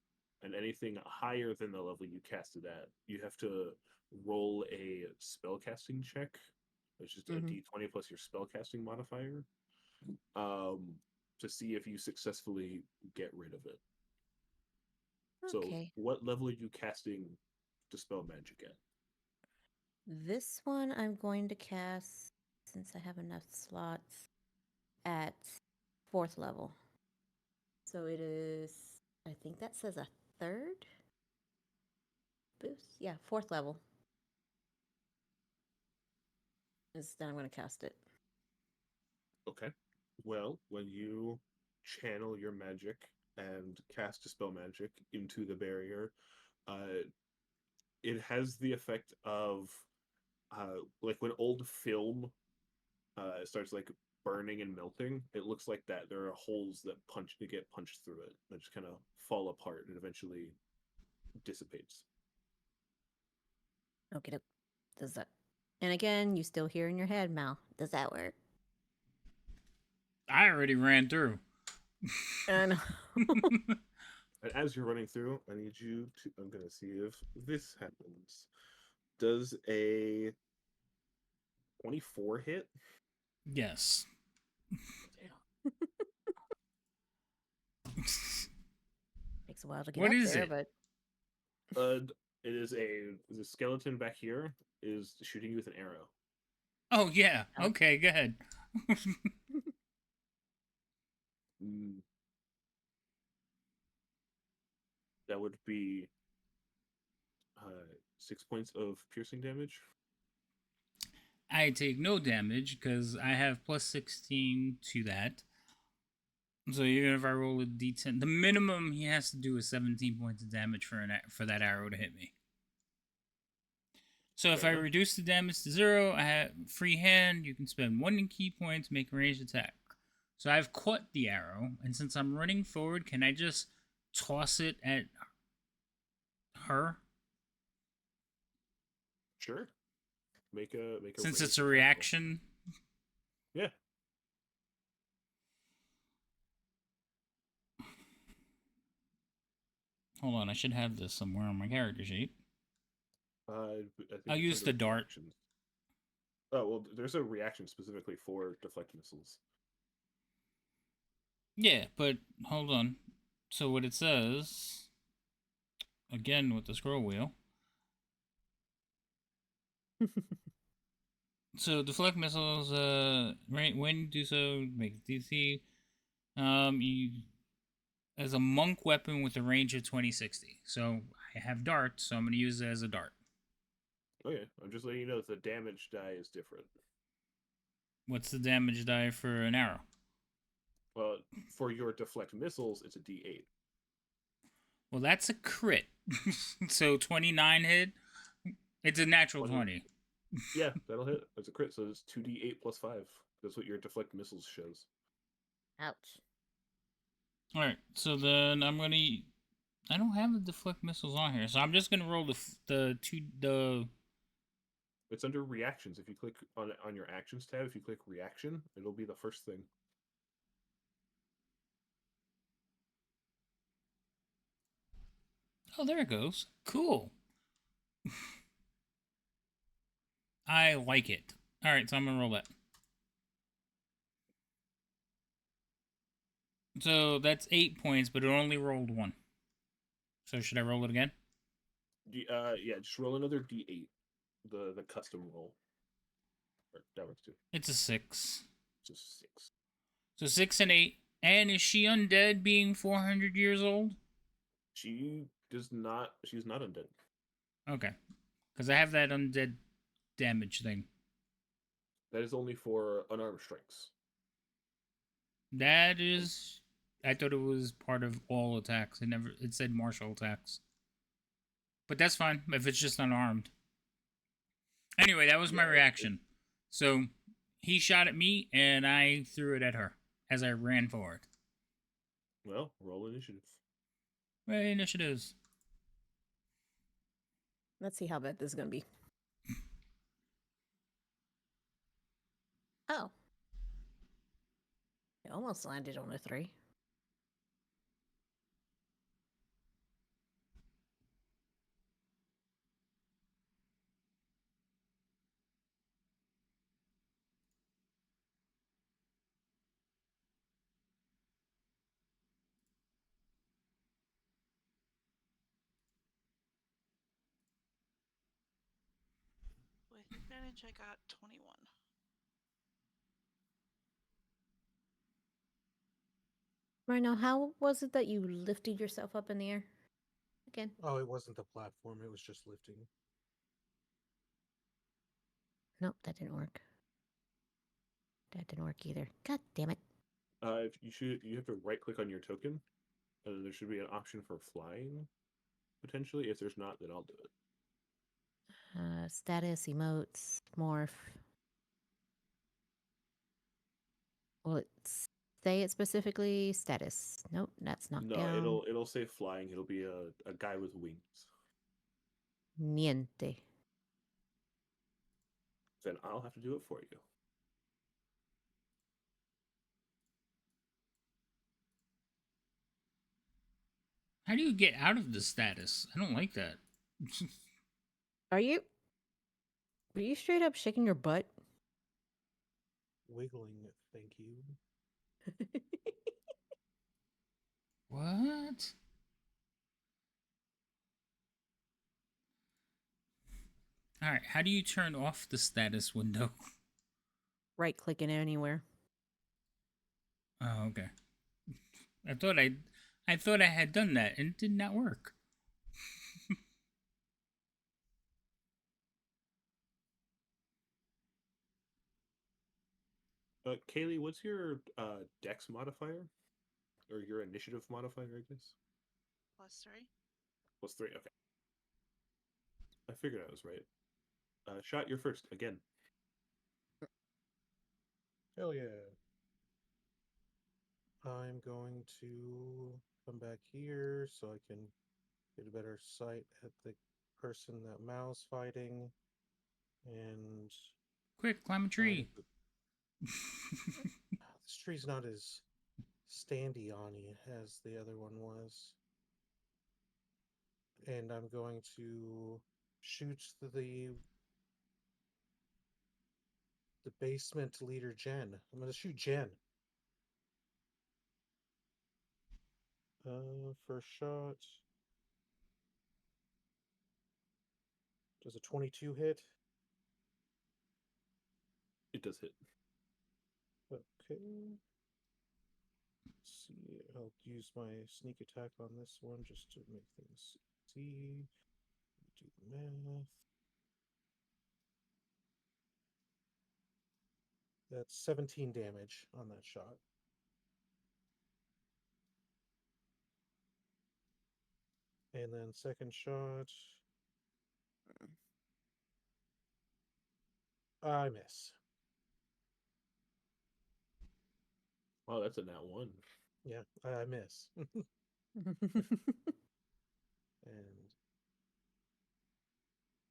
and anything higher than the level you cast it at, you have to roll a spellcasting check, which is a d20 plus your spellcasting modifier. to see if you successfully get rid of it. Okay. So, what level are you casting Dispel Magic at? This one I'm going to cast, since I have enough slots, at 4th level. So it is, I think that says a 3rd boost. Yeah, 4th level. Then I'm going to cast it. Okay. Well, when you channel your magic and cast Dispel Magic into the barrier, it has the effect of like when old film starts like burning and melting. It looks like that. There are holes that get punched through it that just kind of fall apart and eventually dissipates. Okay, does that? And again, you still hear in your head, Mal. Does that work? I already ran through. I know. And as you're running through, I need you to. I'm gonna see if this happens. Does a 24 hit? Yes. Takes a while to get What up is there, it? but It is the skeleton back here is shooting you with an arrow. Oh yeah. Oh. Okay, go ahead. Mm. That would be 6 points of piercing damage. I take no damage because I have plus 16 to that. So even if I roll a d10, the minimum he has to do is 17 points of damage for that arrow to hit me. So if Fair I enough. reduce the damage to 0, I have free hand. You can spend 1 key point to make a ranged attack. So I've caught the arrow, and since I'm running forward, can I just toss it at her? Sure. Make a Since ranged it's a attack roll. reaction. Yeah. Hold on, I should have this somewhere on my character sheet. I think I'll it's use under the dart. reactions. Oh well, there's a reaction specifically for deflect missiles. Yeah, but hold on. So what it says, again with the scroll wheel. So deflect missiles, when you do so, make DC. You as a monk weapon with a range of 2060. So I have darts, so I'm going to use it as a dart. Okay, I'm just letting you know that the damage die is different. What's the damage die for an arrow? Well, for your deflect missiles, it's a D8. Well, that's a crit. So 29 hit. It's a natural 20. Yeah, that'll hit. It's a crit, so it's 2d8 plus 5. That's what your deflect missiles shows. ouch. All right, so then I'm gonna. I don't have the deflect missiles on here, so I'm just gonna roll the. It's under reactions. If you click on your actions tab, if you click reaction, it'll be the first thing. Oh, there it goes. Cool. I like it. All right, so I'm gonna roll that. So that's 8 points, but it only rolled 1. So should I roll it again? Yeah, just roll another D8. The custom roll. That works too. It's a 6. Just 6. So 6 and 8. And is she undead being 400 years old? She does not. She's not undead. Okay. Because I have that undead damage thing. That is only for unarmed strikes. That is. I thought it was part of all attacks. It said martial attacks. But that's fine if it's just unarmed. Anyway, that was my reaction. So he shot at me and I threw it at her as I ran forward. Well, roll initiative. Right, initiatives. Let's see how bad this is going to be. Oh. It almost landed on a 3. Advantage, I got 21. Right now, how was it that you lifted yourself up in the air? Again. Oh, it wasn't the platform, it was just lifting. Nope, that didn't work. That didn't work either. God damn it. You have to right click on your token, and then there should be an option for flying, potentially. If there's not, then I'll do it. Status, emotes, morph. Will it say it specifically? Status. Nope, that's knocked No, down. it'll say flying. It'll be a guy with wings. Niente. Then I'll have to do it for you. How do you get out of the status? I don't like that. Are you straight up shaking your butt? Wiggling it, thank you. What? All right, how do you turn off the status window? Right clicking anywhere. Oh, okay. I thought I had done that and it did not work. Kaylee, what's your dex modifier? Or your initiative modifier, I guess? +3. +3, okay. I figured I was right. Shot, you're first, again. Hell yeah. I'm going to come back here so I can get a better sight at the person that Mao's fighting. And Quick, climb a tree. this tree's not as standy-on-y as the other one was. And I'm going to shoot the basement leader, Jen. I'm going to shoot Jen. First shot. Does a 22 hit? It does hit. Okay. Let's see. I'll use my sneak attack on this one just to make things easy. Do the math. That's 17 damage on that shot. And then second shot. I miss. Wow, that's a nat 1. Yeah, I miss. And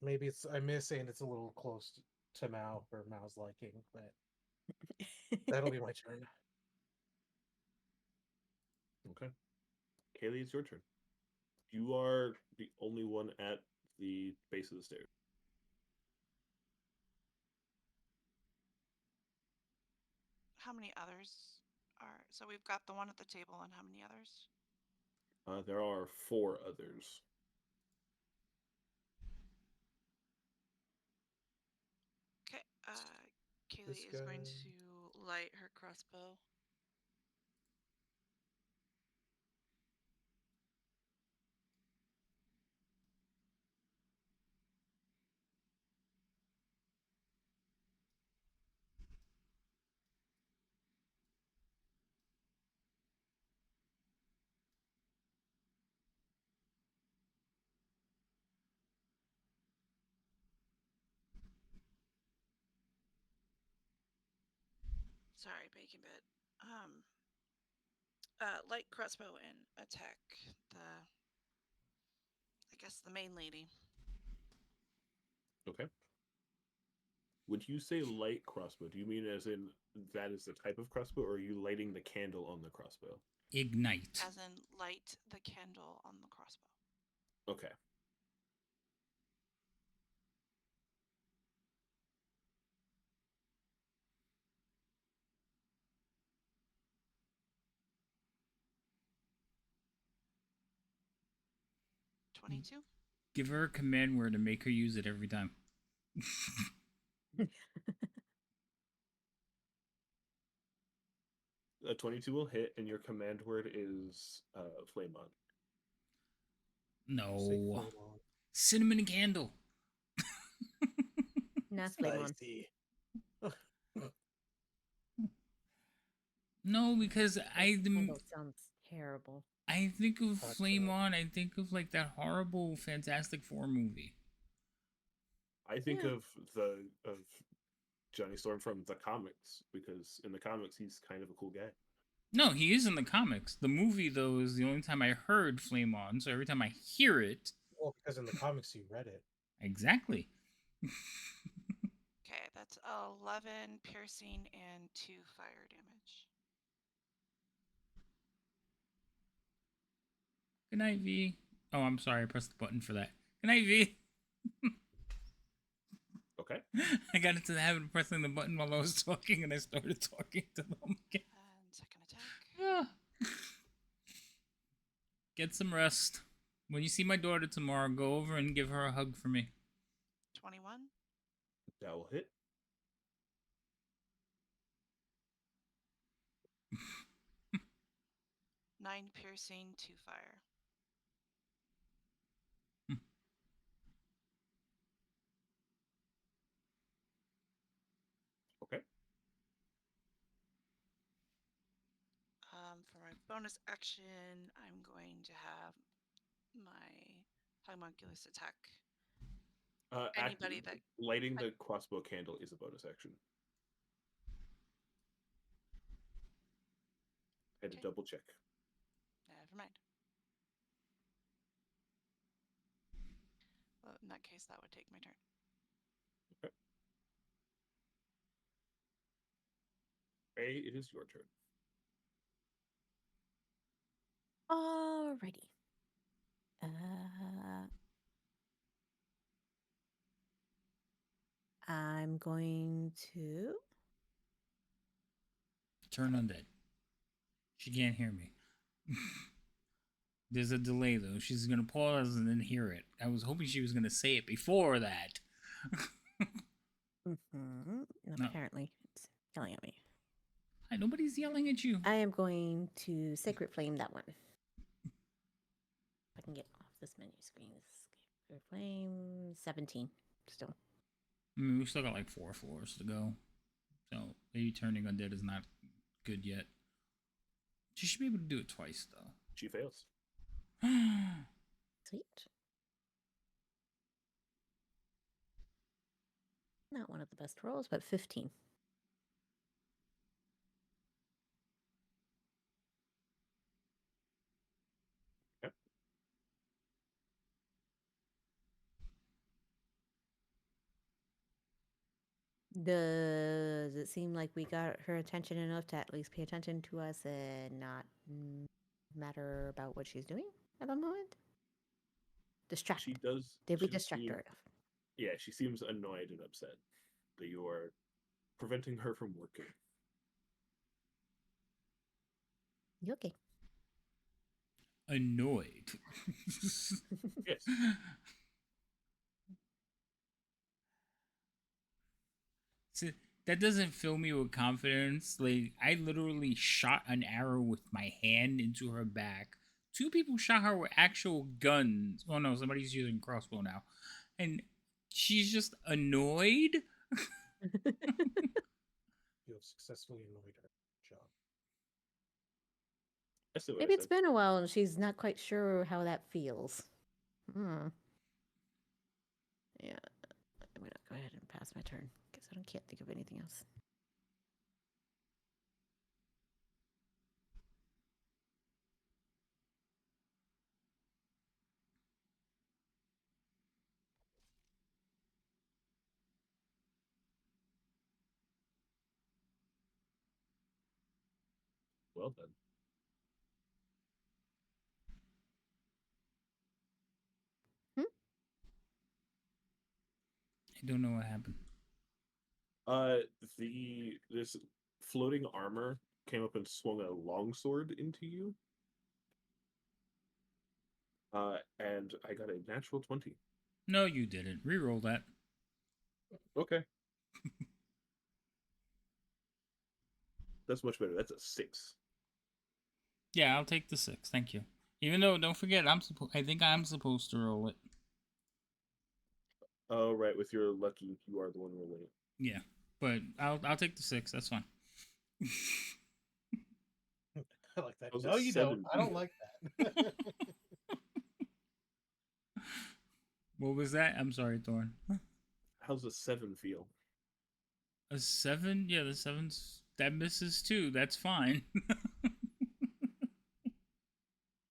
maybe I miss and it's a little close to Mao for Mao's liking, but that'll be my turn. Okay. Kaylee, it's your turn. You are the only one at the base of the stairs. How many others are... So we've got the one at the table, and how many others? There are 4 others. Okay, Kaylee This is going guy. to light her crossbow. Sorry, Bacon Bit. Light crossbow and attack I guess the main lady. Okay. Would you say light crossbow? Do you mean as in that is the type of crossbow, or are you lighting the candle on the crossbow? Ignite. As in light the candle on the crossbow. Okay. $22. Give her a command word and make her use it every time. A 22 will hit, and your command word is flame on. Say No. flame on. Cinnamon candle. Not flame on. Spicy. No, because Candle sounds terrible. I think of Hot Flame shot. On. I think of like that horrible Fantastic Four movie. I think Yeah. of Johnny Storm from the comics, because in the comics he's kind of a cool guy. No, he is in the comics. The movie though is the only time I heard Flame On. So every time I hear it, Well, because in the comics you read it. exactly. Okay, that's 11 piercing and 2 fire damage. Good night, V. Oh, I'm sorry. I pressed the button for that. Good night, V. Okay. I got into the habit of pressing the button while I was talking, and I started talking to them again. And second attack. Ah. Get some rest. When you see my daughter tomorrow, go over and give her a hug for me. 21. That will hit. Nine piercing, 2 fire. Okay. For my bonus action, I'm going to have my homunculus attack. Anybody that lighting the crossbow candle is a bonus action. Had to Okay. double check. Never mind. Well, in that case, that would take my turn. Okay. Ray, it is your turn. Alrighty. I'm going to. Turn undead. She can't hear me. There's a delay though. She's gonna pause and then hear it. I was hoping she was gonna say it before that. No. Apparently, it's yelling at me. Hi, nobody's yelling at you. I am going to Sacred Flame that one. If I can get off this menu screen. Sacred Flame 17. Still. I mean, we still got like 4 floors to go. So maybe turning undead is not good yet. She should be able to do it twice though. She fails. Sweet. Not one of the best rolls, but 15. Okay. Does it seem like we got her attention enough to at least pay attention to us and not matter about what she's doing at the moment? Distract. She does. Did we she does distract seem- her enough? Yeah, she seems annoyed and upset that you are preventing her from working. You okay? Annoyed. Yes. So that doesn't fill me with confidence. Like, I literally shot an arrow with my hand into her back. 2 people shot her with actual guns. Oh no, somebody's using crossbow now. And she's just annoyed. You have successfully annoyed her. Job. That's what I Maybe it's said. been a while and she's not quite sure how that feels. Yeah. I'm going to go ahead and pass my turn because I can't think of anything else. Well done. I don't know what happened. This floating armor came up and swung a longsword into you. And I got a natural 20. No, you didn't. Reroll that. Okay. That's much better. That's a 6. Yeah, I'll take the 6. Thank you. Even though, don't forget, I think I'm supposed to roll it. Oh, right. With your lucky, you are the one rolling it. Yeah, but I'll take the 6. That's fine. I like that. How's No, a you don't. 7 I don't feel? like that. What was that? I'm sorry, Thorn. How's a 7 feel? A 7? Yeah, the 7's that misses too. That's fine.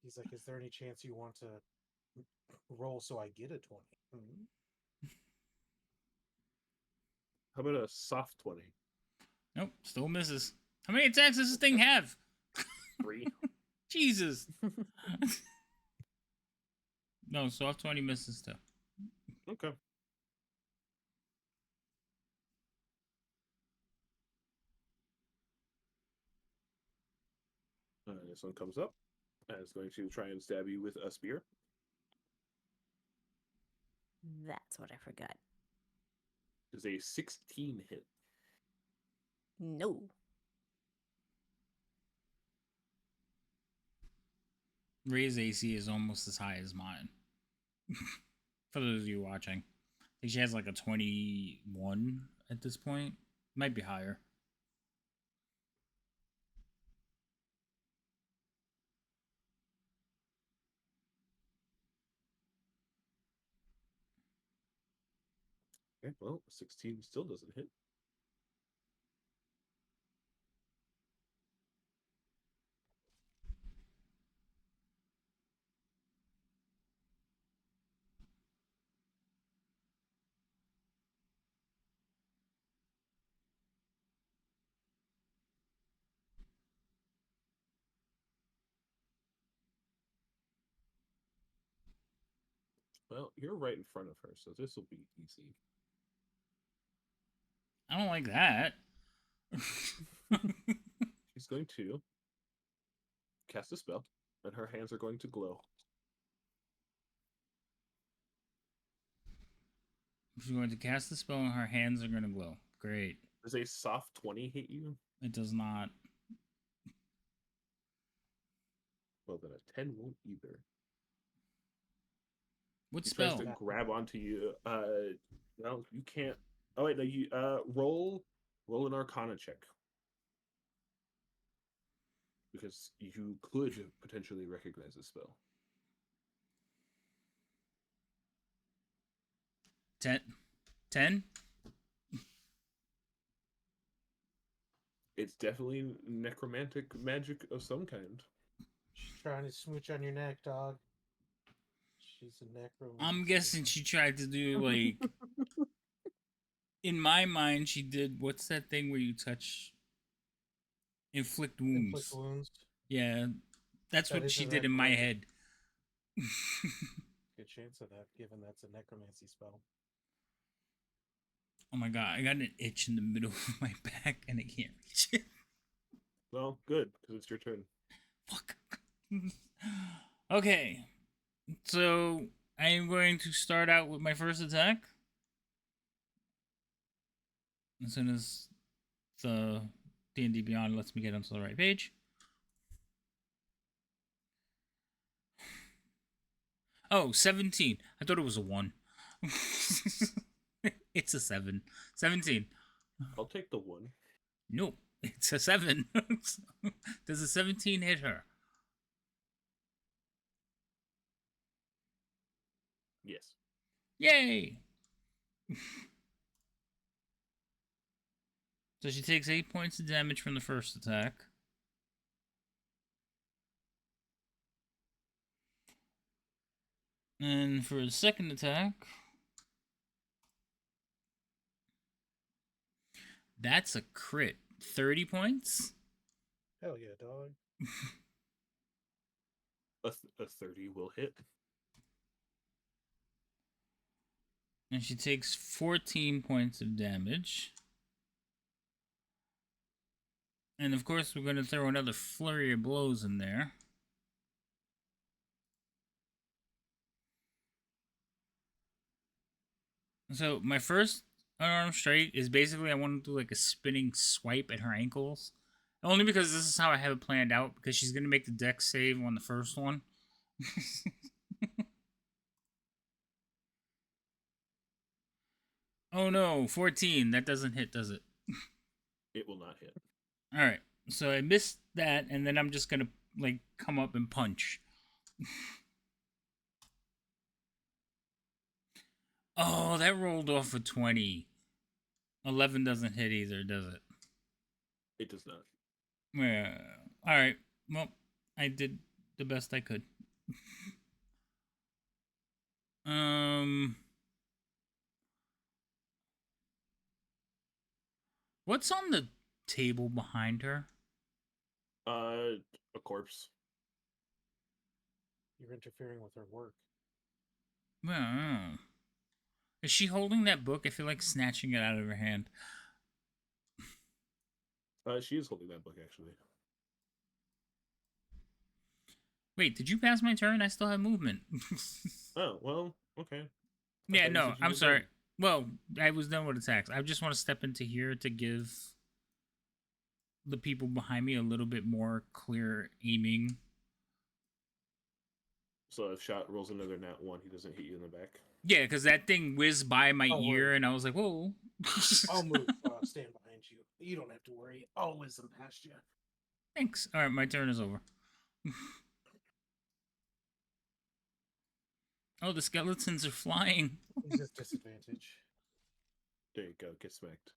He's like, is there any chance you want to roll so I get a 20? Hmm? How about a soft 20? Nope, still misses. How many attacks does this thing have? 3. Jesus. No, soft 20 misses too. Okay. This one comes up and it's going to try and stab you with a spear. That's what I forgot. Is a 16 hit. No. Ray's AC is almost as high as mine. For those of you watching, I think she has like a 21 at this point. Might be higher. Okay, well, 16 still doesn't hit. Well, you're right in front of her, so this will be easy. I don't like that. She's going to cast a spell, and her hands are going to glow. She's going to cast the spell and her hands are going to glow. Great. Does a soft 20 hit you? It does not. Well, then a 10 won't either. What He tries spell? to grab onto you. Well, you can't. Oh wait, no. You roll an Arcana check because you could potentially recognize the spell. 10? It's definitely necromantic magic of some kind. She's trying to smooch on your neck, dog. She's a necromancer. I'm guessing she tried to do like. In my mind, she did. What's that thing where you touch? Inflict wounds. Inflict wounds. Yeah, that's That what is she a did in my necromantic. head. Good chance of that, given that's a necromancy spell. Oh my god, I got an itch in the middle of my back and I can't reach it. Well, good, because it's your turn. Fuck. Okay, so I am going to start out with my first attack. As soon as the D&D Beyond lets me get onto the right page. Oh, 17. I thought it was a 1. It's a 7. 17. I'll take the 1. Nope, it's a 7. Does a 17 hit her? Yes. Yay! So she takes 8 points of damage from the first attack. And for the second attack, that's a crit. 30 points? Hell yeah, dog. A 30 will hit. And she takes 14 points of damage. And of course, we're going to throw another flurry of blows in there. So my first unarmed strike is basically I want to do like a spinning swipe at her ankles. Only because this is how I have it planned out. Because she's gonna make the dex save on the first one. Oh no, 14. That doesn't hit, does it? It will not hit. All right. So I missed that, and then I'm just gonna like come up and punch. Oh, that rolled off a 20. 11 doesn't hit either, does it? It does not. Yeah. All right. Well, I did the best I could. um. What's on the table behind her? A corpse. You're interfering with her work. Well, is she holding that book? I feel like snatching it out of her hand. She is holding that book actually. Wait, did you pass my turn? I still have movement. Oh well, okay. Yeah, thought you no, said you I'm were sorry. done. Well, I was done with attacks. I just want to step into here to give the people behind me a little bit more clear aiming. So if shot rolls another nat 1, he doesn't hit you in the back. Yeah, because that thing whizzed by my Don't ear, worry. and I was like, "Whoa!" I'll move. Stand behind you. You don't have to worry. I'll whiz them past you. Thanks. All right, my turn is over. Oh, the skeletons are flying. He's at disadvantage. There you go. Get smacked.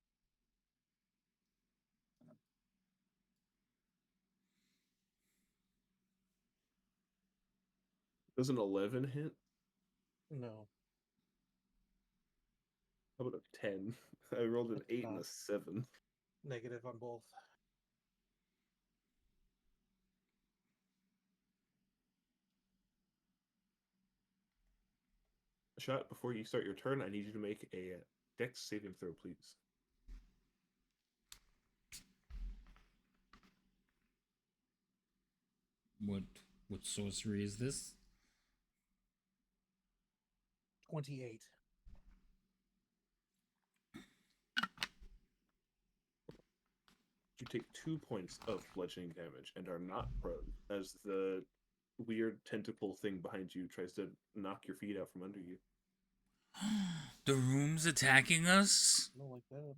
Does an 11 hit? No. How about a 10? I rolled an It's 8 and not. a 7. Negative on both. Shot, before you start your turn, I need you to make a dex saving throw, please. What sorcery is this? 28. You take 2 points of bludgeoning damage and are not prone, as the weird tentacle thing behind you tries to knock your feet out from under you. The room's attacking us? I don't like that.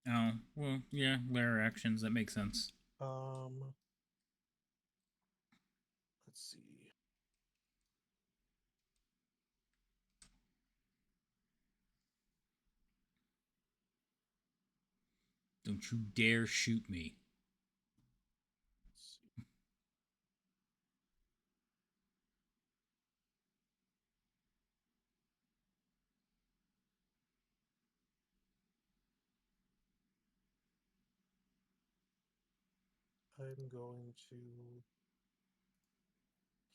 Oh, well, yeah, lair actions. That makes sense. Let's see. Don't you dare shoot me. Let's see. I'm going to.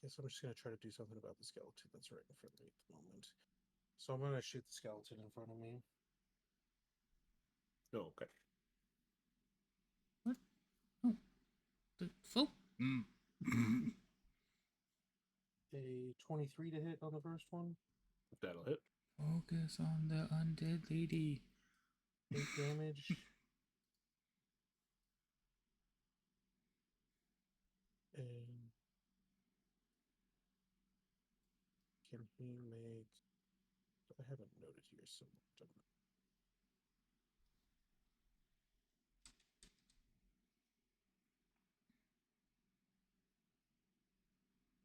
Guess I'm just going to try to do something about the skeleton that's right in front of me at the moment. So I'm going to shoot the skeleton in front of me. Oh, okay. What? Oh, the folk. A 23 to hit on the first one. That'll hit. Focus on the undead lady. 8 damage. And can he make? I haven't noted here, so don't.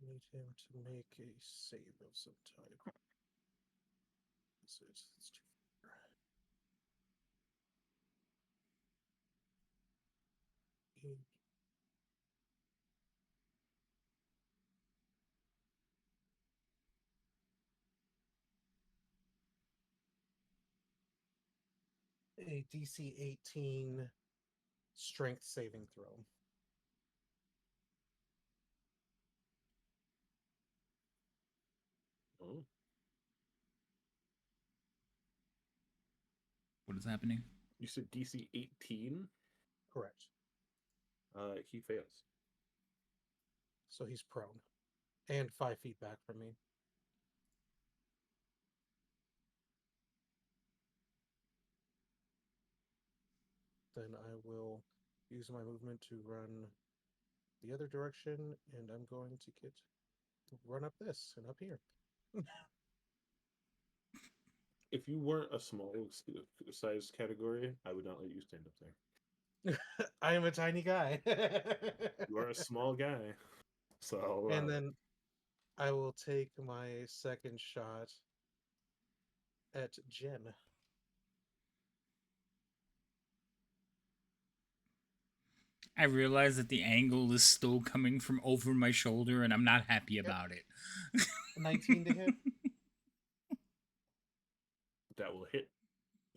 Need him to make a save of some type. That's it. That's too far. A DC 18 strength saving throw. Oh. What is happening? You said DC 18? Correct. He fails. So he's prone. And 5 feet back from me. Then I will use my movement to run the other direction, and I'm going to run up this and up here. If you weren't a small size category, I would not let you stand up there. I am a tiny guy. You are a small guy. So And then I will take my second shot at Jen. I realize that the angle is still coming from over my shoulder, and I'm not happy about it. 19 to hit. that will hit.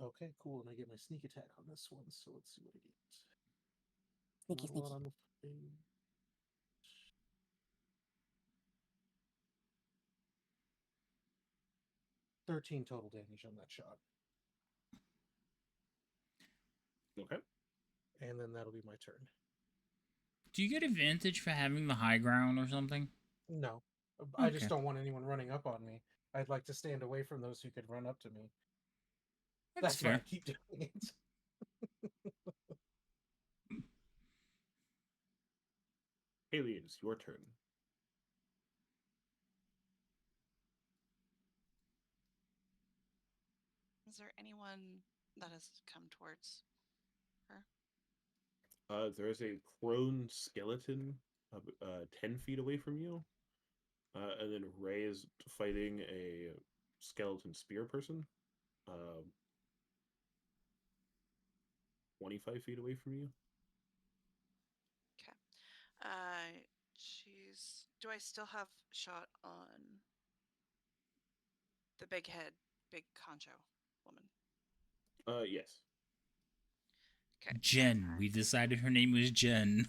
Okay, cool. And I get my sneak attack on this one. So let's see what I get. Sneaky, Not a lot sneaky. on the page. 13 total damage on that shot. Okay. And then that'll be my turn. Do you get advantage for having the high ground or something? No. I just Okay. don't want anyone running up on me. I'd like to stand away from those who could run up to me. That's why I fair. keep doing it. Haley, it's your turn. Is there anyone that has come towards her? There is a prone skeleton 10 feet away from you. And then Ray is fighting a skeleton spear person 25 feet away from you. Okay. She's. Do I still have shot on the big head, big concho woman? Yes. Okay. Jen. We decided her name was Jen.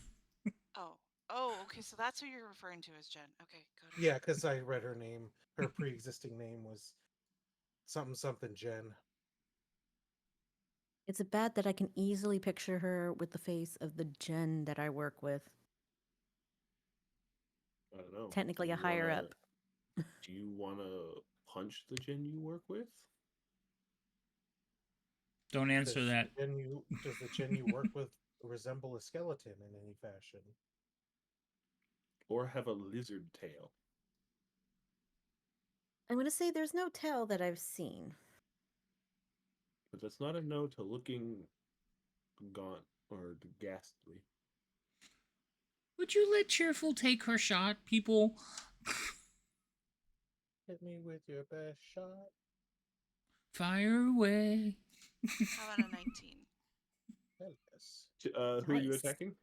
Oh. Oh, okay. So that's who you're referring to as Jen. Okay, got it. Yeah, because I read her name. Her pre-existing name was something Jen. Is it bad that I can easily picture her with the face of the Jen that I work with? I don't know. Technically Do a you higher wanna- up. Do you want to punch the Jin you work with? Don't answer that. Does the Jen you work with resemble a skeleton in any fashion? Or have a lizard tail? I'm going to say there's no tail that I've seen. But that's not a no to looking gaunt or ghastly. Would you let Cheerful take her shot, people? Hit me with your best shot. Fire away. How about a 19? Hell yes. Who are you Nice. attacking?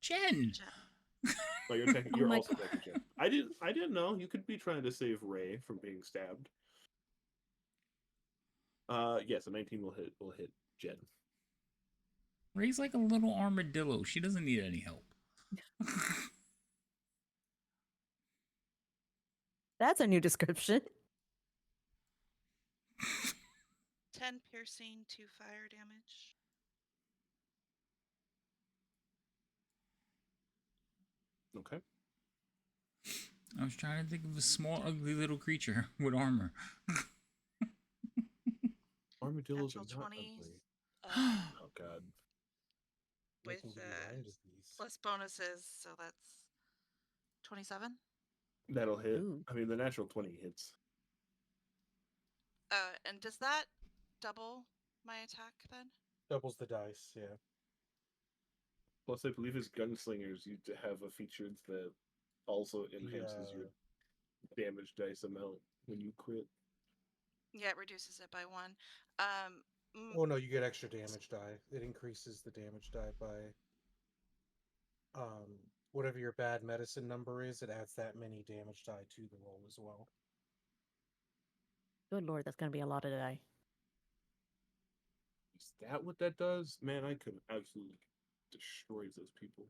Jen. Jen. Oh, you're attacking. Oh You're my also attacking Jen. I didn't know. You could be trying to save Ray from being stabbed. Yes, a 19 will hit Jen. Ray's like a little armadillo. She doesn't need any help. That's a new description. 10 piercing, 2 fire damage. Okay. I was trying to think of a small, ugly little creature with armor. Armadillos are Natural not 20. ugly. Uh, Oh god. with Nothing to be reminded of these. plus bonuses, so that's 27. That'll hit. Ooh. I mean, the natural 20 hits. And does that double my attack then? Doubles the dice, yeah. Plus, I believe his gunslingers used to have a feature that also enhances your damage dice amount when you crit. Yeah, it reduces it by 1. Oh no, you get extra damage die. It increases the damage die by whatever your bad medicine number is, it adds that many damage die to the roll as well. Good lord, that's going to be a lot of die. Is that what that does? Man, I could absolutely destroy those people.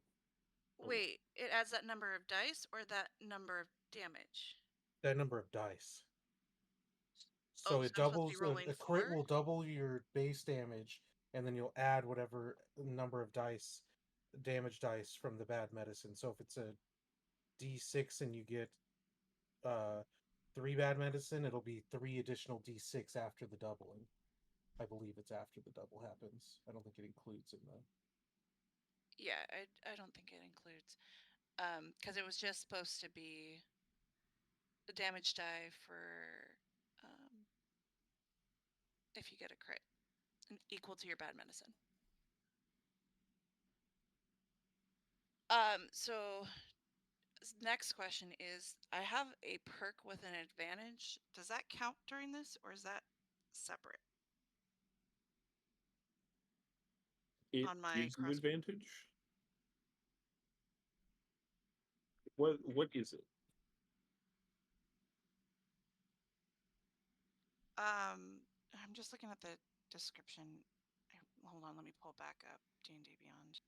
Wait, it adds that number of dice or that number of damage? That number of dice. Oh, So it so I'm supposed to doubles. be rolling A crit 4? will double your base damage, and then you'll add whatever number of damage dice from the bad medicine. So if it's a D6 and you get 3 bad medicine, it'll be 3 additional D6 after the doubling. I believe it's after the double happens. I don't think it includes in the. Yeah, I don't think it includes. Because it was just supposed to be the damage die for if you get a crit, equal to your bad medicine. So next question is, I have a perk with an advantage. Does that count during this, or is that separate? It On my gives you cross. advantage. What is it? I'm just looking at the description. Hold on, let me pull back up D&D Beyond.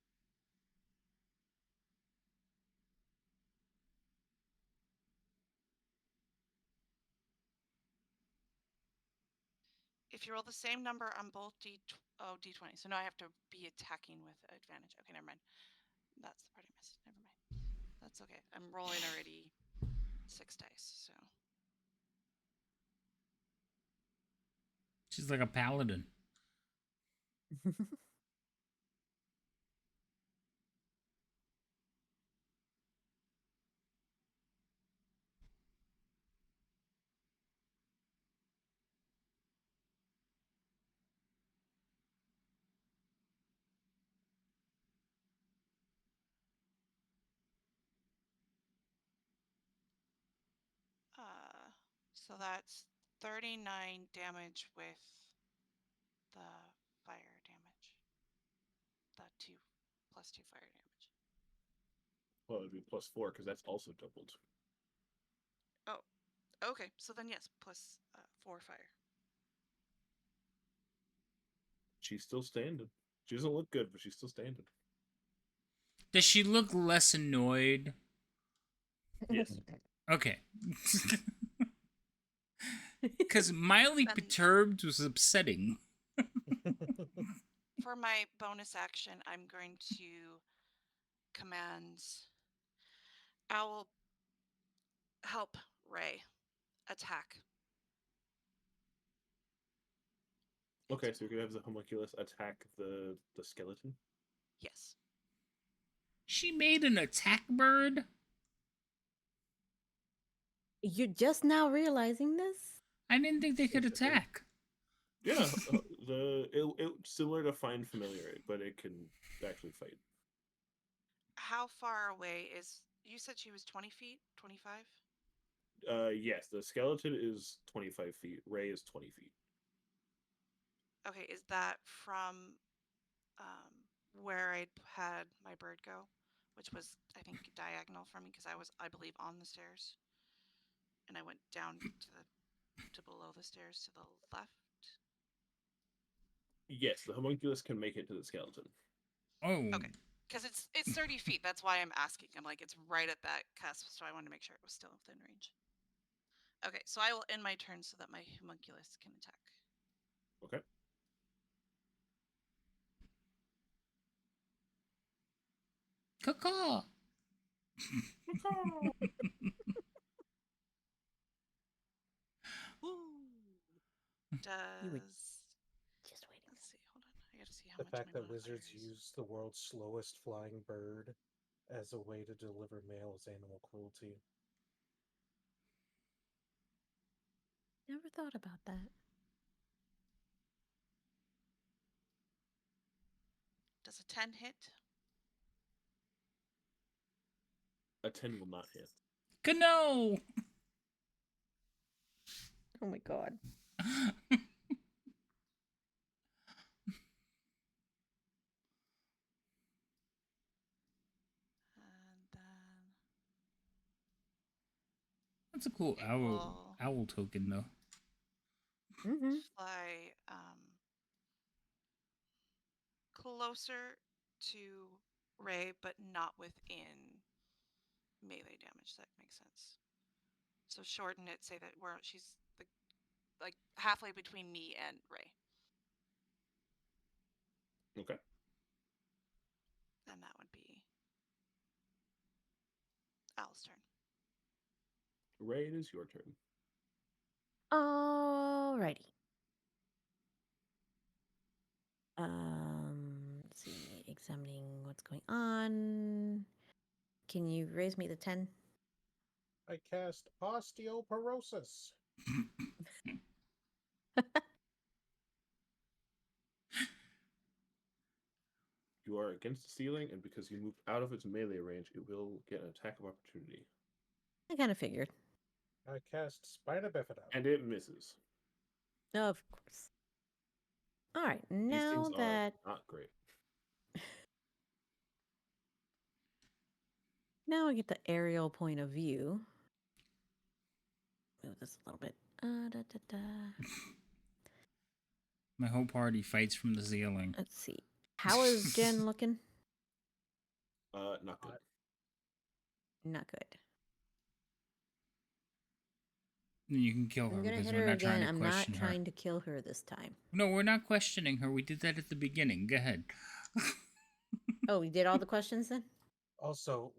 If you roll the same number on both D20. So now I have to be attacking with advantage. Okay, never mind. That's the part I missed. Never mind. That's okay. I'm rolling already 6 dice, so. She's like a paladin. So that's 39 damage with the fire damage. The 2 plus 2 fire damage. Well, it'd be +4 because that's also doubled. Oh, okay. So then yes, plus 4 fire. She's still standing. She doesn't look good, but she's still standing. Does she look less annoyed? Yes. Okay. Because mildly Then- perturbed was upsetting. For my bonus action, I'm going to command Owl help Ray attack. Okay, so you're gonna have the homunculus attack the skeleton. Yes. She made an attack bird? You're just now realizing this? I didn't think they could Yes, I did. attack. Yeah, it's similar to Find Familiar, but it can actually fight. How far away is? You said she was 20 feet, 25. Yes, the skeleton is 25 feet. Ray is 20 feet. Okay, is that from where I had my bird go, which was I think diagonal from me because I was, I believe, on the stairs, and I went down to below the stairs to the left. Yes, the homunculus can make it to the skeleton. Oh. Okay, because it's 30 feet. That's why I'm asking. I'm like, it's right at that cusp, so I wanted to make sure it was still within range. Okay, so I will end my turn so that my homunculus can attack. Okay. Caw. You were Does just waiting. let's see, hold on. I gotta see how The much fact my that wizards modifier is. use the world's slowest flying bird as a way to deliver mail is animal cruelty. Never thought about that. Does a 10 hit? A 10 will not hit. No. Oh my god. And then That's a cool it owl will token though. Mm-hmm. fly closer to Ray, but not within melee damage. That makes sense. So shorten it. Say that she's like halfway between me and Ray. Okay. And that would be Al's turn. Ray, it is your turn. Alrighty. Let's see examining what's going on. Can you raise me the 10? I cast osteoporosis. You are against the ceiling, and because you moved out of its melee range, it will get an attack of opportunity. I kind of figured. I cast Spina Bifida. And it misses. Of course. All right, These now things that are not great. now I get the aerial point of view. Move this a little bit. Da, da, da. My whole party fights from the ceiling. Let's see. How is Jen looking? Not good. Not good. You can kill her I'm gonna because hit we're her not trying again. to I'm not question her. trying to kill her this time. No, we're not questioning her. We did that at the beginning. Go ahead. Oh, we did all the questions then? Also,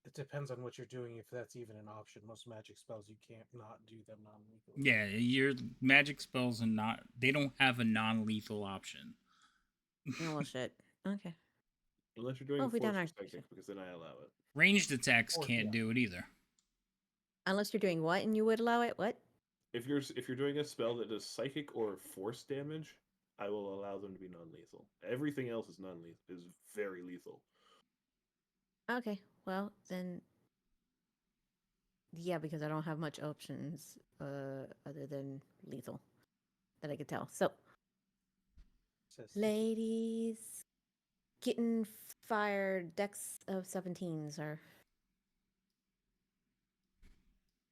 it depends on what you're doing if that's even an option. Most magic spells you can't not do them non-lethally. Yeah, your magic spells are not. They don't have a non-lethal option. Oh, well, shit. Okay. Unless you're doing Oh, if we done force or our- psychic, because then I allow it. Ranged attacks Or- can't yeah. do it either. Unless you're doing what and you would allow it? What? If you're doing a spell that does psychic or force damage, I will allow them to be non-lethal. Everything else is non-lethal. Is very lethal. Okay. Well, then. Yeah, because I don't have much options other than lethal that I could tell. So, Says- ladies, getting fired. Dex of 17, sir.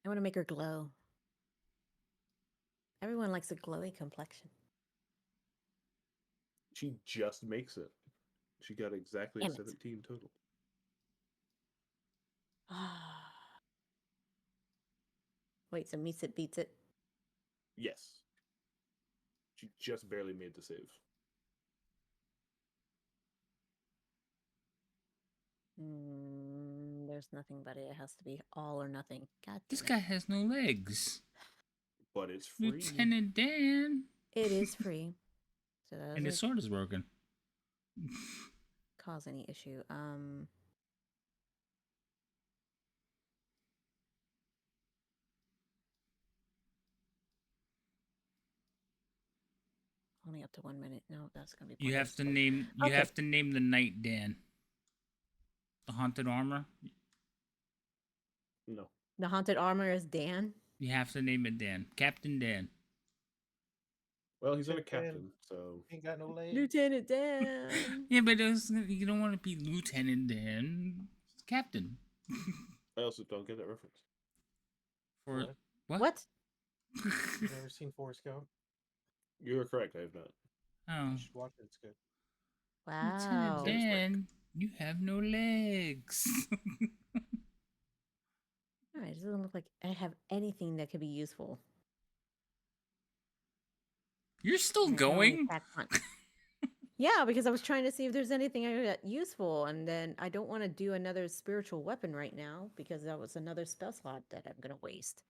I want to make her glow. Everyone likes a glowy complexion. She just makes it. She got exactly Damn it. 17 total. Wait, so meets it beats it? Yes. She just barely made the save. There's nothing but it has to be all or nothing. God This damn it. guy has no legs. But it's free. Lieutenant Dan. It is free. So that And his doesn't sword is broken. cause any issue. Only up to 1 minute. No, that's gonna be You have to pointless. name. You Okay. have to name the knight Dan. The haunted armor. No. The haunted armor is Dan. You have to name it Dan. Captain Dan. Well, he's not a Lieutenant Dan. captain, so Ain't got no legs. Lieutenant Dan. Yeah, but you don't want to be Lieutenant Dan. It's Captain. I also don't get that reference. For What? what? You've never seen Forrest Gump? You're correct, I have not. Oh, You should watch it. It's good. Lieutenant Wow. Dan. Dan, you have no legs. All right, it doesn't look like I have anything that could be useful. You're still And I can only going? attack once. Yeah, because I was trying to see if there's anything I got useful, and then I don't want to do another spiritual weapon right now because that was another spell slot that I'm gonna waste.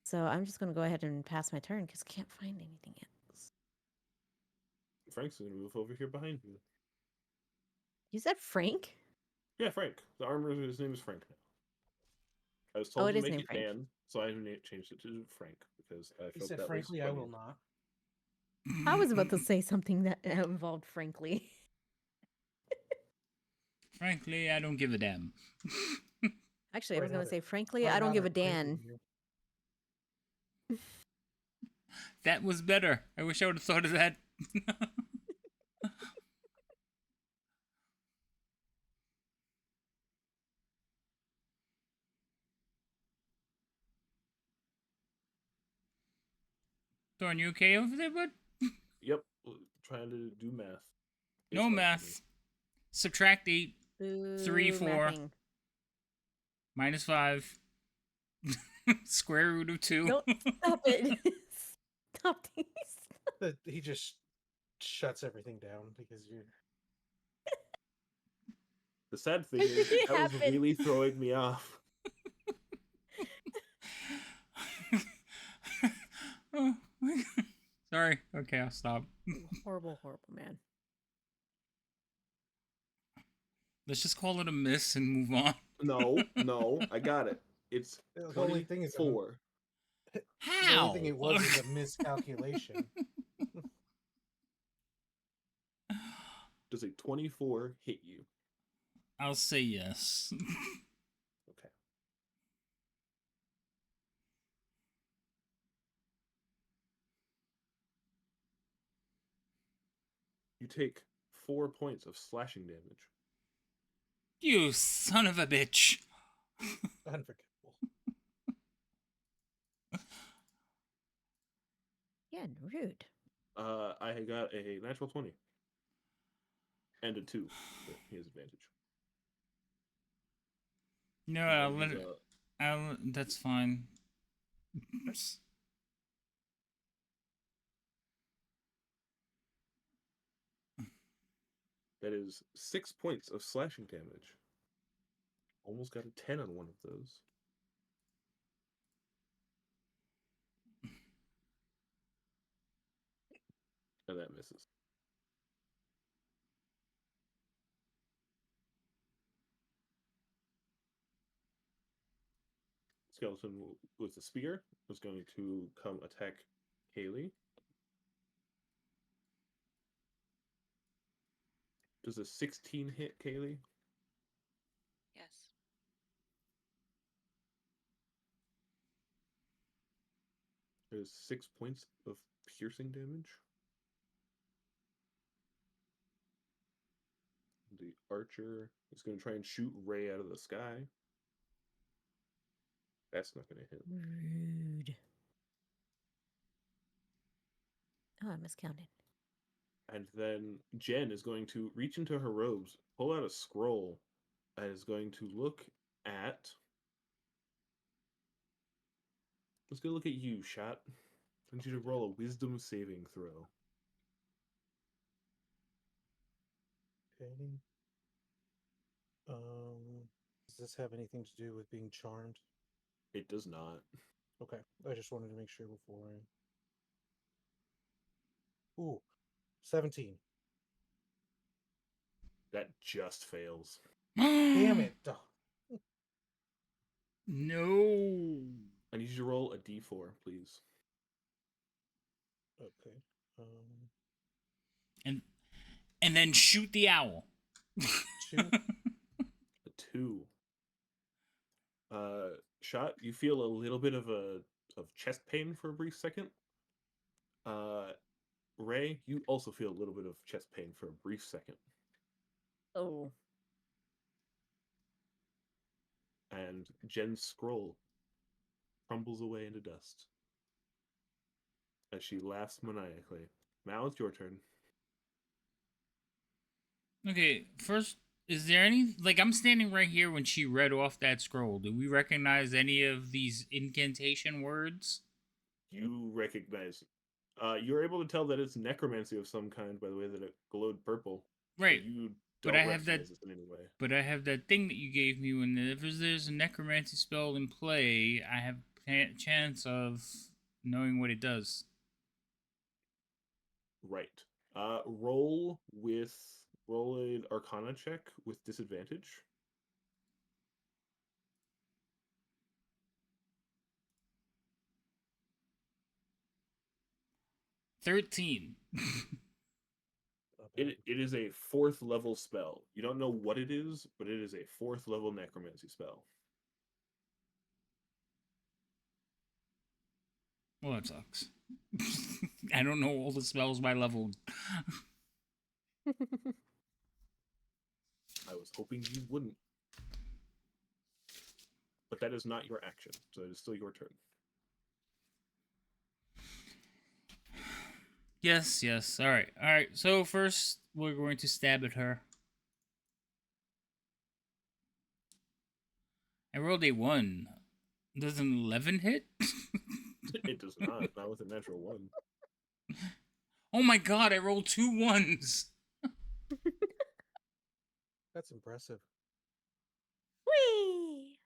So I'm just gonna go ahead and pass my turn because I can't find anything else. Frank's gonna move over here behind you. You said Frank? Yeah, Frank. The armor, his name is Frank now. I was Oh, told it to is make named it Frank. Dan, so I changed it to Frank because I He felt said, that frankly, was I funny. will not. I was about to say something that involved frankly. Frankly, I don't give a damn. Actually, I Or was gonna another- say frankly, or I don't give a another Dan. crazy you. That was better. I wish I would have thought of that. Thorn, you okay over there, bud? Yep, trying to do math. It's No hard for me. math. Subtract 8, Boo, 3, 4. mathing. minus 5. Square root of 2. Nope, stop it. Stop these. He just shuts everything down because you're. The sad thing When is, did it that was happen? really throwing me off. Oh my God. Sorry. Okay, I'll stop. Horrible, horrible man. Let's just call it a miss and move on. No, I got it. It's The only thing is 24. the How? only thing it was is a miscalculation. Does a 24 hit you? I'll say yes. Okay. You take 4 points of slashing damage. You son of a bitch. Unforgivable. Yeah, rude. I got a natural 20. And a 2. So he has advantage. No, And I'll then let he's, it. That's fine. That is 6 points of slashing damage. Almost got a 10 on one of those. And that misses. Skeleton with the spear is going to come attack Kaylee. Does a 16 hit Kaylee? Yes. There's 6 points of piercing damage. The archer is going to try and shoot Ray out of the sky. That's not going to hit. Rude. Oh, I miscounted. And then Jen is going to reach into her robes, pull out a scroll, and is going to look at. Let's go look at you, Shot. I need you to roll a wisdom saving throw. Okay. Does this have anything to do with being charmed? It does not. Okay, I just wanted to make sure before I. Ooh, 17. That just fails. Damn it! Duh. No. I need you to roll a d4, please. Okay. And then shoot the owl. 2. A 2. Shot, you feel a little bit of chest pain for a brief second. Ray, you also feel a little bit of chest pain for a brief second. Oh. And Jen's scroll crumbles away into dust as she laughs maniacally. Now it's your turn. Okay, first, is there any, like, I'm standing right here when she read off that scroll. Do we recognize any of these incantation words? You recognize. You're able to tell that it's necromancy of some kind by the way that it glowed purple. Right. But you But don't I have that. recognize it in any way. But I have that thing that you gave me. When if there's a necromancy spell in play, I have a chance of knowing what it does. Right. Roll an Arcana check with disadvantage. $13. It is a 4th level spell. You don't know what it is, but it is a 4th level necromancy spell. Well, that sucks. I don't know all the spells by level. I was hoping you wouldn't. But that is not your action, so it is still your turn. Yes. All right. So first, we're going to stab at her. I rolled a 1. Does an 11 hit? It does not. Not with a natural 1. Oh my god, I rolled 2 1s. That's impressive. Whee!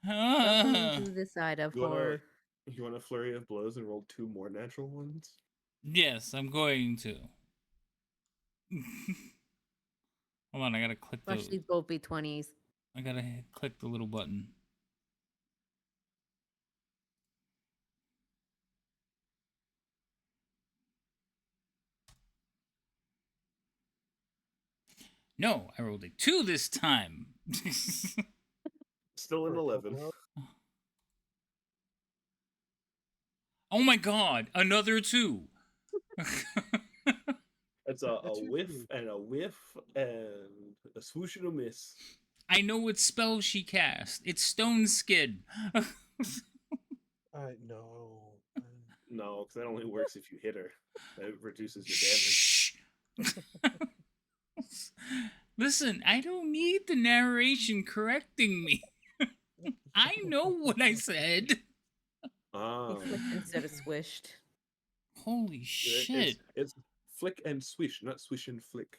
Welcome to the side of horror. You want a flurry of blows and roll 2 more natural ones? Yes, I'm going to. Hold on, I gotta click Watch the. these both be 20s. I gotta click the little button. No, I rolled a 2 this time. Still an For a 11. total of- Oh my god, another 2. It's That's a your whiff food. and a whiff and a swoosh and a miss. I know what spell she cast. It's Stone Skid. I know. No, because that only works if you hit her. That reduces your damage. Shh. Listen, I don't need the narration correcting me. I know what I said. Ah, He flicked instead of swished. Holy shit. it's flick and swish, not swish and flick.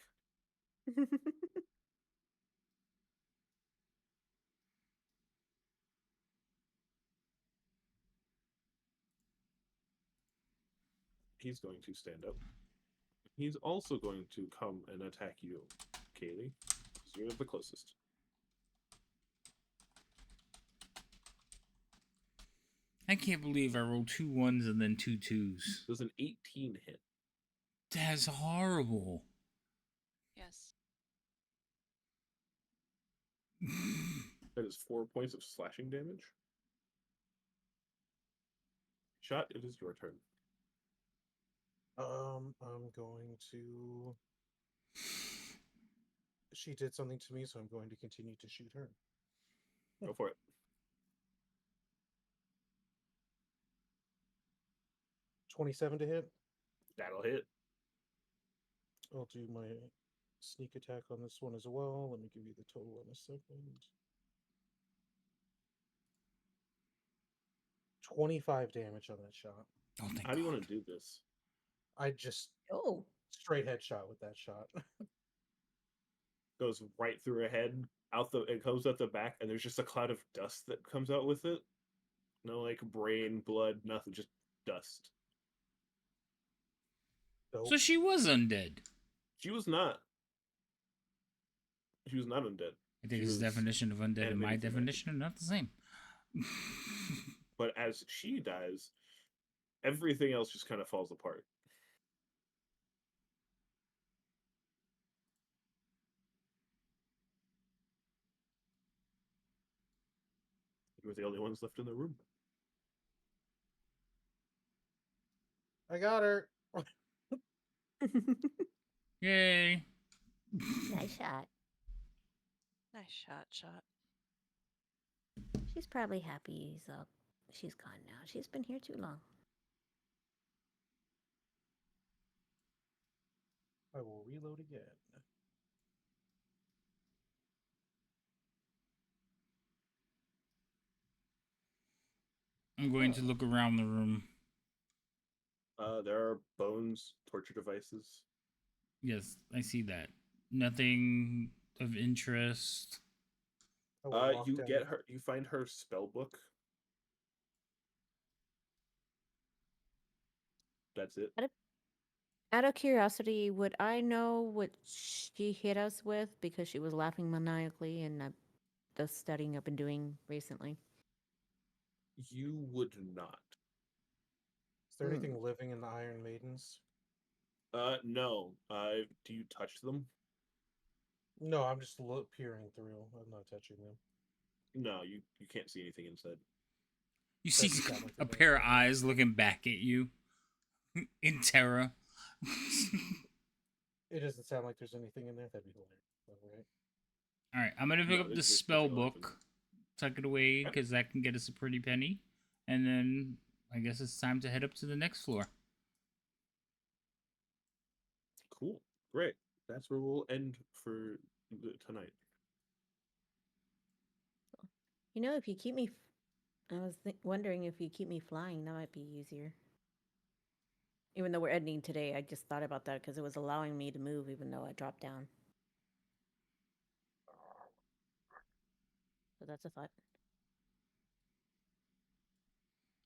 He's going to stand up. He's also going to come and attack you, Kaylee, because you're the closest. I can't believe I rolled 2 1s and then 2 2s. Does an 18 hit? That's horrible. Yes. That is 4 points of slashing damage. Shot, it is your turn. I'm going to. She did something to me, so I'm going to continue to shoot her. Go for it. 27 to hit. That'll hit. I'll do my sneak attack on this one as well. Let me give you the total in a second. 25 damage on that shot. Oh, thank How do you God. want to do this? I just Oh. straight headshot with that shot. Goes right through her head. It comes out the back, and there's just a cloud of dust that comes out with it. No, like brain, blood, nothing, just dust. Dope. So she was undead. She was not. She was not undead. I think She his was definition of undead and my animated through magic. definition are not the same. But as she dies, everything else just kind of falls apart. You were the only ones left in the room. I got her. Yay. Nice shot. Nice shot. She's probably happy he's up. She's gone now. She's been here too long. I will reload again. I'm going to look around the room. There are bones, torture devices. Yes, I see that. Nothing of interest. I will walk You down. get her. You find her spell book. That's it. Out of curiosity, would I know what she hit us with because she was laughing maniacally and the studying I've been doing recently? You would not. Is there anything living in the Iron Maidens? No. Do you touch them? No, I'm just peering through. I'm not touching them. No, you can't see anything inside. You see Doesn't sound like a they're pair of doing eyes looking back at you in terror. It doesn't sound like there's anything in there. That'd be hilarious. Right? All right, I'm gonna pick No, up the there's spell nothing open. book, tuck it away Okay. because that can get us a pretty penny, and then I guess it's time to head up to the next floor. Cool. Great. That's where we'll end for tonight. You know, if you keep me, I was wondering if you keep me flying, that might be easier. Even though we're ending today, I just thought about that because it was allowing me to move even though I dropped down. So that's a thought.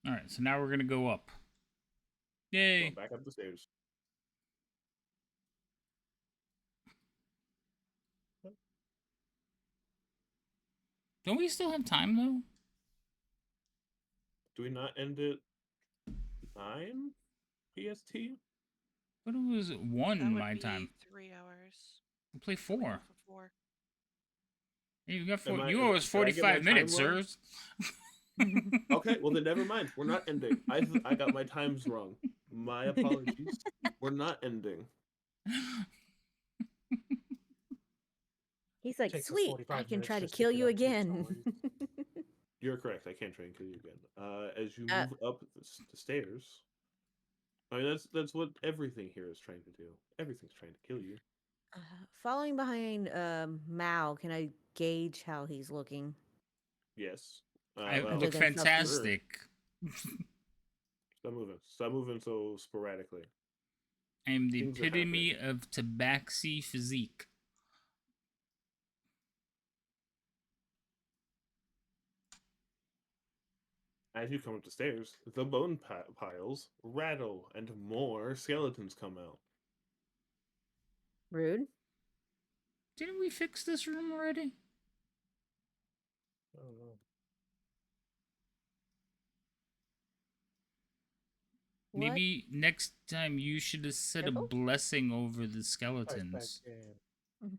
All right, so now we're gonna go up. Yay! Going back up the stairs. Don't we still have time though? Do we not end at 9 PST? But it was That 1 would my be time. 3 hours. We play We 4. go for 4. Hey, you got 4. Am I- You am- owe us did I get my 45 minutes, time wrong? sirs. Okay, well then never mind. We're not ending. I got my times wrong. My apologies. We're not ending. He's like, Takes us sweet, 45 I can minutes try to just to kill get you up to the again. story. You're correct. I can't try and kill you again. As you Uh, move up the stairs, I mean that's what everything here is trying to do. Everything's trying to kill you. Following behind Mao, can I gauge how he's looking? Yes. I Well, look than self- fantastic. Stop moving. Stop moving so sporadically. I am the Things are epitome happening. of tabaxi physique. As you come up the stairs, the bone piles rattle and more skeletons come out. Rude. Didn't we fix this room already? I don't know. What? Maybe next time you should have said a Careful. blessing over the Ice skeletons. pack can. Mhm.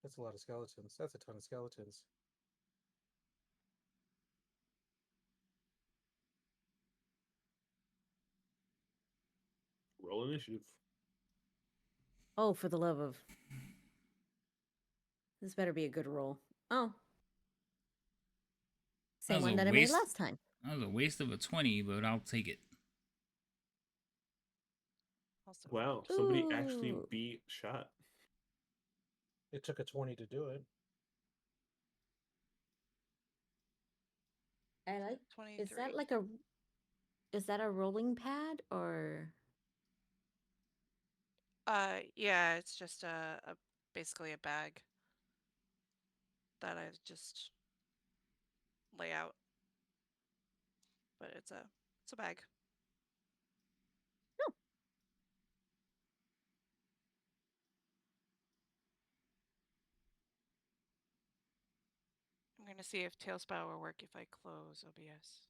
That's a lot of skeletons. That's a ton of skeletons. Roll initiative. Oh, for the love of. This better be a good roll. Oh. Same was one a that I made waste. last time. That was a waste of a 20, but I'll take it. Also, Wow, somebody actually Ooh. beat shot. It took a 20 to do it. I like. 23. Is that like a? Is that a rolling pad or? Yeah, it's just a basically a bag that I just lay out. But it's a bag. Oh. I'm gonna see if Tailspire will work if I close OBS.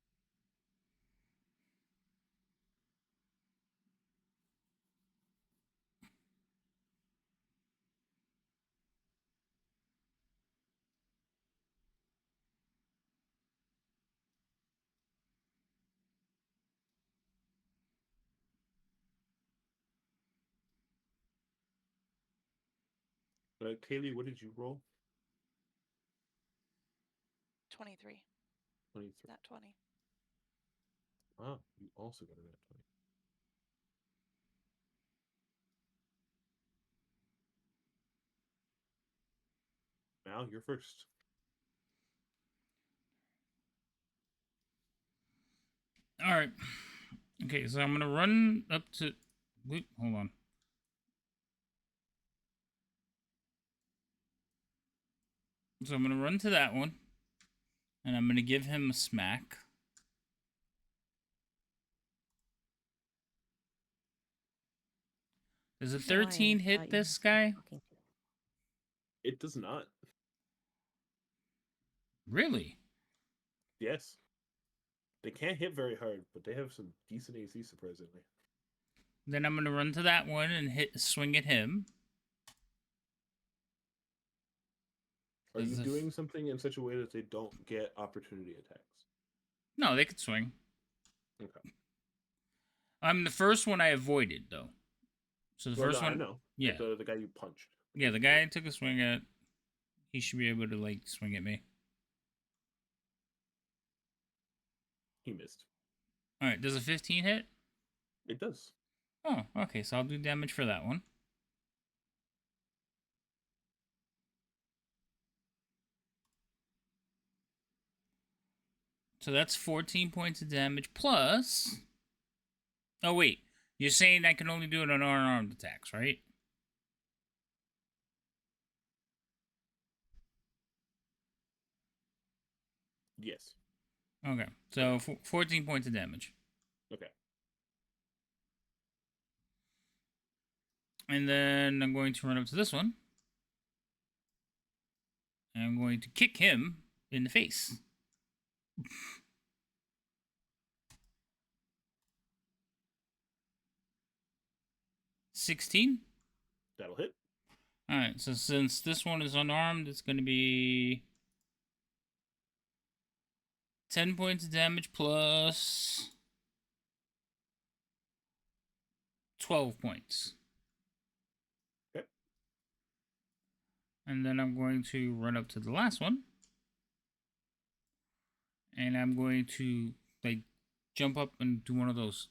Kaylee, what did you roll? 23, 23. not 20. Wow, you also got a nat 20. Now you're first. All right. Okay, so I'm gonna run up to. Wait, hold on. So I'm gonna run to that one, and I'm gonna give him a smack. Does a I don't know why I 13 thought hit you this were guy? talking to- It does not. Really? Yes. They can't hit very hard, but they have some decent AC surprisingly. Then I'm gonna run to that one and swing at him. Are you Does the doing something in such a way that they don't get opportunity attacks? No, they could swing. Okay. The first one I avoided though. So the Well, first no, one, I know. yeah, The guy you punched. yeah, the guy I took a swing at, he should be able to like swing at me. He missed. All right, does a 15 hit? It does. Oh, okay, so I'll do damage for that one. So that's 14 points of damage plus. Oh wait, you're saying I can only do it on unarmed attacks, right? Yes. Okay, so 14 points of damage. Okay. And then I'm going to run up to this one. And I'm going to kick him in the face. $16. That'll hit. Alright, so since this one is unarmed, it's going to be 10 points of damage plus 12 points. Okay. And then I'm going to run up to the last one. And I'm going to, like, jump up and do one of those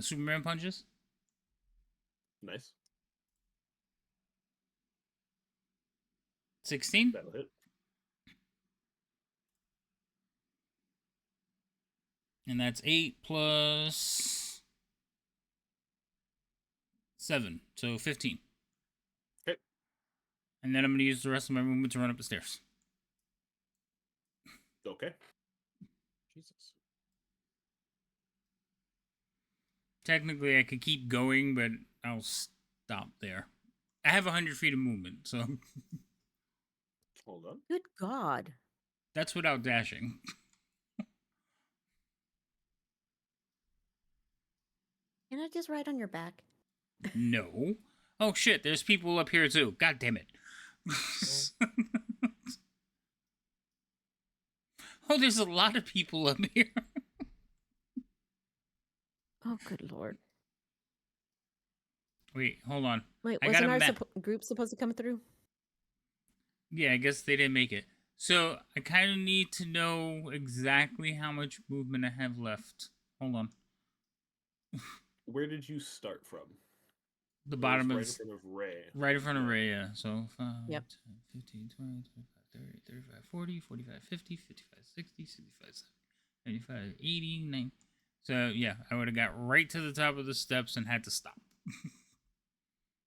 Superman punches. Nice. 16. That'll hit. And that's 8 plus 7. So 15. Okay. And then I'm going to use the rest of my movement to run up the stairs. Okay. Jesus. Technically, I could keep going, but I'll stop there. I have 100 feet of movement, so Hold on. Good God. that's without dashing. Can I just ride on your back? No. Oh shit, there's people up here too. God damn it. Oh, there's a lot of people up here. Oh, good Lord. Wait, hold on. Wait, I got wasn't a our map. group supposed to come through? Yeah, I guess they didn't make it. So I kind of need to know exactly how much movement I have left. Hold on. Where did you start from? The It bottom was of right in front of Ray. Right in front of Ray, yeah. So 5, Yep. 10, 15, 20, 25, 30, 35, 40, 45, 50, 55, 60, 65, 75, 80, 90. So, yeah, I would have got right to the top of the steps and had to stop.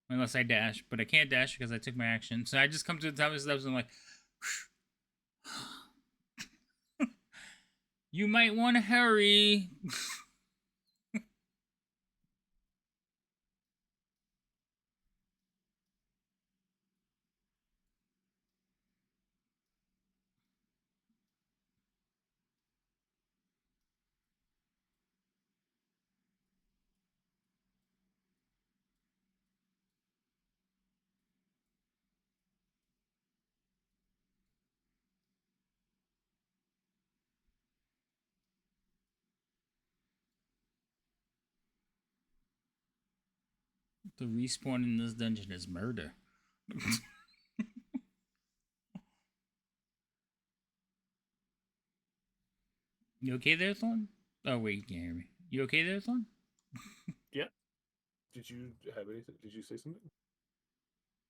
Unless I dash, but I can't dash because I took my action. So I just come to the top of the steps and I'm like, you might want to hurry. The respawn in this dungeon is murder. You okay there, Thorn? Oh, wait, you can't hear me. You okay there, Thorn? Yeah. Did you have anything? Did you say something?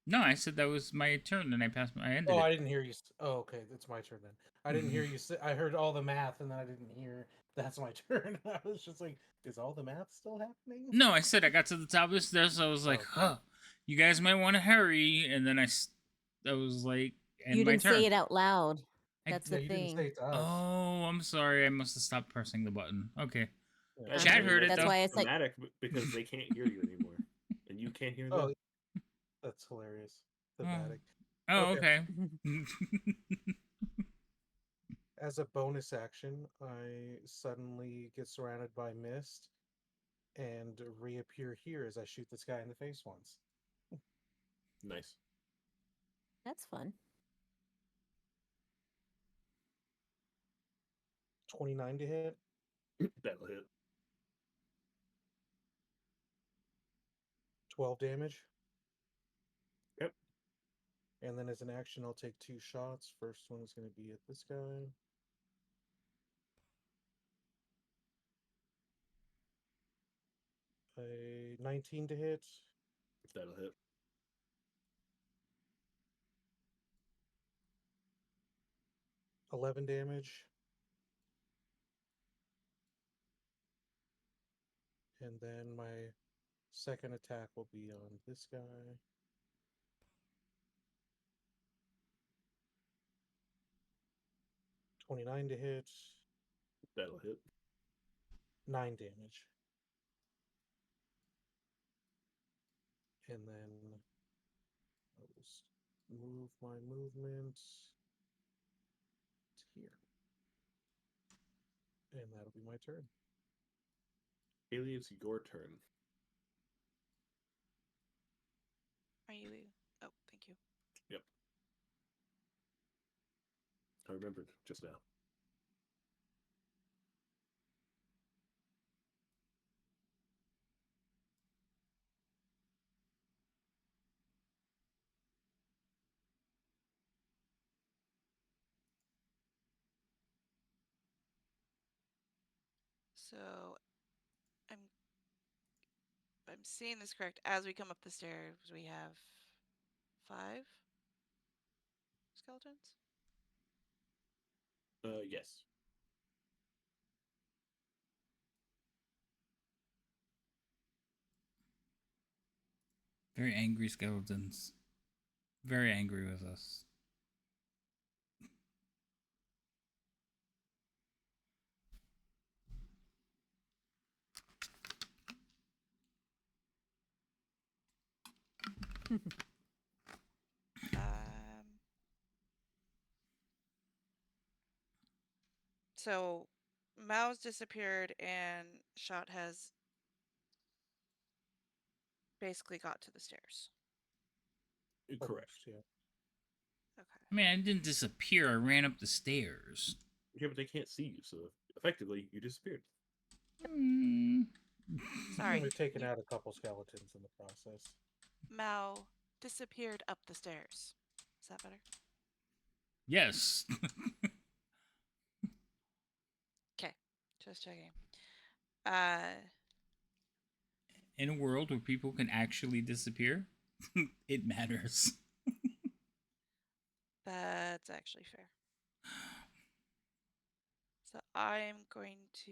No, I said that was my turn, and I ended Oh, it. I didn't hear you. Oh, okay, it's my turn then. I didn't hear you say. I heard all the math, and then I didn't hear that's my turn. I was just like, is all the math still happening? No, I said I got to the top of the stairs, so I was like, Okay. huh, you guys might want to hurry. And then I was like, and You my didn't turn. say it out loud. I- That's Yeah, the you didn't say thing. it to us. Oh, I'm sorry. I must have stopped pressing the button. Okay. Yeah. I Chad mean, heard it, That's though. why I said. Dramatic because they can't hear you anymore, and you can't hear them. Oh, that's hilarious. Thematic. Oh, Okay. okay. As a bonus action, I suddenly get surrounded by mist and reappear here as I shoot this guy in the face once. Nice. That's fun. 29 to hit, That'll hit. 12 damage. Yep. And then as an action, I'll take 2 shots. First one is going to be at this guy. A 19 to hit. That'll hit. 11 damage. And then my second attack will be on this guy. $29 to hit. That'll hit. 9 damage. And then move my movement to here. And that'll be my turn. Haley, it's your turn. Are you? Oh, thank you. Yep. I remembered just now. So I'm seeing this correct. As we come up the stairs, we have 5 skeletons. Yes. Very angry skeletons. Very angry with us. So Mao's disappeared and Shot has basically got to the stairs. Correct. Yeah. Okay. I mean, I didn't disappear. I ran up the stairs. Yeah, but they can't see you, so effectively you disappeared. Sorry. We've taken out a couple skeletons in the process. Mao disappeared up the stairs. Is that better? Yes. Okay. Just checking. In a world where people can actually disappear, it matters. That's actually fair. So I'm going to.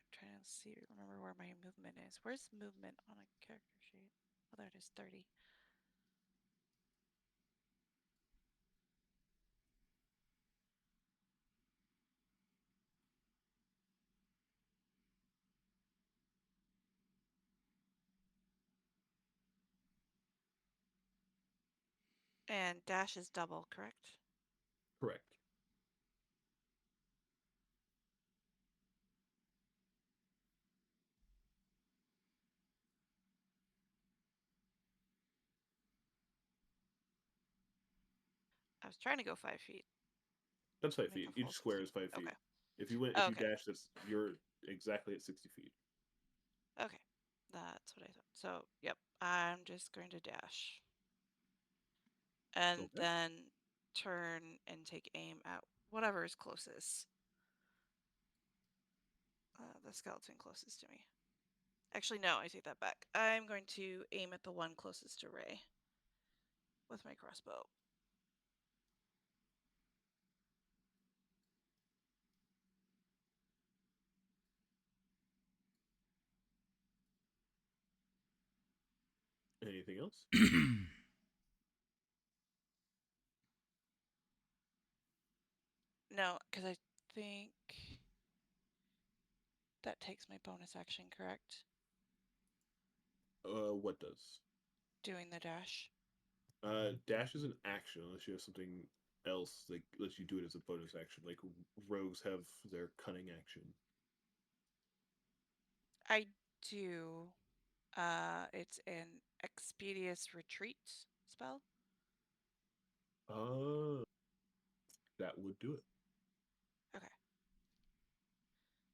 I'm trying to remember where my movement is. Where's movement on a character sheet? Oh, there it is, 30. And dash is double, correct? Correct. I was trying to go 5 feet. That's 5 Make feet. a full Each square 60. is 5 feet. Okay. If you Okay. dash, you're exactly at 60 feet. Okay. That's what I thought. So, yep, I'm just going to dash. And Okay. then turn and take aim at whatever is closest. The skeleton closest to me. Actually, no, I take that back. I'm going to aim at the one closest to Ray with my crossbow. Anything else? No, because I think that takes my bonus action, correct? What does? Doing the dash. Dash is an action unless you have something else, like lets you do it as a bonus action. Like rogues have their cunning action. I do. It's an expeditious retreat spell. That would do it. Okay.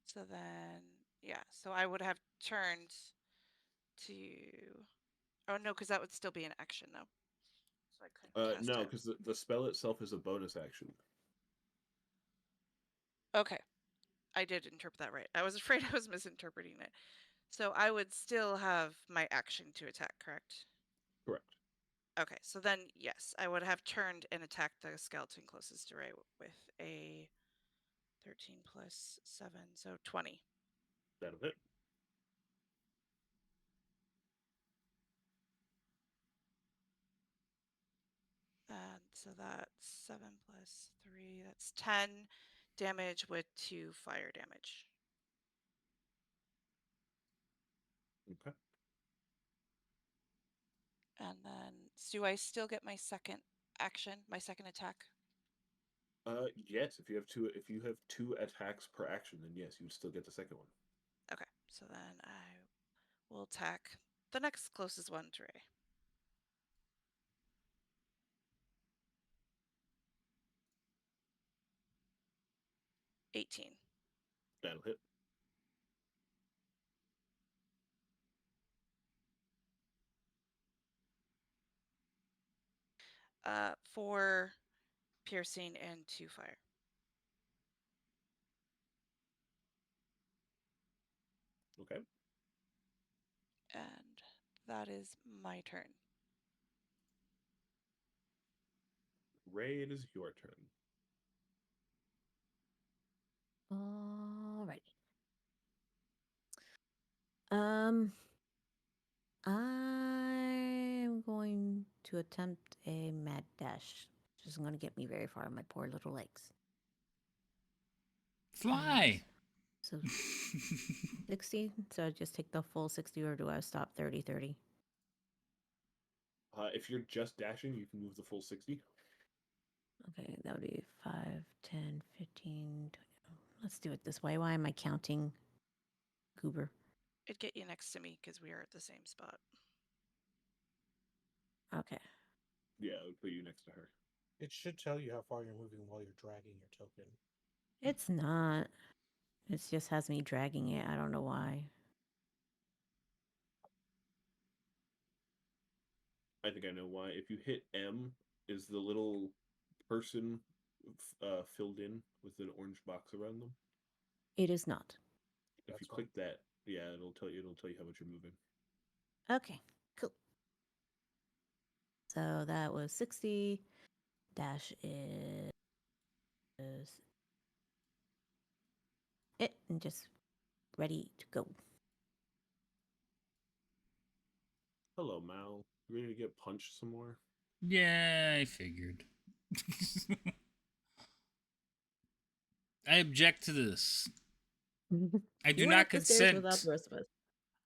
So then, yeah. So I would have turned to. Oh no, because that would still be an action though. So I couldn't cast No, it. because the spell itself is a bonus action. Okay. I did interpret that right. I was afraid I was misinterpreting it. So I would still have my action to attack, correct? Correct. Okay, so then yes, I would have turned and attacked the skeleton closest to Ray with a 13 plus 7, so 20. That'll hit. And so that's 7 plus 3, that's 10 damage with 2 fire damage. Okay. Do I still get my second action, my second attack? Yes. If you have 2 attacks per action, then yes, you would still get the second one. Okay, so then I will attack the next closest one to Ray. $18. That'll hit. For piercing and 2 fire. Okay. And that is my turn. Ray, it is your turn. Alrighty. I'm going to attempt a mad dash, which isn't going to get me very far on my poor little legs. Fly. So 60. So I just take the full 60, or do I stop 30? If you're just dashing, you can move the full 60. Okay, that would be 5, 10, 15, 20. Let's do it this way. Why am I counting Goober? It'd get you next to me because we are at the same spot. Okay. Yeah, it would put you next to her. It should tell you how far you're moving while you're dragging your token. It's not. It just has me dragging it. I don't know why. I think I know why. If you hit M, is the little person filled in with an orange box around them? It is not. If That's you fine. click that, yeah, it'll tell you how much you're moving. Okay, cool. So that was 60. Dash is it, and just ready to go. Hello, Mal. You ready to get punched some more? Yeah, I figured. I object to this. I do You went not up the stairs without consent. the rest of us.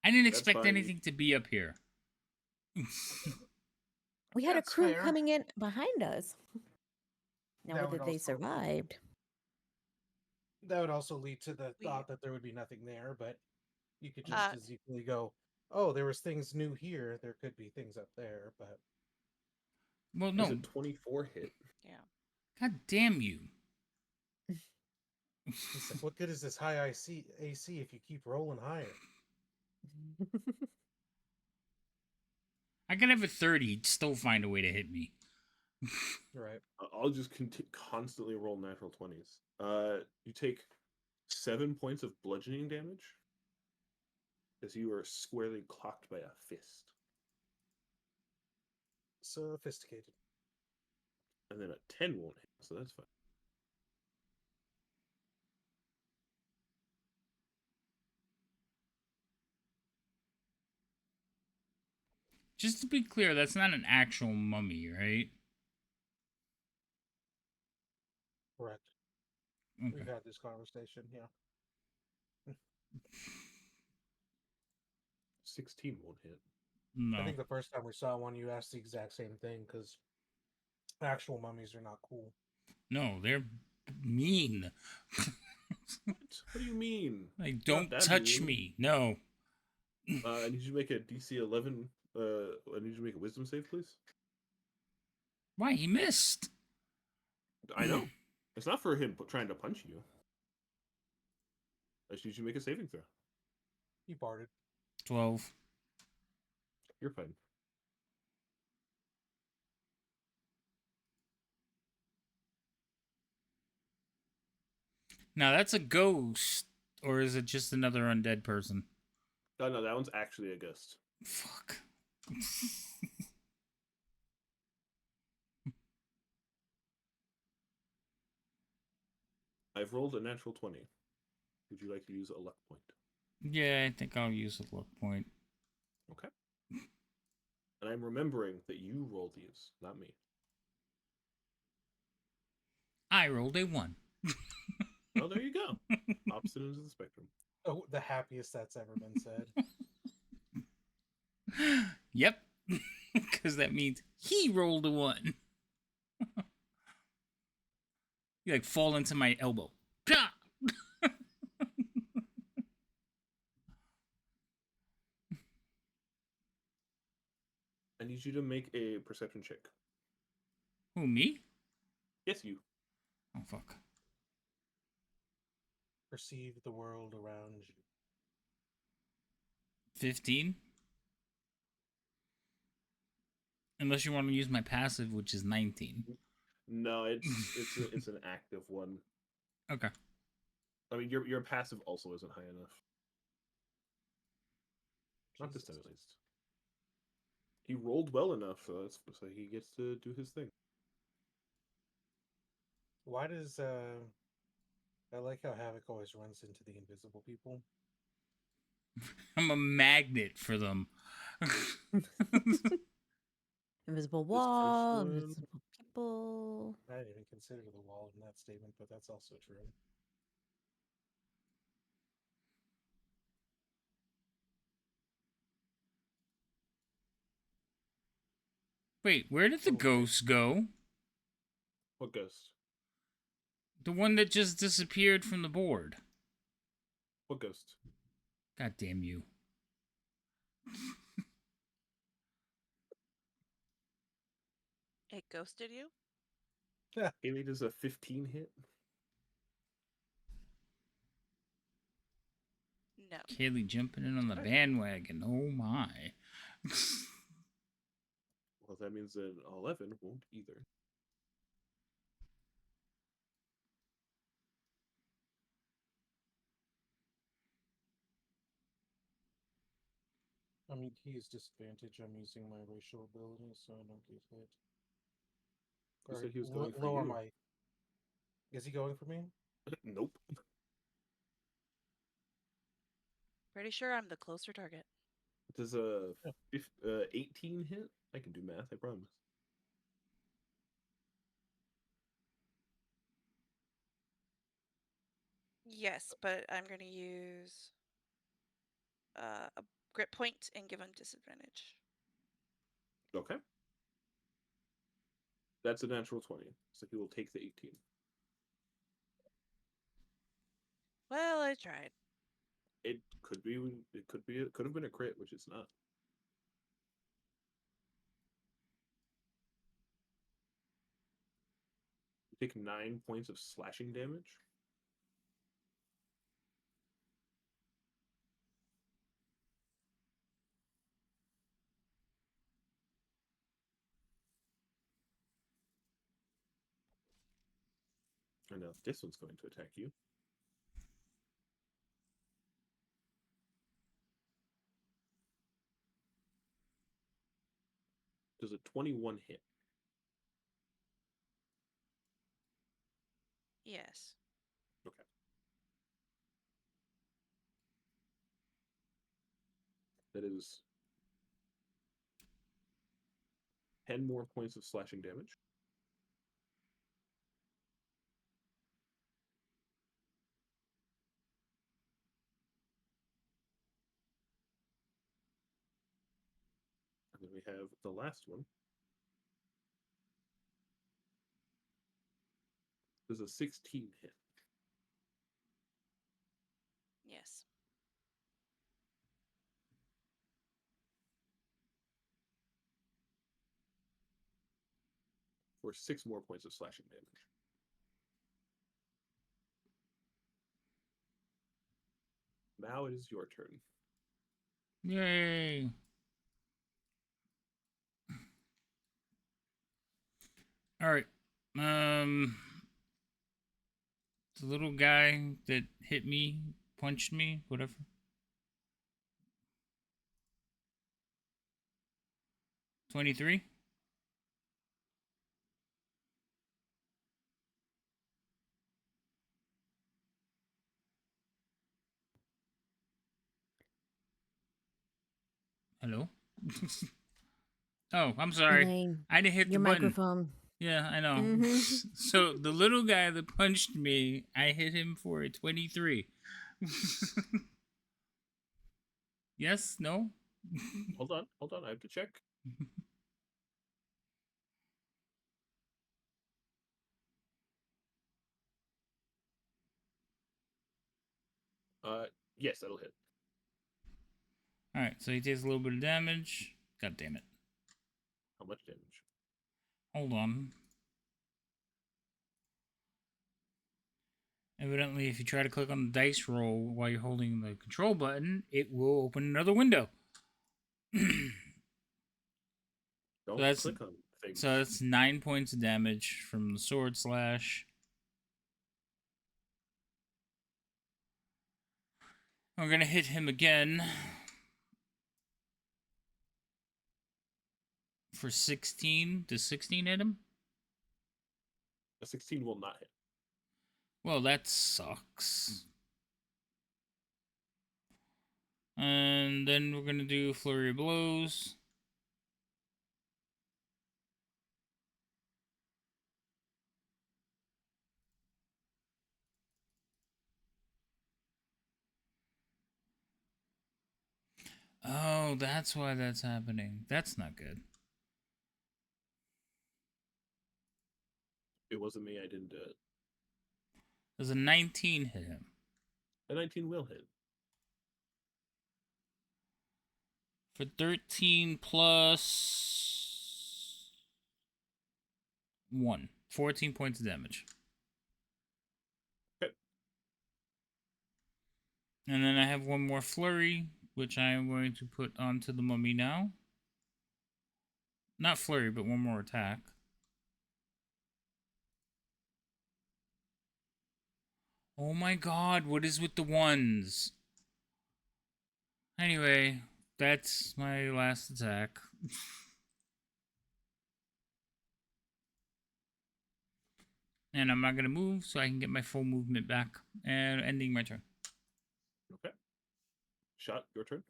I didn't That's expect fine. anything to be up here. We had a That's crew fair. coming in behind us. Now, That whether would they also- survived. That would also lead to the We- thought that there would be nothing there, but you could Uh, just as equally go, oh, there was things new here. There could be things up there, but Well, There's no. a 24 hit. Yeah. God damn you. he's like, what good is this high AC if you keep rolling higher? I could have a 30, he'd still find a way to hit me. Right. I'll just constantly roll natural 20s. You take 7 points of bludgeoning damage as you are squarely clocked by a fist. Sophisticated. And then a 10 won't hit, so that's fine. Just to be clear, that's not an actual mummy, right? Correct. Okay. We've had this conversation, yeah. 16 won't hit. No. I think the first time we saw one, you asked the exact same thing because actual mummies are not cool. No, they're mean. What do you mean? Like, don't that touch mean. me. No. I need you to make a DC 11. I need you to make a wisdom save, please. Why? He missed. I know. It's not for him trying to punch you. I just need you to make a saving throw. He barded. 12. You're fine. Now, that's a ghost. Or is it just another undead person? Oh, no, that one's actually a ghost. Fuck. I've rolled a natural 20. Would you like to use a luck point? Yeah, I think I'll use a luck point. Okay. And I'm remembering that you roll these, not me. I rolled a 1. Oh, there you go. Opposite ends of the spectrum. Oh, the happiest that's ever been said. Yep. Because that means he rolled a 1. You like fall into my elbow. Pah! I need you to make a perception check. Who, me? Yes, you. Oh, fuck. Perceive the world around you. 15? Unless you want to use my passive, which is 19. No, it's an active one. Okay. I mean, your passive also isn't high enough. Not this time, at least. He rolled well enough, so he gets to do his thing. Why does I like how Havoc always runs into the invisible people? I'm a magnet for them. Invisible This first wall, one- invisible people. I didn't even consider the wall in that statement, but that's also true. Wait, where did the Okay. ghost go? What ghost? The one that just disappeared from the board. What ghost? God damn you. It ghosted you? Haley does a 15 hit. No. Kaylee jumping in on the bandwagon. Oh my. Well, that means that 11 won't either. I mean, he is disadvantage. I'm using my racial ability, so I don't get hit. You Or said he was going for lower you. my. Is he going for me? Nope. Pretty sure I'm the closer target. Does a 18 hit? I can do math, I promise. Yes, but I'm going to use a grit point and give him disadvantage. Okay. That's a natural 20, so he will take the 18. Well, I tried. It could have been a crit, which it's not. You take 9 points of slashing damage. And now this one's going to attack you. Does a 21 hit? Yes. Okay. That is 10 more points of slashing damage. And then we have the last one. Does a 16 hit? Yes. For 6 more points of slashing damage. Now it is your turn. Yay. Alright. The little guy that hit me, punched me, whatever. $23? Hello? Oh, I'm sorry. Elaine, I didn't hit the your button. microphone. Yeah, I know. Mhm. So the little guy that punched me, I hit him for a 23. Yes? No? Hold on. I have to check. Yes, that'll hit. Alright, so he takes a little bit of damage. God damn it. How much damage? Hold on. Evidently, if you try to click on the dice roll while you're holding the control button, it will open another window. Don't that's- click on things. So that's 9 points of damage from the sword slash. We're gonna hit him again for 16. Does 16 hit him? A 16 will not hit. Well, that sucks. And then we're gonna do flurry of blows. Oh, that's why that's happening. That's not good. It wasn't me. I didn't do it. Does a 19 hit him? A 19 will hit. For 13 plus 1. 14 points of damage. Okay. And then I have one more flurry, which I am going to put onto the mummy now. Not flurry, but one more attack. Oh my god, what is with the ones? Anyway, that's my last attack. And I'm not going to move, so I can get my full movement back. And ending my turn. Okay. Shot, your turn.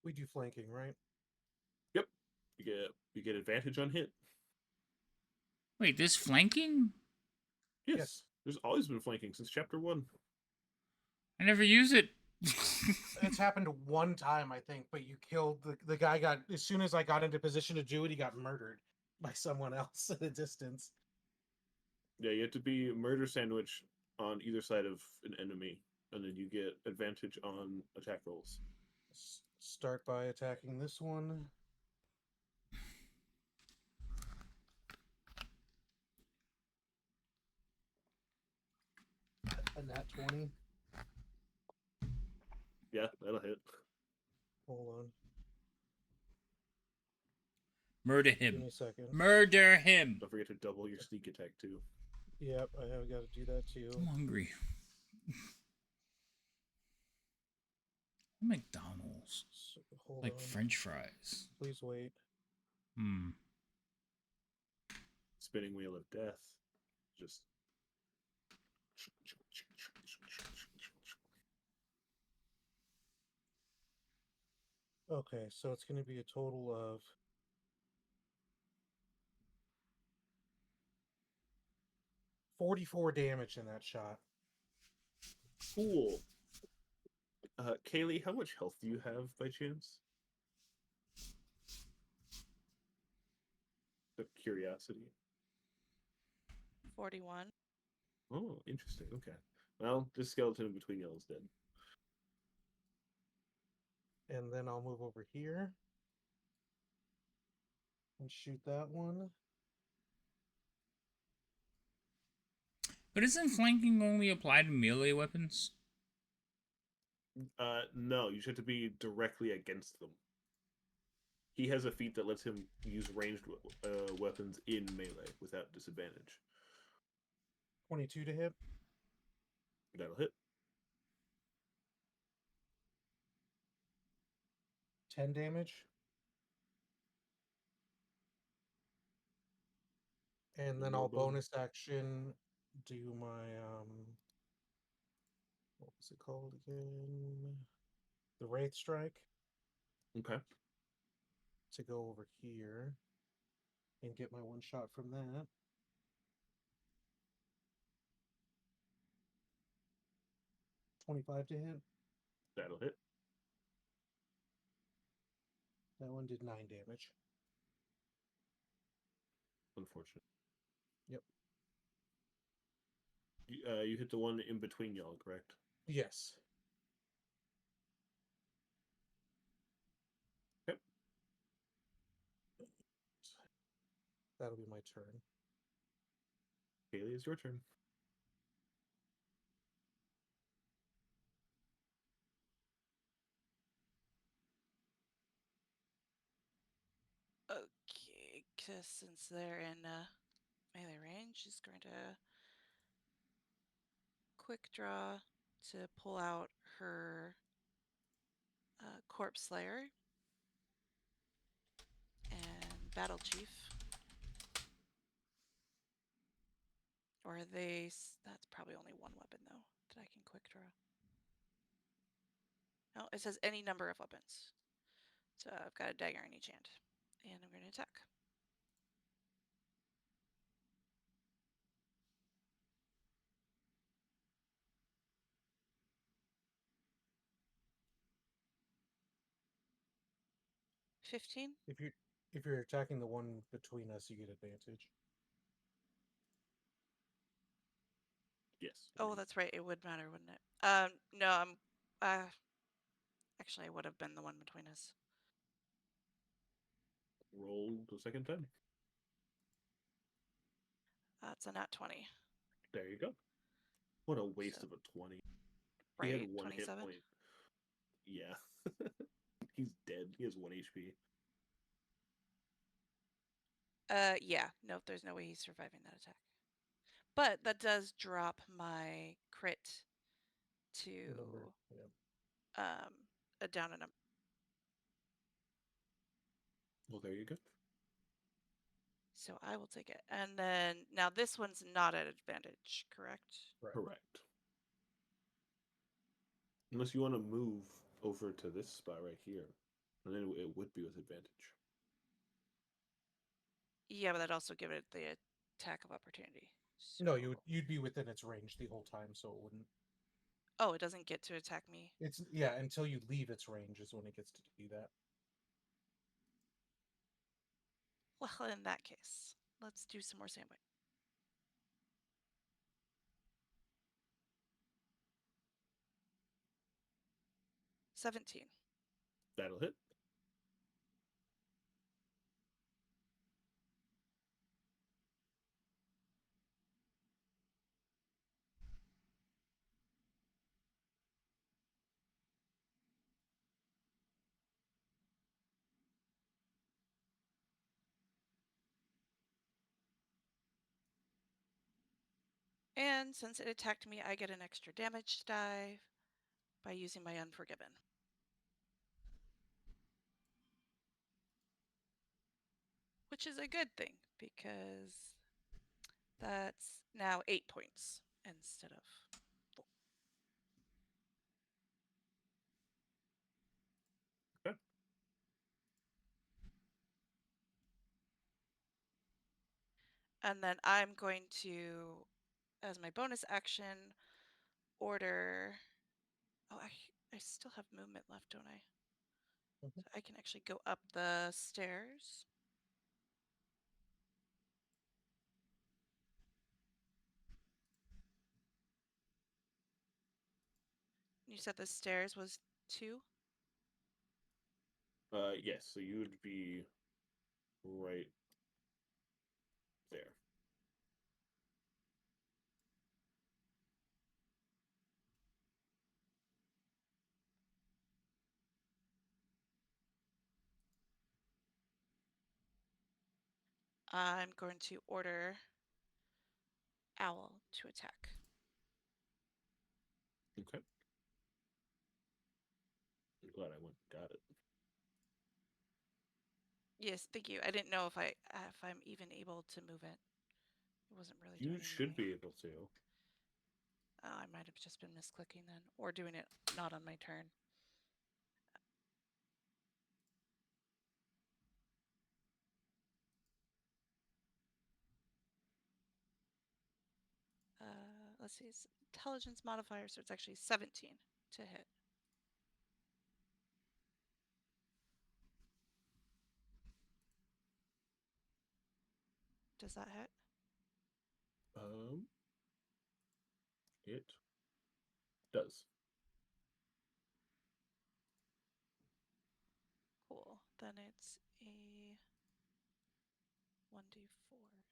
We do flanking, right? Yep. You get advantage on hit. Wait, this flanking? Yes. There's always been flanking since chapter 1. I never use it. It's happened one time, I think, but you killed the guy. Got as soon as I got into position to do it, he got murdered by someone else at a distance. Yeah, you have to be murder sandwich on either side of an enemy, and then you get advantage on attack rolls. Start by attacking this one. A nat 20. Yeah, that'll hit. Hold on. Murder Give me him. a second. Murder him. Don't forget to double your sneak attack too. Yep, I have got to do that too. I'm hungry. McDonald's. So, hold Like on. French fries. Please wait. Spinning wheel of death. Just. Okay, so it's going to be a total of 44 damage in that shot. Cool. Kaylee, how much health do you have by chance? Of curiosity. 41. Oh, interesting. Okay. Well, this skeleton in between y'all is dead. And then I'll move over here and shoot that one. But isn't flanking only applied to melee weapons? No, you just have to be directly against them. He has a feat that lets him use ranged weapons in melee without disadvantage. 22 to hit. That'll hit. 10 damage. And then More I'll bonus. bonus action do my what was it called again? The Wraith Strike. Okay. To go over here and get my one shot from that. $25 to hit. That'll hit. That one did 9 damage. Unfortunate. Yep. You hit the one in between y'all, correct? Yes. That'll be my turn. Kaylee, it's your turn. Okay, because since they're in melee range, she's going to quick draw to pull out her Corpse Slayer and Battle Chief. Or are they... That's probably only one weapon, though, that I can quick draw. No, it says any number of weapons. So I've got a dagger in each hand. And I'm going to attack. $15. If you're attacking the one between us, you get advantage. Yes. Oh, that's right. It would matter, wouldn't it? No, I'm... Actually, I would have been the one between us. Roll the second time. It's a nat 20. There you go. What a waste So- of a 20. He Right, had one 27? hit point. Yeah. He's dead. He has 1 HP. Yeah. Nope, there's no way he's surviving that attack. But that does drop my crit to Number, yeah. down a number. Well, there you go. So I will take it. And then now this one's not at advantage, correct? Correct. Unless you want to move over to this spot right here, and then it would be with advantage. Yeah, but that'd also give it the attack of opportunity. So... No, you'd be within its range the whole time, so it wouldn't. Oh, it doesn't get to attack me. It's until you leave its range is when it gets to do that. Well, in that case, let's do some more sandwich. $17. That'll hit. And since it attacked me, I get an extra damage die by using my Unforgiven. Which is a good thing, because that's now 8 points instead of 4. Okay. And then I'm going to, as my bonus action, order... Oh, I still have movement left, don't I? Mhm. So I can actually go up the stairs. You said the stairs was 2? Yes. So you would be right there. I'm going to order Owl to attack. Okay. I'm glad I went and got it. Yes, thank you. I didn't know if I'm even able to move it. It wasn't really You doing should anything. be able to. I might have just been misclicking then, or doing it not on my turn. Let's see, it's intelligence modifier, so it's actually 17 to hit. Does that hit? It does. Cool. Then it's a 1d4 as well.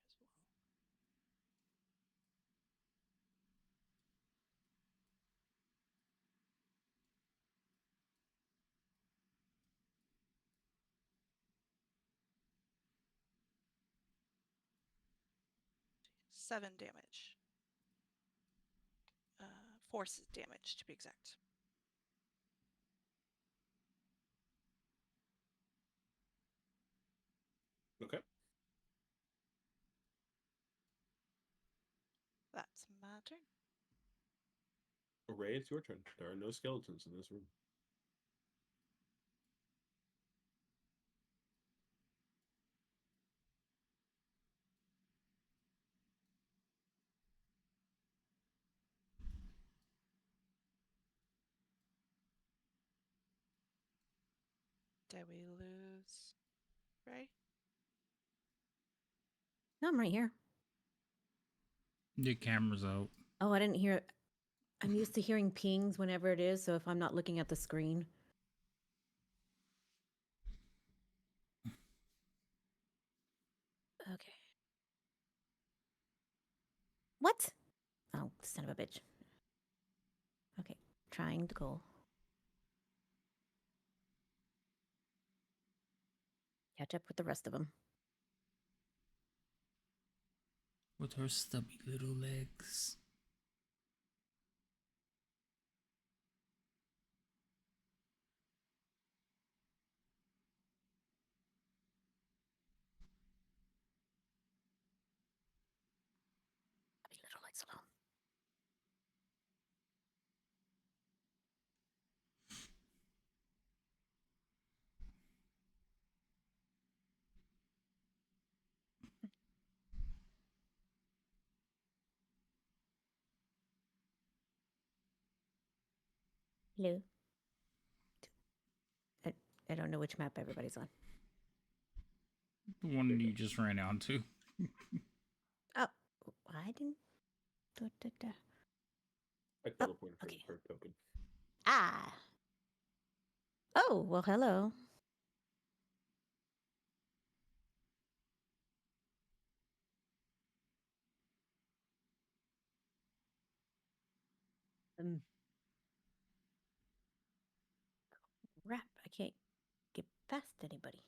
Seven damage. Force damage, to be exact. Okay. That's my turn. Ray, it's your turn. There are no skeletons in this room. Did we lose Ray? No, I'm right here. The camera's out. Oh, I didn't hear. I'm used to hearing pings whenever it is, so if I'm not looking at the screen. Okay. What? Oh, son of a bitch. Okay, trying to go. Catch up with the rest of them. With her stubby little legs. Stubby little legs alone. Hello. I don't know which map everybody's on. The one you just ran onto. Oh, I didn't. I teleported okay. her token. Ah. Oh, well, hello. Crap, I can't get past anybody.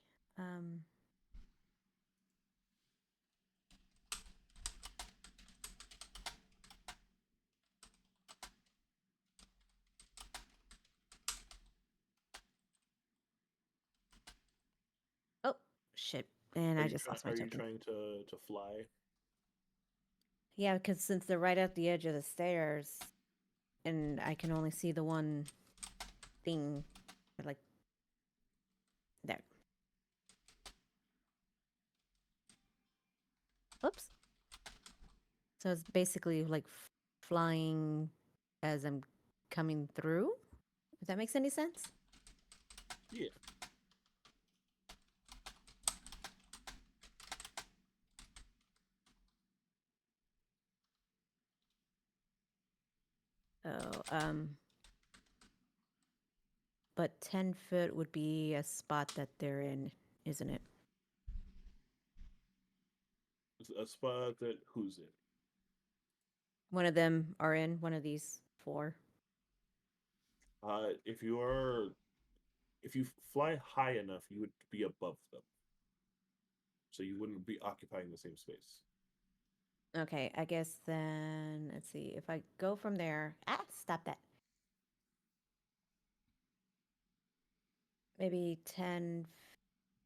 Oh, shit. And I just lost my Are you token. trying to fly? Yeah, because since they're right at the edge of the stairs, and I can only see the one thing, like, there. Oops. So it's basically like flying as I'm coming through. If that makes any sense? Yeah. Oh, but 10 foot would be a spot that they're in, isn't it? It's a spot that who's in? One of them are in, one of these four. If you fly high enough, you would be above them. So you wouldn't be occupying the same space. Okay, I guess then, let's see. If I go from there... Ah, stop that. Maybe 10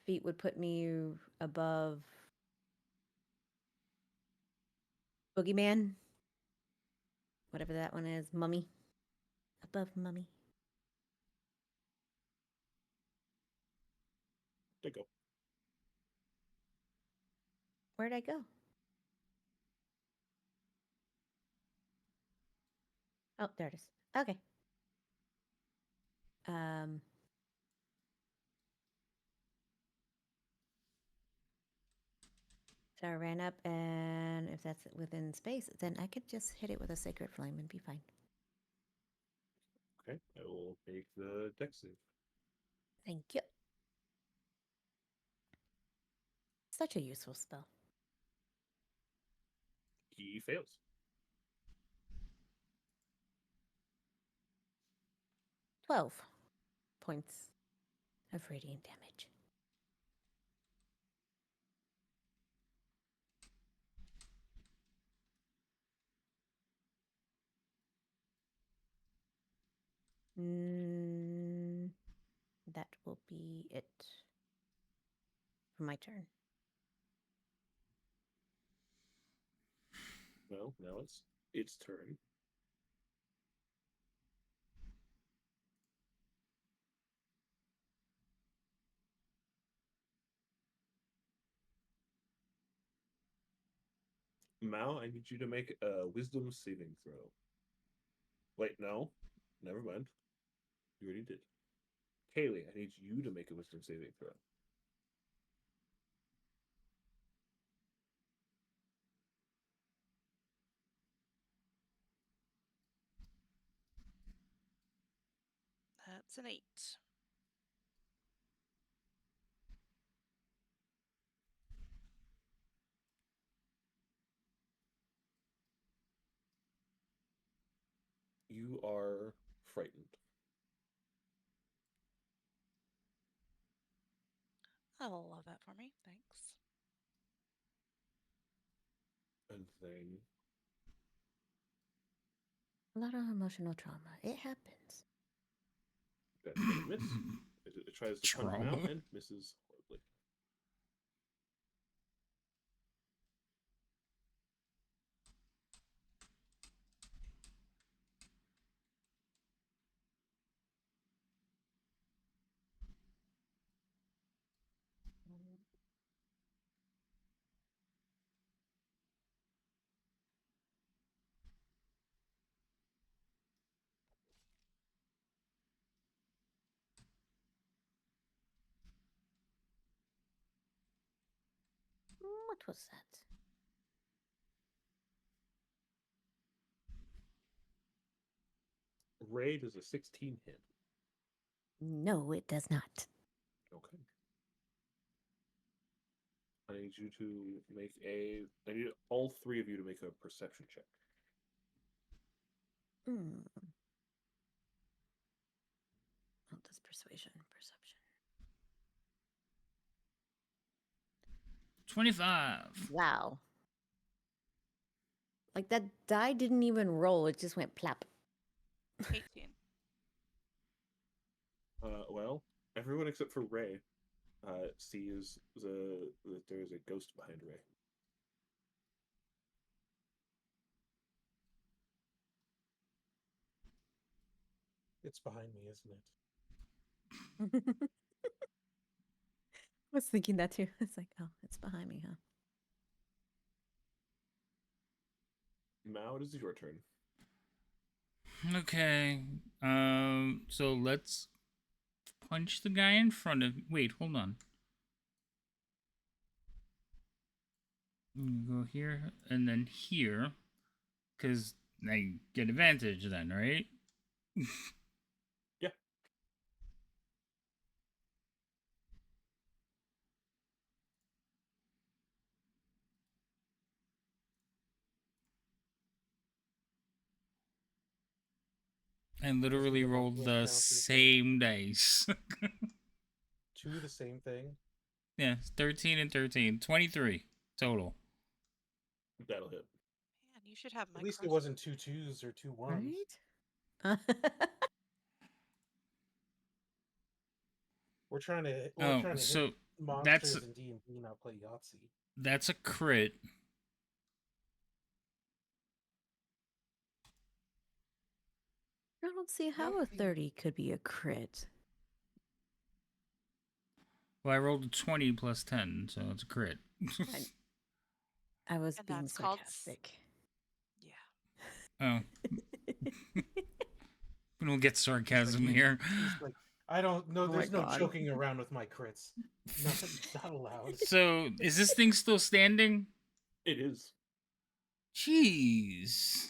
feet would put me above Boogeyman. Whatever that one is. Mummy. Above Mummy. There you go. Where'd I go? Oh, there it is. Okay. So I ran up, and if that's within space, then I could just hit it with a Sacred Flame and be fine. Okay, I will make the dex save. Thank you. Such a useful spell. He fails. $12 points of radiant damage. That will be it for my turn. Well, now it's its turn. Mao, I need you to make a wisdom saving throw. Wait, no. Never mind. You already did. Kaylee, I need you to make a wisdom saving throw. That's an 8. You are frightened. I'll allow that for me. Thanks. And then A lot of emotional trauma. It happens. that's going to miss. It tries to punch him out Trauma. and misses horribly. What was that? Ray does a 16 hit. No, it does not. Okay. I need you to make a. I need all three of you to make a perception check. Oh, that's persuasion, perception. 25. Wow. Like that die didn't even roll, it just went plop. 18. Well, everyone except for Ray sees that there is a ghost behind Ray. It's behind me, isn't it? I was thinking that too. It's like, oh, it's behind me, huh? Mao, it is your turn. Okay. So let's punch the guy in front of. Wait, hold on. Go here and then here, because I get advantage then, right? Yeah. I literally Isn't it rolled like the counters same dice. two the same thing? Yeah, 13 and 13. 23 total. That'll hit. Man, you should have my At least it cross- wasn't 2 2s or 2 1s. Right? We're trying to Oh, hit so monsters in D&D, not play Yahtzee. that's a crit. I don't see how a 30 could be a crit. Well, I rolled a 20 plus 10, so it's a crit. I was And being that's called sarcastic. Oh. We don't get sarcasm He's here. He's like, I don't know. Oh my There's no God. joking around with my crits. Not allowed. So, is this thing still standing? It is. Jeez.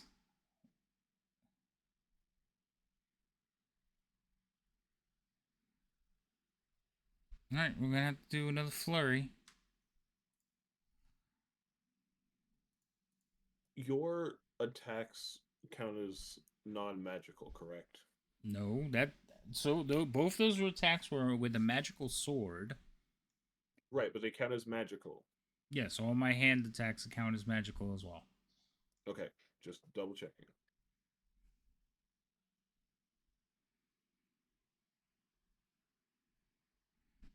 Alright, we're gonna have to do another flurry. Your attacks count as non-magical, correct? No, both those attacks were with a magical sword. Right, but they count as magical. Yes, all my hand attacks count as magical as well. Okay, just double checking.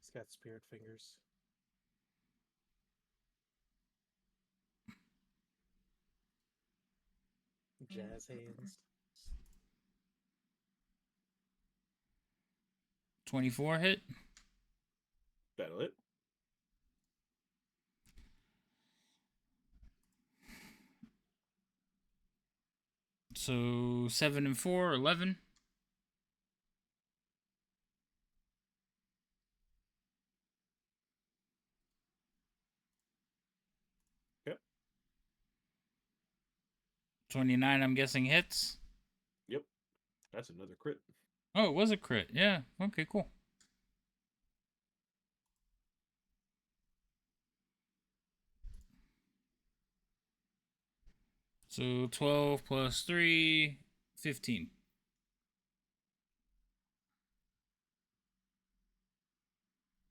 He's got spirit fingers. Jazz hands. 24 hit. That'll hit. So 7 and 4, 11. Yep. 29, I'm guessing hits. Yep. That's another crit. Oh, it was a crit. Yeah. Okay, cool. So 12 plus 3, 15.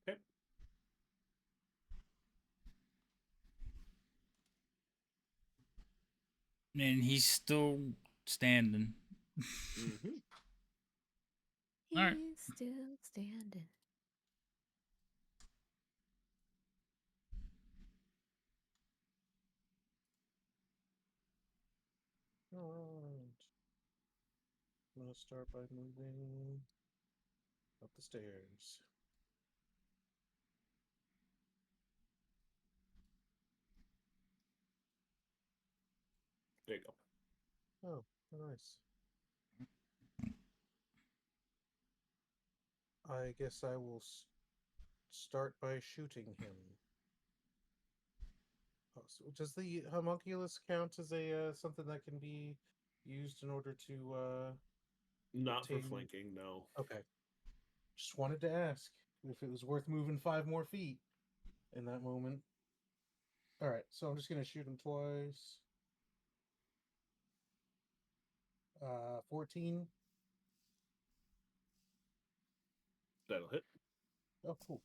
Okay. And he's still standing. Mm-hmm. He's All right. still standing. Alright. I'm gonna start by moving up the stairs. There you go. Oh, nice. I guess I will start by shooting him. Oh, so does the homunculus count as a something that can be used in order to Not for obtain- flanking, no. Okay. Just wanted to ask if it was worth moving 5 more feet in that moment. Alright, so I'm just gonna shoot him twice. 14. That'll hit. Oh, cool.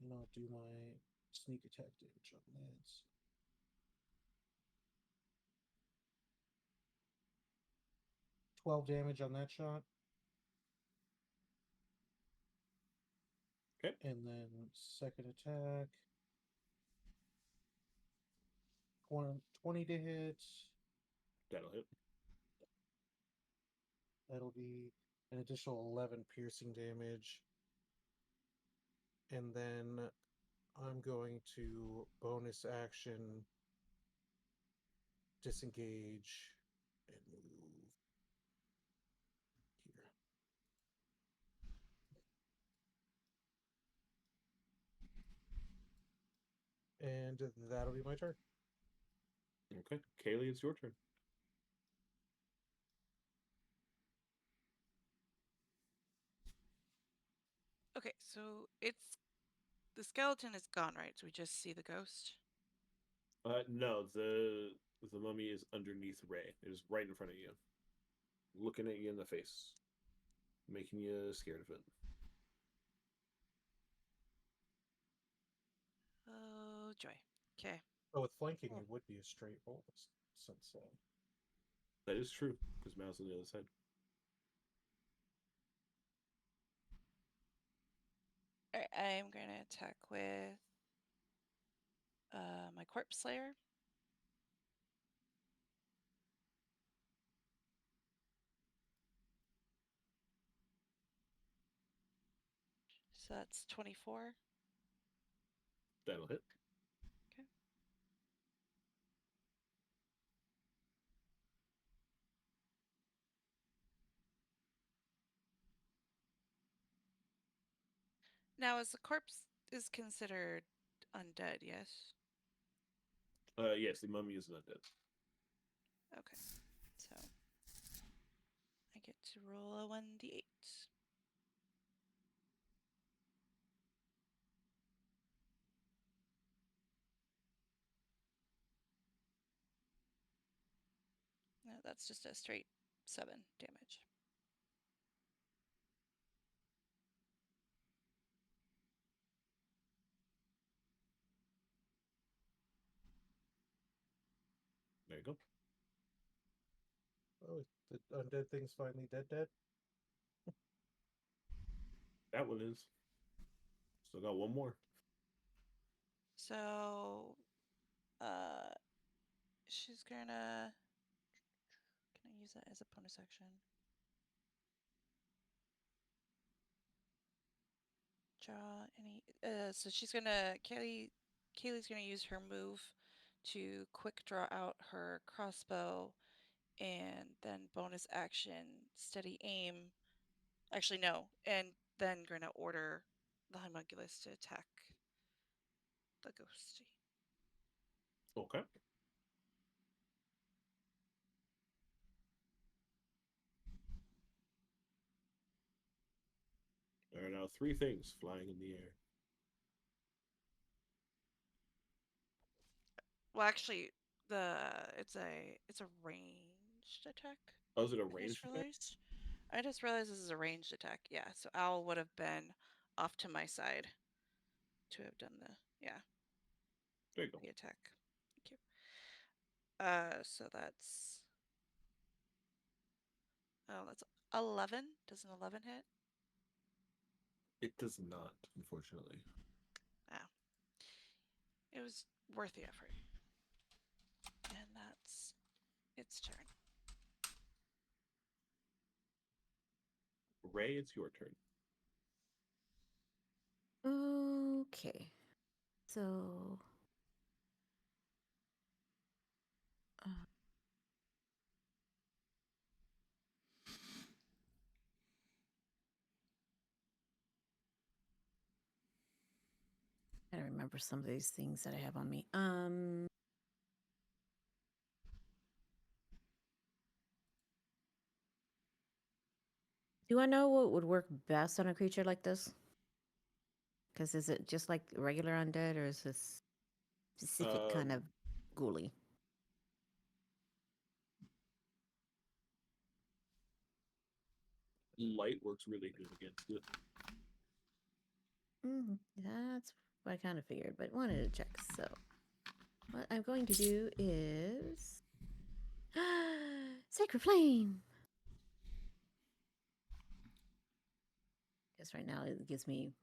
And I'll do my sneak attack damage on that. .12 damage on that shot. Okay. And then second attack. 20 to hit. That'll hit. That'll be an additional 11 piercing damage. And then I'm going to bonus action disengage and move here. And that'll be my turn. Okay. Kaylee, it's your turn. Okay, so the skeleton is gone, right? So we just see the ghost. No, the mummy is underneath Ray. It is right in front of you, looking at you in the face, making you scared of it. Oh joy. Okay. Oh, with flanking, it would be a straight roll. Since That is true, because Mal's on the other side. Alright, I'm gonna attack with my corpse slayer. So that's 24. That'll hit. Okay. Now, as the corpse is considered undead, yes? Yes, the mummy is undead. Okay. So I get to roll a 1d8. that's just a straight 7 damage. There you go. Oh, the undead thing's finally dead. That one is. Still got one more. So, she's gonna. Can I use that as a bonus action? Draw any. So she's gonna. Kaylee's gonna use her move to quick draw out her crossbow, and then bonus action, steady aim. Actually, no, and then gonna order the homunculus to attack the ghosty. Okay. There are now 3 things flying in the air. Well, actually, it's a ranged attack. Oh, is it a I ranged just attack? realized. I just realized this is a ranged attack. Yeah, so Owl would have been off to my side to have done the There you go. the attack. Thank you. So that's 11. Does an 11 hit? It does not, unfortunately. Oh, it was worth the effort. And that's its turn. Ray, it's your turn. Okay. So. I gotta remember some of these things that I have on me. Do I know what would work best on a creature like this? Because is it just like regular undead, or is this specific kind of ghoulie? Light works really good against it. That's what I kind of figured, but wanted to check. So, what I'm going to do is Sacred Flame. Because right now it gives me.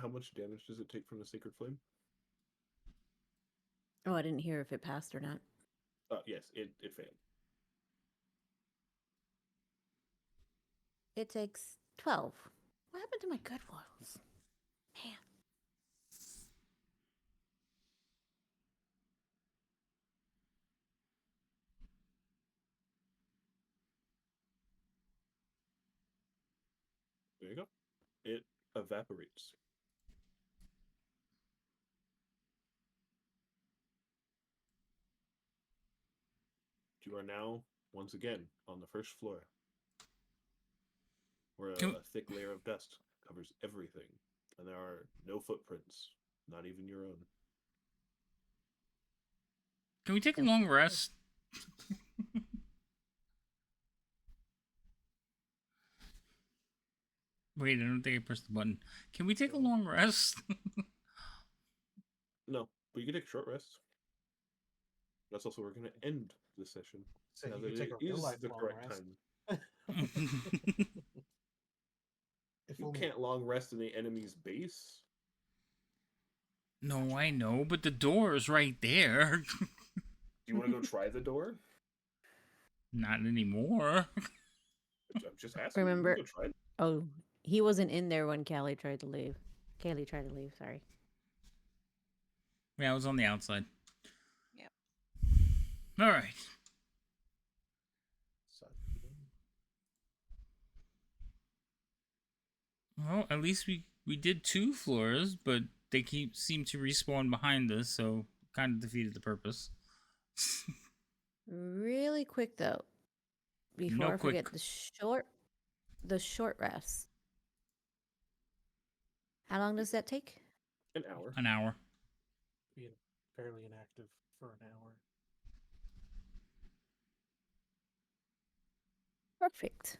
How much damage does it take from the Sacred Flame? Oh, I didn't hear if it passed or not. Yes, it failed. It takes 12. What happened to my good rolls? Man. There you go. It evaporates. You are now, once again, on the first floor, where a thick layer of dust covers everything, and there are no footprints, not even your own. Can we take a long rest? Wait, I don't think I pressed the button. Can we take a long rest? No, but you can take a short rest. That's also where we're going to end the session. So now you that could take it a real is life the long correct rest. time. If You only- can't long rest in the enemy's base. No, I know, but the door is right there. Do you want to go try the door? Not anymore. I'm just asking. Remember- You can go try it. Oh, he wasn't in there when Callie tried to leave. Kaylee tried to leave, sorry. Yeah, I was on the outside. Yep. All right. Well, at least we did 2 floors, but they seem to respawn behind us, so kind of defeated the purpose. Really quick though, before No I quick. forget, the short rest. How long does that take? An hour. An hour. Being fairly inactive for an hour. Perfect.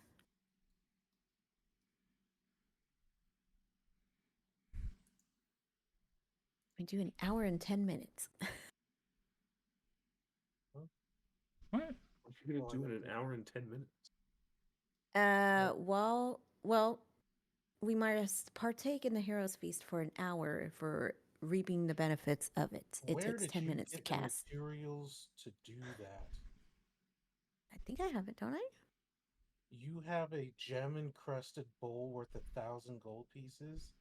We do an hour and 10 minutes. What? What are you gonna do in an hour and 10 minutes? Well, we must partake in the hero's feast for an hour for reaping the benefits of it. It Where takes did 10 you minutes to get the cast. materials to do that? I think I have it, don't I? You have a gem encrusted bowl worth 1,000 gold pieces.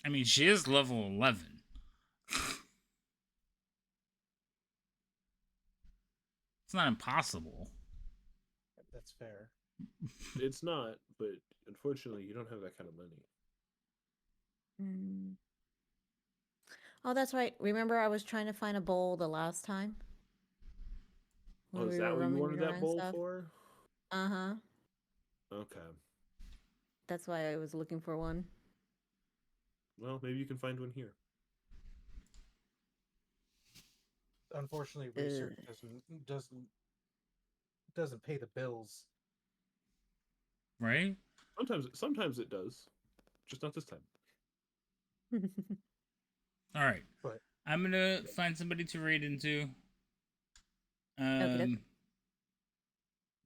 I mean, she is level 11. It's not impossible. That's fair. It's not, but unfortunately, you don't have that kind of money. Mm. Oh, that's right. Remember, I was trying to find a bowl the last time when Oh, is we that were what you rummaging wanted that around bowl stuff. for? Uh-huh. Okay. That's why I was looking for one. Well, maybe you can find one here. Unfortunately, research doesn't pay the bills. Right? Sometimes it does, just not this time. All right. But I'm gonna find somebody to raid into. Okay.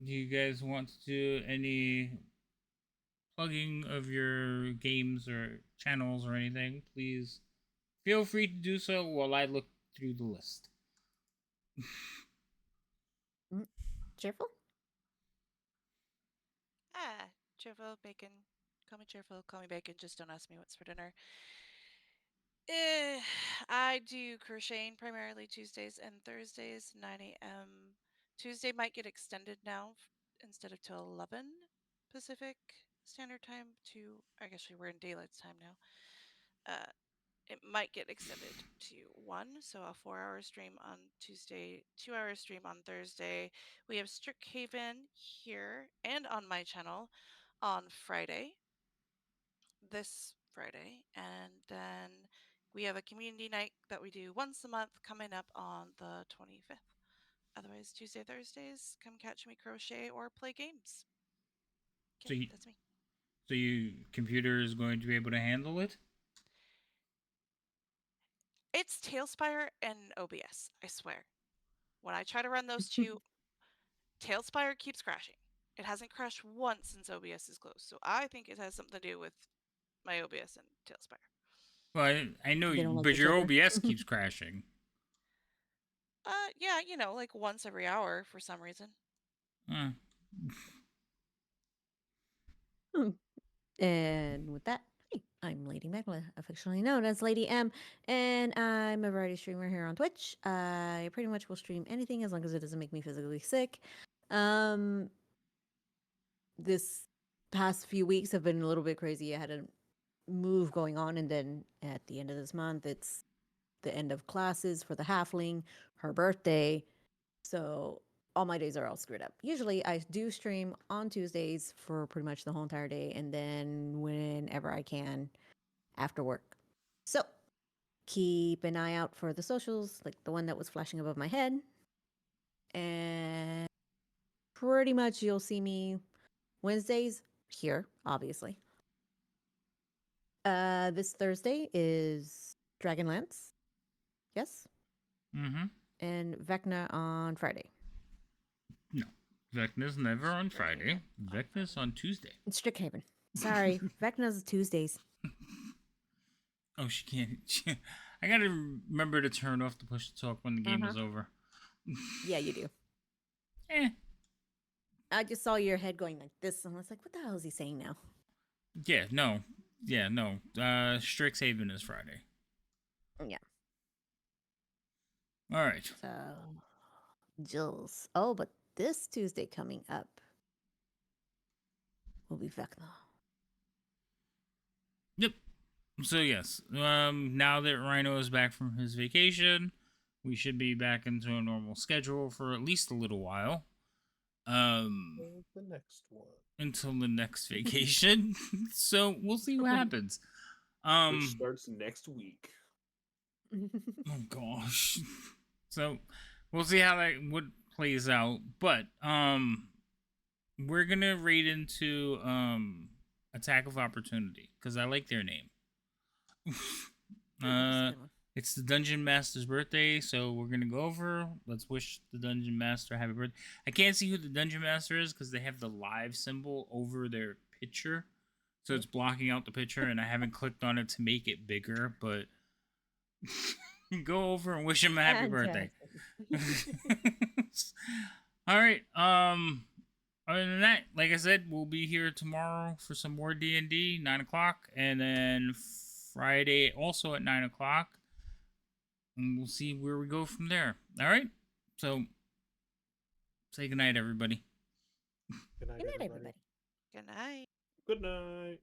Do you guys want to do any plugging of your games or channels or anything? Please feel free to do so while I look through the list. Cheerful? Cheerful bacon. Call me cheerful. Call me bacon. Just don't ask me what's for dinner. I do crocheting primarily Tuesdays and Thursdays, 9 a.m. Tuesday might get extended now instead of till 11 Pacific Standard Time to, actually, we're in daylight time now. It might get extended to 1, so a 4-hour stream on Tuesday, 2-hour stream on Thursday. We have Strict Haven here and on my channel on Friday, this Friday, and then we have a community night that we do once a month coming up on the 25th. Otherwise, Tuesday, Thursdays, come catch me crochet or play games. Okay, that's me. So your computer is going to be able to handle it? It's Tailspire and OBS, I swear. When I try to run those two, Tailspire keeps crashing. It hasn't crashed once since OBS is closed, so I think it has something to do with my OBS and Tailspire. Well, I know, They don't like but each your other. OBS keeps crashing. Yeah, like once every hour for some reason. And with that, hey, I'm Lady Megla, affectionately known as Lady M, and I'm a variety streamer here on Twitch. I pretty much will stream anything as long as it doesn't make me physically sick. This past few weeks have been a little bit crazy. I had a move going on, and then at the end of this month, it's the end of classes for the halfling, her birthday. So all my days are all screwed up. Usually I do stream on Tuesdays for pretty much the whole entire day, and then whenever I can after work. So keep an eye out for the socials, like the one that was flashing above my head. And pretty much you'll see me Wednesdays here, obviously. This Thursday is Dragonlance. Yes? Mm-hmm. And Vecna on Friday. No. Vecna's never on Friday. Vecna's on Tuesday. It's Strickhaven. Sorry, Vecna's Tuesdays. Oh, she can't. I gotta remember to turn off the push to talk when the game is over. Yeah, you do. I just saw your head going like this, and I was like, what the hell is he saying now? Yeah, no. Strixhaven is Friday. Yeah. All right. So, Jules. Oh, but this Tuesday coming up, We'll be back now. Yep. So yes, now that Rhino is back from his vacation, we should be back into a normal schedule for at least a little while. The next one. Until the next vacation. So we'll see what happens. Which starts next week. Oh gosh. So we'll see how that plays out. But we're gonna raid into Attack of Opportunity because I like their name. It's the Dungeon Master's birthday, so we're gonna go over. Let's wish the Dungeon Master happy birthday. I can't see who the Dungeon Master is because they have the live symbol over their picture, so it's blocking out the picture, and I haven't clicked on it to make it bigger. But go over and wish him a happy birthday. All right. Other than that, like I said, we'll be here tomorrow for some more D&D, 9 o'clock, and then Friday also at 9 o'clock. And we'll see where we go from there. All right? So, say goodnight, everybody. Good night, Good night, everybody. everybody. Good night. Good night.